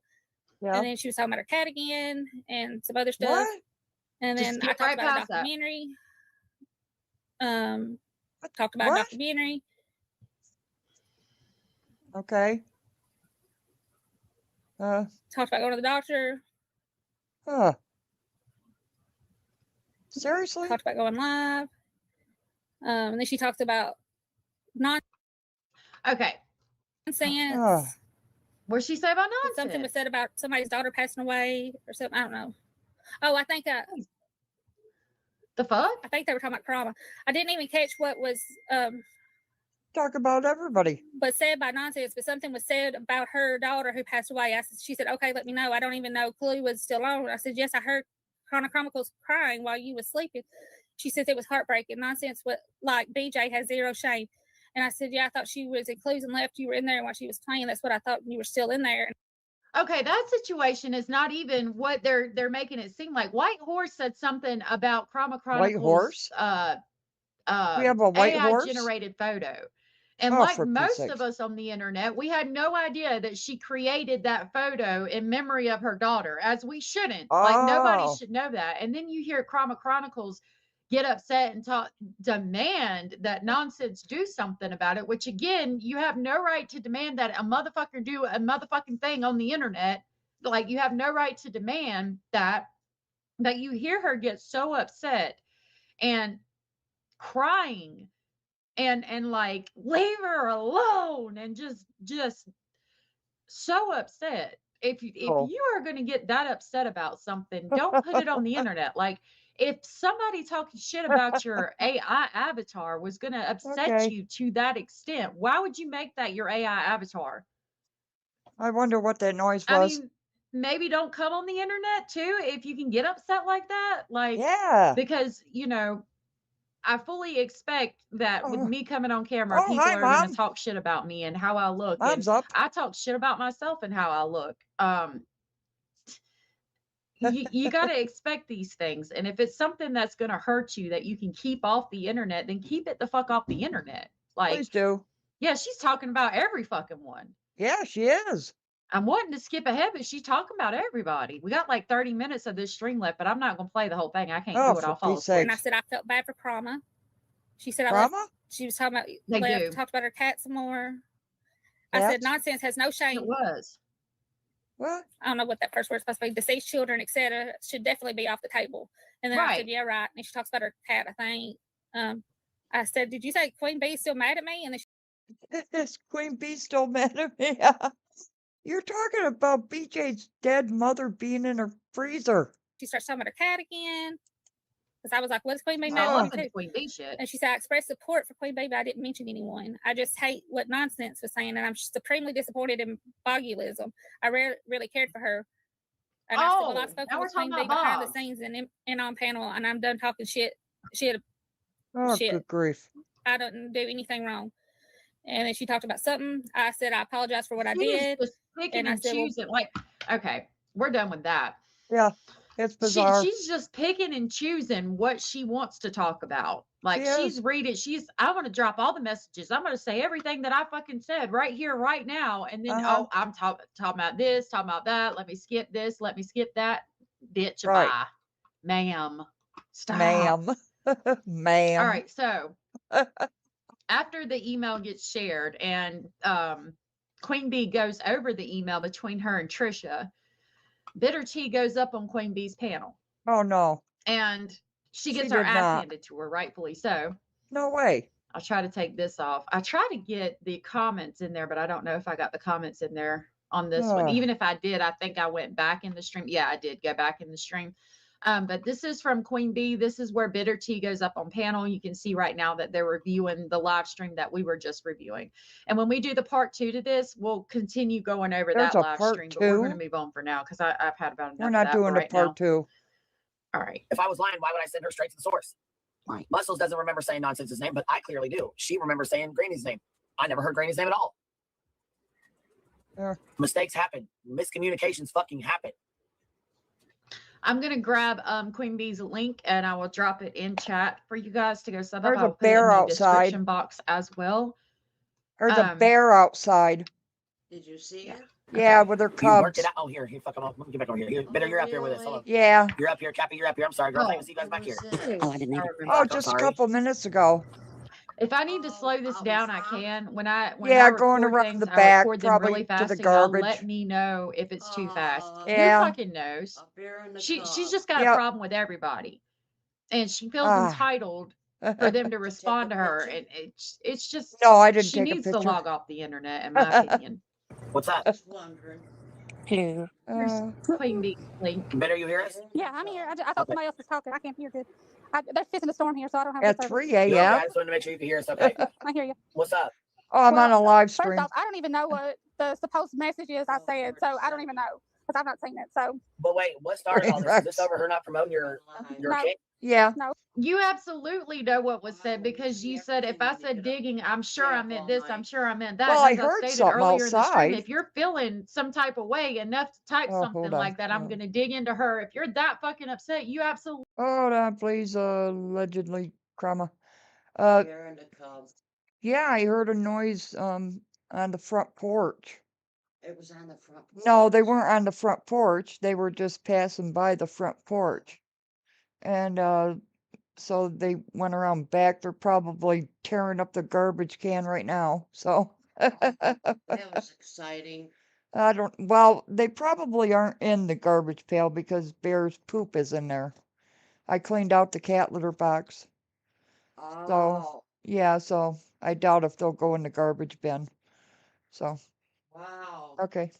Yeah. And then she was talking about her cat again and some other stuff. What? And Just then I skip talked right about a past that. documentary. Talked about a documentary. Okay. Talked about going to the doctor. Seriously? Talked about going live. And then she talked about Okay. nonsense. What'd she say about nonsense? Something was said about somebody's daughter passing away or something. I don't know. Oh, I think the fuck? I think they were talking about trauma. I didn't even catch what was talk about everybody. But said by nonsense, but something was said about her daughter who passed away. She said, okay, let me know. I don't even know Clue was still on. I said, yes, I heard Chronicles crying while you was sleeping. She says it was heartbreaking. Nonsense, what like BJ has zero shame. And I said, yeah, I thought she was in Clues and left. You were in there while she was playing. That's what I thought. You were still in there. Okay, that situation is not even what they're making it seem like. White Horse said something about Chroma Chronicles. White Horse? We have a white AI horse? generated photo. And Oh, like for Pete's most sakes. of us on the internet, we had no idea that she created that photo in memory of her daughter, as we shouldn't. Like nobody Oh. should know that. And then you hear Chroma Chronicles get upset and demand that Nonsense do something about it, which again, you have no right to demand that a motherfucker do a motherfucking thing on the internet. Like, you have no right to demand that you hear her get so upset and crying and like, leave her alone, and just so upset. If Oh. you are going to get that upset about something, don't put it on the internet. Like, if somebody talking shit about your AI avatar was going to upset Okay. you to that extent, why would you make that your AI avatar? I wonder what that noise I was. mean, maybe don't come on the internet too if you can get upset like that. Like, Yeah. because, I fully expect that with Oh, me coming on camera, oh, people hi, are going to Mom. talk shit about me and how I look. And Mom's up. I talk shit about myself and how I look. You got to expect these things. And if it's something that's going to hurt you that you can keep off the internet, then keep it the fuck off the internet. Like, Please do. yeah, she's talking about every fucking one. Yeah, she is. I'm wanting to skip ahead, but she's talking about everybody. We got like 30 minutes of this stream left, but I'm not going to play the whole thing. I can't Oh, do it. for I'll fall Pete's asleep. And I sakes. said I felt bad for Krama. She said I left. Drama? She was talking about They left, do. talked about her cat some more. I Cats? said Nonsense has no It shame. was. What? I don't know what that first word's supposed to be. Deceased children, etc., should definitely be off the table. And then I Right. said, yeah, right. And she talks about her cat, I think. I said, did you say Queen Bee's still mad at me? And then Is Queen Bee still mad at me? You're talking about BJ's dead mother being in her freezer. she starts talking about her cat again. Because I was like, what is Queen Bee I mad love at me the too? Queen Bee shit. And she said, I expressed support for Queen Bee, but I didn't mention anyone. I just hate what Nonsense was saying, and I'm supremely disappointed in Bogulism. I really cared for her. And I said, well, I've spoken now we're with Queen talking Bee about behind the Bog. scenes and on panel, and I'm done talking shit. Shit, Oh, shit. good grief. I didn't do anything wrong. And then she talked about something. I said, I apologize for what I She is did. just picking And I and said, well, choosing. Like, okay, we're done with that. Yeah, it's bizarre. She's just picking and choosing what she wants to talk about. Like, She she's is. reading. I'm going to drop all the messages. I'm going to say everything that I fucking said right here, right now. And then, Uh-huh. I'm talking about this, talking about that. Let me skip this. Let me skip that. Bitch, Right. bye. Ma'am. Stop. Ma'am. Ma'am. All right. So after the email gets shared and Queen Bee goes over the email between her and Trisha, Bitter Tea goes up on Queen Bee's panel. Oh, no. And she gets She her did ass not. handed to her, rightfully so. No way. I'll try to take this off. I try to get the comments in there, but I don't know if I got the comments in there on this one. Ugh. Even if I did, I think I went back in the stream. Yeah, I did go back in the stream. But this is from Queen Bee. This is where Bitter Tea goes up on panel. You can see right now that they're reviewing the live stream that we were just reviewing. And when we do the part 2 to this, we'll continue going over There's that a live part stream. But we're going to 2? move on for now because I've had about enough We're of not that for doing the right now. part 2. All right. If I was lying, why would I send her straight to the source? Muscles doesn't remember saying Nonsense's name, but I clearly do. She remembers saying Granny's name. I never heard Granny's name at all. Mistakes happen. Miscommunications fucking happen. I'm going to grab Queen Bee's link and I will drop it in chat for you guys to go sub up. There's a I'll put it in bear the outside. description box as well. There's a bear outside. Did you see her? Yeah, with her You worked cubs. it out. Oh, here, fucking off. Let me get back over here. Bitter, you're up here with us. Hello. Yeah. You're up here. Cappy, you're up here. I'm sorry, girls. I didn't see you guys back here. Oh, I didn't know. Oh, just a couple minutes ago. If I need to slow this down, I can. When I Yeah, going record around things, the I back, record them probably really to fast, the and y'all garbage. let me know if it's too fast. Yeah. Who fucking knows? She's just got a Yep. problem with everybody, and she feels Ah. entitled for them to respond to her, and it's just No, I didn't she take a needs to picture. log off the internet, in my opinion. What's up? Hello. Queen Bee link. Bitter, you hear us? Yeah, I'm here. I thought somebody else was talking. I can't hear good. There's fixing a storm here, so I don't have At good 3 service. Yeah, a.m. I just wanted to make sure you could hear us. Okay. I hear you. What's up? Oh, I'm on a live First stream. off, I don't even know what the supposed message is I said, so I don't even know because I've not seen it. So But wait, what started all this? Is this over her not promoting your No. kid? Yeah. no. You absolutely know what was said because you said if I said digging, I'm sure I meant this, I'm sure I meant that. Well, And I as heard stated something earlier in the stream, outside. if you're feeling some type of way enough to type Oh, something hold on. like that, I'm going to dig into her. If you're that fucking upset, you absolutely. Hold on, please. Allegedly, Krama. Yeah, I heard a noise on the front porch. It was on the front. No, they weren't on the front porch. They were just passing by the front porch. And so they went around back. They're probably tearing up the garbage can right now. So That was exciting. I don't. Well, they probably aren't in the garbage pail because Bear's poop is in there. I cleaned out the cat litter box. So Oh, yeah, so I doubt if they'll go in the garbage bin. So wow. okay.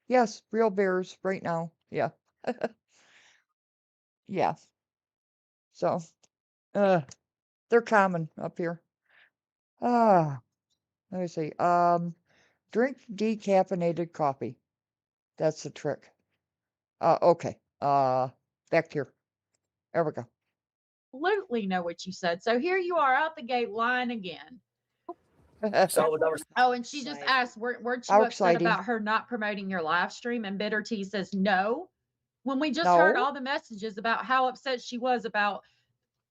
Yes, real bears right now. Yeah. Yeah. So they're common up here. Ah, let me see. Drink decaffeinated coffee. That's the trick. Okay. Back here. There we go. Absolutely know what you said. So here you are out the gate lying again. So it was over. Oh, and she just Exciting. asked, weren't you How upset exciting. about her not promoting your live stream? And Bitter T says no. When we just heard No. all the messages about how upset she was about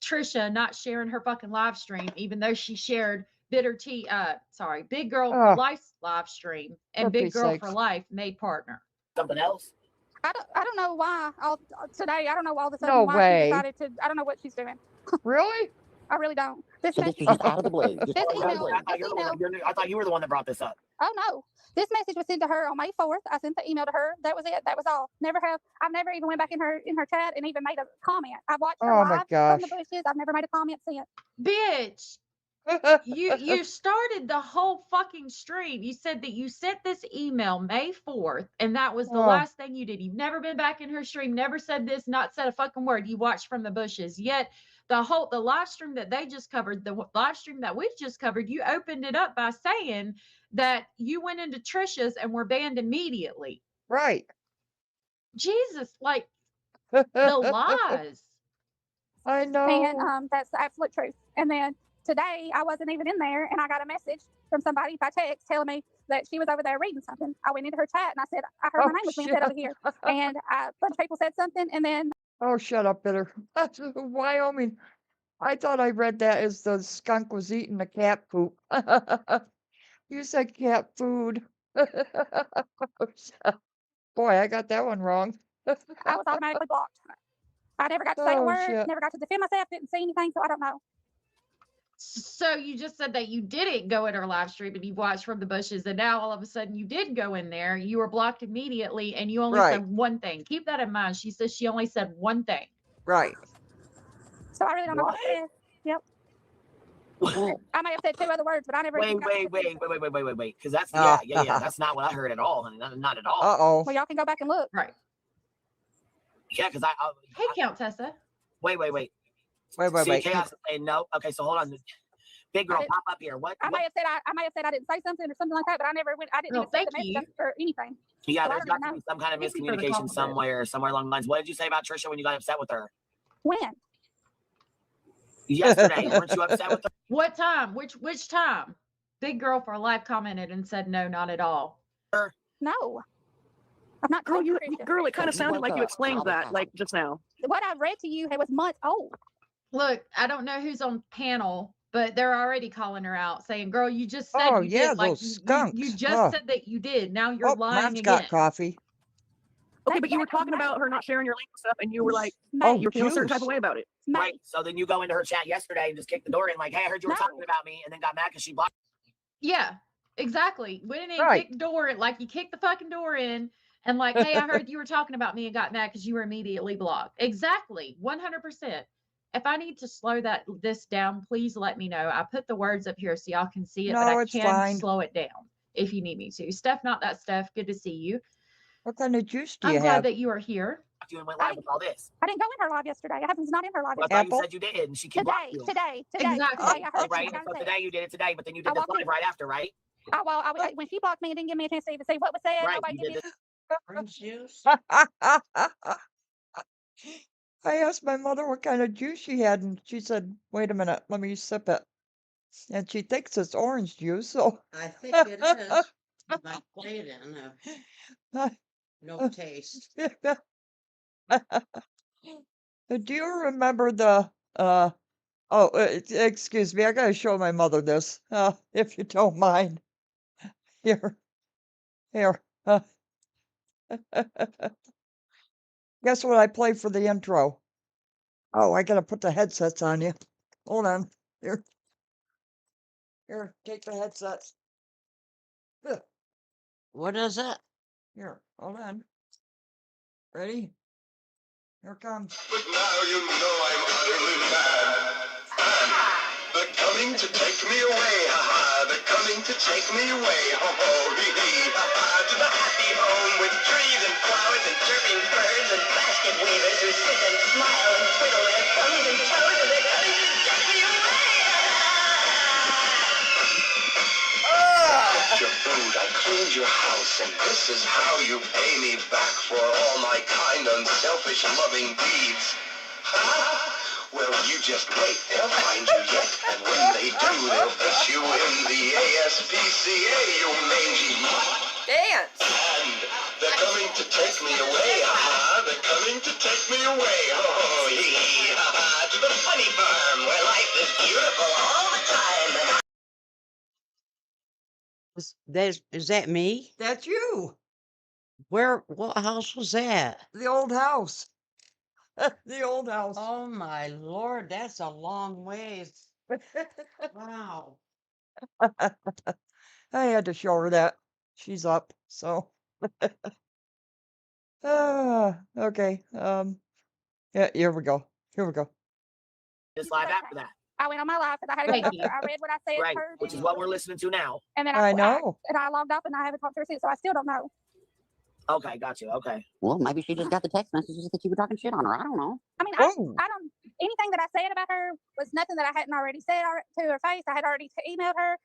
Trisha not sharing her fucking live stream, even though she shared Big Girl for Oh, Life's live stream for and Big Pete's Girl sakes. for Life made partner. Something else. I don't know why today. I don't know all of a sudden No why way. she decided to. I don't know what she's doing. Really? I really don't. This So this message. was just out of the blue. Just This Oh, email. I thought This you were the email. one. I thought you were the one that brought this up. Oh no. This message was sent to her on May 4th. I sent the email to her. That was it. That was all. I've never even went back in her chat and even made a comment. I've watched her Oh my live from gosh. the bushes. I've never made a comment since. Bitch, you started the whole fucking stream. You said that you sent this email May 4th, and that was the Oh, last thing you did. You've never been back in her stream, never said this, not said a fucking word. You watched from the bushes. Yet the live stream that they just covered, the live stream that we've just covered, you opened it up by saying that you went into Trisha's and were banned immediately. right. Jesus, like the lies. I And know. that's the absolute truth. And then today I wasn't even in there, and I got a message from somebody by text telling me that she was over there reading something. I went into her chat and I said, I heard Oh, my name was being said over here, and a bunch of people said something, and then Oh, shut up, Bitter. That's Wyoming. I thought I read that as the skunk was eating the cat poop. You said cat food. Boy, I got that one wrong. I was automatically blocked. I never got to say a Oh, word, shit. never got to defend myself, didn't see anything, so I don't know. So you just said that you didn't go in her live stream and you watched from the bushes, and now all of a sudden you did go in there. You were blocked immediately, and you only Right. said one thing. Keep that in mind. She says she only said one thing. Right. So I really don't know what to say. Yep. Well, I may have said 2 other words, but I never even got to say- Wait. Because that's Ah, yeah. That's not what I heard at all, honey. Not at all. Uh-oh. Well, y'all can go back and look. Right. Yeah, because Hey, Countessa. wait. Wait. See, chaos. No. Okay, so hold on. Big girl, I did- pop up here. What? I may have said I didn't say something or something like that, but I never went. I didn't No, even send the thank message you. or anything. Yeah, So I there's don't got to know. be some kind of Thank you for the miscommunication compliment. somewhere along the lines. What did you say about Trisha when you got upset with her When? yesterday? Weren't you upset with her? What time? Which time? Big Girl for Life commented and said no, not at all. No. I'm not. Girl, talking to Trisha. it kind of sounded like you explained that, like just now. What I read to you it was months old. Look, I don't know who's on panel, but they're already calling her out, saying, "Girl, you just said Oh, you yeah, did. Like those you skunks. just Ugh. said that you did. Now you're Oh, lying Mom's again." got coffee. Okay, but you were talking about her not sharing your link and stuff, and you were like, Oh, you were feeling a certain type of juice. way about it. Right. So then you go into her chat yesterday and just kick the door in, like, "Hey, I heard you were No. talking about me," and then got mad because she blocked. Yeah, exactly. Went in and Right. kicked the door, like you kicked the fucking door in, and like, "Hey, I heard you were talking about me," and got mad because you were immediately blocked. Exactly, 100%. If I need to slow this down, please let me know. I put the words up here so y'all can see it, but No, I it's can fine. slow it down if you need me to. Steph, not that Steph. Good to see you. What kind of juice do I'm you glad have? that you are here. You and went live with all this. I didn't go in her live yesterday. I was not in her live Well, I thought yesterday. you said you did, and she kept blocking you. Today. Exactly. Today, I Oh, heard right. you guys So say today you did it today, but then you did I this walked in. live right after, right? when she blocked me and didn't give me a chance to even see what was said. Right. Nobody You gave did me. this. orange juice. I asked my mother what kind of juice she had, and she said, "Wait a minute, let me sip it." And she thinks it's orange juice, so. I think it is. You might play it in no taste. Do you remember the oh, excuse me, I gotta show my mother this, if you don't mind. Here, here. Guess what I play for the intro? Oh, I gotta put the headsets on you. Hold on. Here. Here, take the headsets. Ugh. What is it? Here, hold on. Ready? Here it comes. But now you know I'm utterly mad. And they're coming to take me away, ha-ha. They're coming to take me away, ho-ho, hee-hee, ha-ha. To the happy home with trees and flowers and chirping birds and basket weavers who sit and smile and twiddle their thumbs and toes and they're coming to take me away, I cooked your food, I cleaned your house, and this is how you pay me back for all my kind, unselfish, loving deeds. Huh? Well, you just wait, they'll find you yet, and when they do, they'll put you in the ASPCA, you mangy mutt. Dance! And they're coming to take me away, ha-ha, they're coming to take me away, ho-ho, hee-hee, ha-ha, to the funny farm, where life is beautiful all the time, and Is that me? That's you. What house was that? The old house. The old house. Oh my lord, that's a long ways. Wow. I had to show her that. She's up, so. Okay. Yeah, here we go. Here we go. Just live after that. I went on my live because I had to go Thank to you. I read what I said, Right, heard, which is what we're listening to now. and then I know. and I logged off and I haven't talked to her since, so I still don't know. Okay, got you. Okay. Well, maybe she just got the text messages that you were talking shit on her. I don't know. I mean, Oh. I don't. Anything that I said about her was nothing that I hadn't already said to her face. I had already emailed her.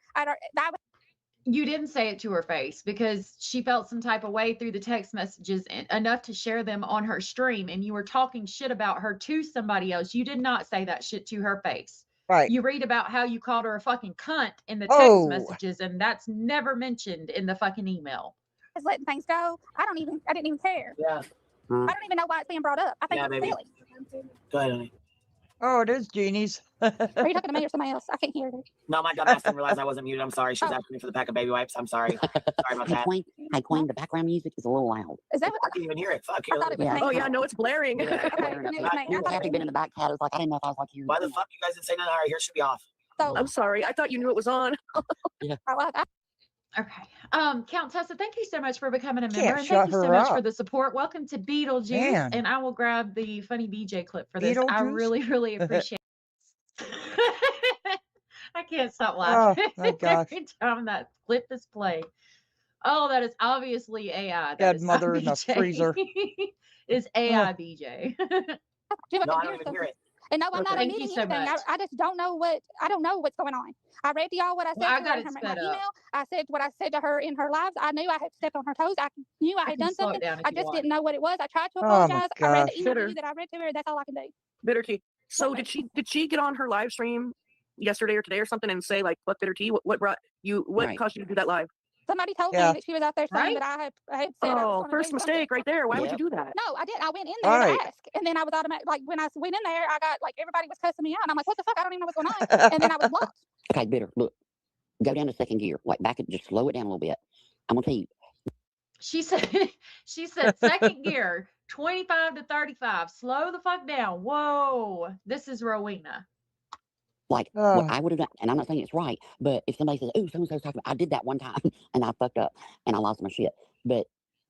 You didn't say it to her face because she felt some type of way through the text messages enough to share them on her stream, and you were talking shit about her to somebody else. You did not say that shit to her face. Right. You read about how you called her a fucking cunt in the text Oh. messages, and that's never mentioned in the fucking email. was letting things go. I didn't even care. Yeah. I don't even know why it's being brought up. I think Yeah, it's baby. silly. Go ahead, honey. Oh, it is Jeannie's. Are you talking to me or somebody else? I can't hear you. No, my dumbass didn't realize I wasn't muted. I'm sorry. She was Oh. asking me for the pack of baby wipes. I'm sorry. Sorry about that. Hey, Queen, the background music is a little loud. Is that I what? can't even hear it. Fuck I you. thought it was Yeah. me. Oh yeah, no, it's blaring. Yeah. Okay, then it was me. I You thought Kathy it been was in the back chat. I was like, I didn't know if I was like hearing. Why the fuck you guys didn't say nothing? All right, here should be off. so. I'm sorry. I thought you knew it was on. Okay. Count Tessa, thank you so much for becoming a member. Can't And shut thank you so her much for up. the support. Welcome to Beetlejuice. Man. And I will grab the funny BJ clip for this. I Beetlejuice? really, really appreciate it. I can't stop Oh, laughing my gosh. every time that clip is played. Oh, that is obviously AI. That Dead is not mother in the BJ. freezer. Is Oh. AI BJ. No, I don't even hear it. And no, I'm Okay. not Thank you admitting so anything. much. I just don't know I don't know what's going on. I read to y'all what I said Well, I to got her it in my sped up. email. I said what I said to her in her lives. I knew I had stepped on her toes. I knew I had can done slow it something. down if I you just want. didn't know what it was. I tried to Oh my apologize. I read gosh. the email to Bitter. you that I read to her. That's all I can do. Bitter tea. So did she get on her live stream yesterday or today or something and say like fuck bitter tea? What brought you? What Right. caused you to do that live? Somebody told Yeah. me that she was out there saying Right? that I had said I was Oh, gonna first do something. mistake right there. Why would you Yep. do that? No, I didn't. I went in there Right. to ask, and then I was automatic. Like when I went in there, I got like everybody was cussing me out, and I'm like, "What the fuck? I don't even know what's going on." And then I was blocked. Okay, Bitter, look, go down to second gear. Like back it, just slow it down a little bit. I'm gonna tell you. She said second gear, 25 to 35. Slow the fuck down. Whoa. This is Rowena. Like what Oh. I would have done, and I'm not saying it's right, but if somebody says, "Oh, so and so's talking," I did that one time, and I fucked up, and I lost my shit. But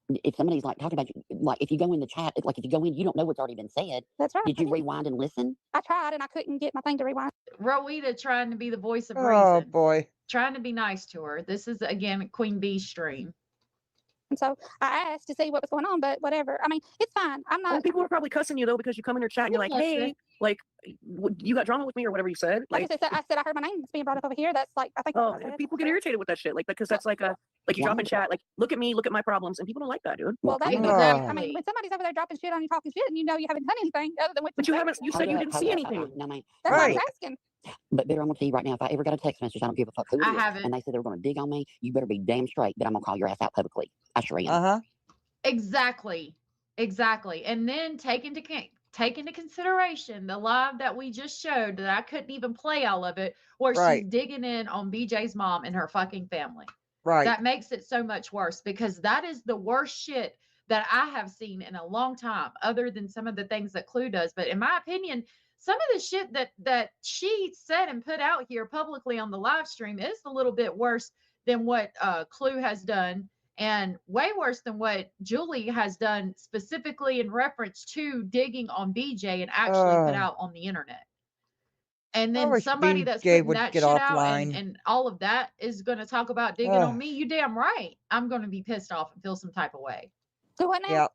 if somebody's like talking about you, like if you go in the chat, like if you go in, you don't know what's already been said. That's right. Did you rewind and listen? I tried, and I couldn't get my thing to rewind. Rowena trying to be the voice of Oh reason. boy. Trying to be nice to her. This is again Queen Bee's stream. And so I asked to see what was going on, but whatever. I mean, it's fine. I'm Well, not. people are probably cussing you though because you come in her chat and you're like, "Hey, like, you got drama with me or whatever you said." Like Like, I said, I heard my name being brought up over here. That's like I think. oh, That's what I said. people get irritated with that shit, like because that's like you drop in chat, like, "Look at me, look at my problems," and people don't like that, dude. Well, I'm that's gonna- because I Exactly. mean, when somebody's over there dropping shit on you, talking shit, and you know you haven't done anything other than what But you haven't. You said you didn't see anything. No, man. That's what I Right. was asking. But Bitter, I'm gonna tell you right now, if I ever got a text message, I don't give a fuck who it I is, haven't. and they said they're gonna dig on me, you better be damn straight that I'm gonna call your ass out publicly. I sure am. Uh-huh. Exactly. Exactly. And then take into consideration the live that we just showed that I couldn't even play all of it, where Right. she's digging in on BJ's mom and her fucking family. Right. That makes it so much worse because that is the worst shit that I have seen in a long time, other than some of the things that Clue does. But in my opinion, some of the shit that she said and put out here publicly on the live stream is a little bit worse than what Clue has done, and way worse than what Julie has done, specifically in reference to digging on BJ and actually put out on the internet. And I then wish somebody that's BJ putting would that get shit out offline. and all of that is going to talk about digging on me. You damn right. I'm going to be pissed off and feel some type of way. So what now? Yeah.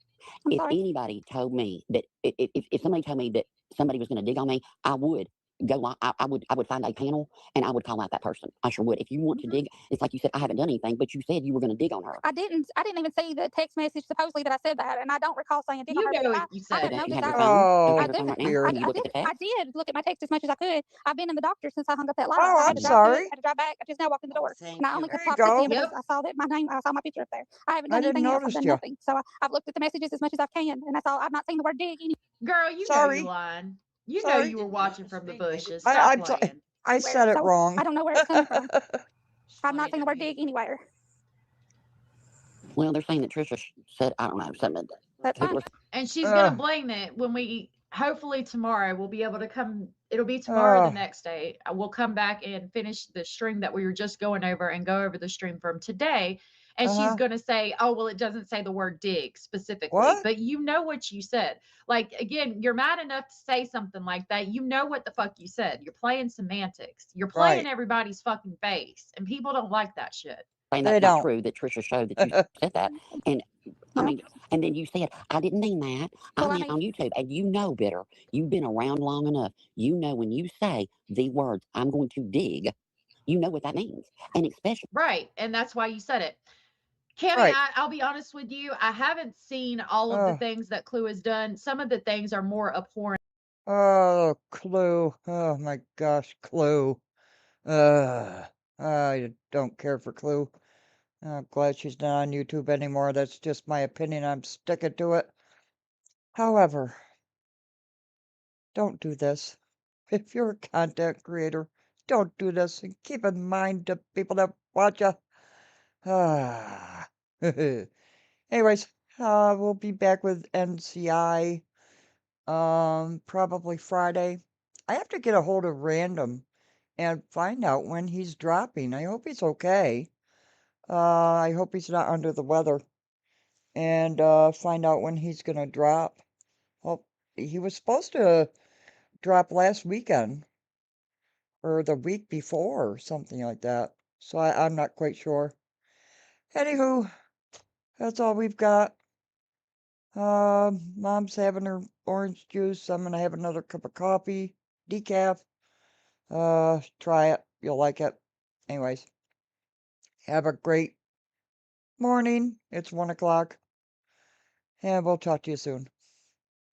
I'm If sorry. anybody told me that if somebody told me that somebody was going to dig on me, I would go. I would find a panel and I would call out that person. I sure would. If you want to dig, it's like you said, I haven't done anything, but you said you were going to dig on her. I didn't even see the text message supposedly that I said that, and I don't recall saying dig on You her. know But what you I said. have no Don't you have your desire. phone? Don't you Oh, have your phone right now? weird. Can you look at the text? I did look at my text as much as I could. I've been in the doctor since I hung up that line. Oh, I had I'm to drive to it, sorry. had to drive back. I just now walked in the door, Thank and I you. only There could you pop this go. in because Yep. I saw that my name. I saw my picture up there. I haven't I done didn't anything else. I've notice done you. nothing. So I've looked at the messages as much as I can, and that's all. I've not seen the word dig. Girl, you know Sorry. you lying. You know Sorry. you were watching from the bushes. I, Stop I'm sorry. playing. I said it So wrong. I don't know where it's coming from. I've not seen the word dig anywhere. Well, they're saying that Trisha said, I don't know, something. That's fine. And she's going to Ugh. blame it when we, hopefully tomorrow, we'll be able to come. It'll be tomorrow or the Ugh. next day. We'll come back and finish the stream that we were just going over and go over the stream from today. And she's Uh-huh. going to say, oh, well, it doesn't say the word dig specifically. What? But you know what you said. Like, again, you're mad enough to say something like that. You know what the fuck you said. You're playing semantics. You're playing Right. everybody's fucking face. And people don't like that shit. Saying They that's not don't. true, that Trisha showed that you said that. And I mean, and then you said, I didn't mean that. I Well, I meant mean, on YouTube. And you know better. You've been around long enough. You know when you say the words, I'm going to dig, you know what that means. And especially, Right. And that's why you said it. Cammy, Right. I'll be honest with you. I haven't seen all of the Oh, things that Clue has done. Some of the things are more abhorrent. oh, Clue. Oh my gosh, Clue. I don't care for Clue. I'm glad she's not on YouTube anymore. That's just my opinion. I'm sticking to it. However, don't do this. If you're a content creator, don't do this, and keep in mind the people that watch you. Ah. Anyways, we'll be back with NCI, probably Friday. I have to get a hold of Random and find out when he's dropping. I hope he's okay. I hope he's not under the weather. And find out when he's gonna drop. Well, he was supposed to drop last weekend or the week before or something like that. So I'm not quite sure. Anywho, that's all we've got. Mom's having her orange juice. I'm gonna have another cup of coffee, decaf. Try it. You'll like it. Anyways, have a great morning. It's 1 o'clock. And we'll talk to you soon.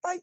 Bye.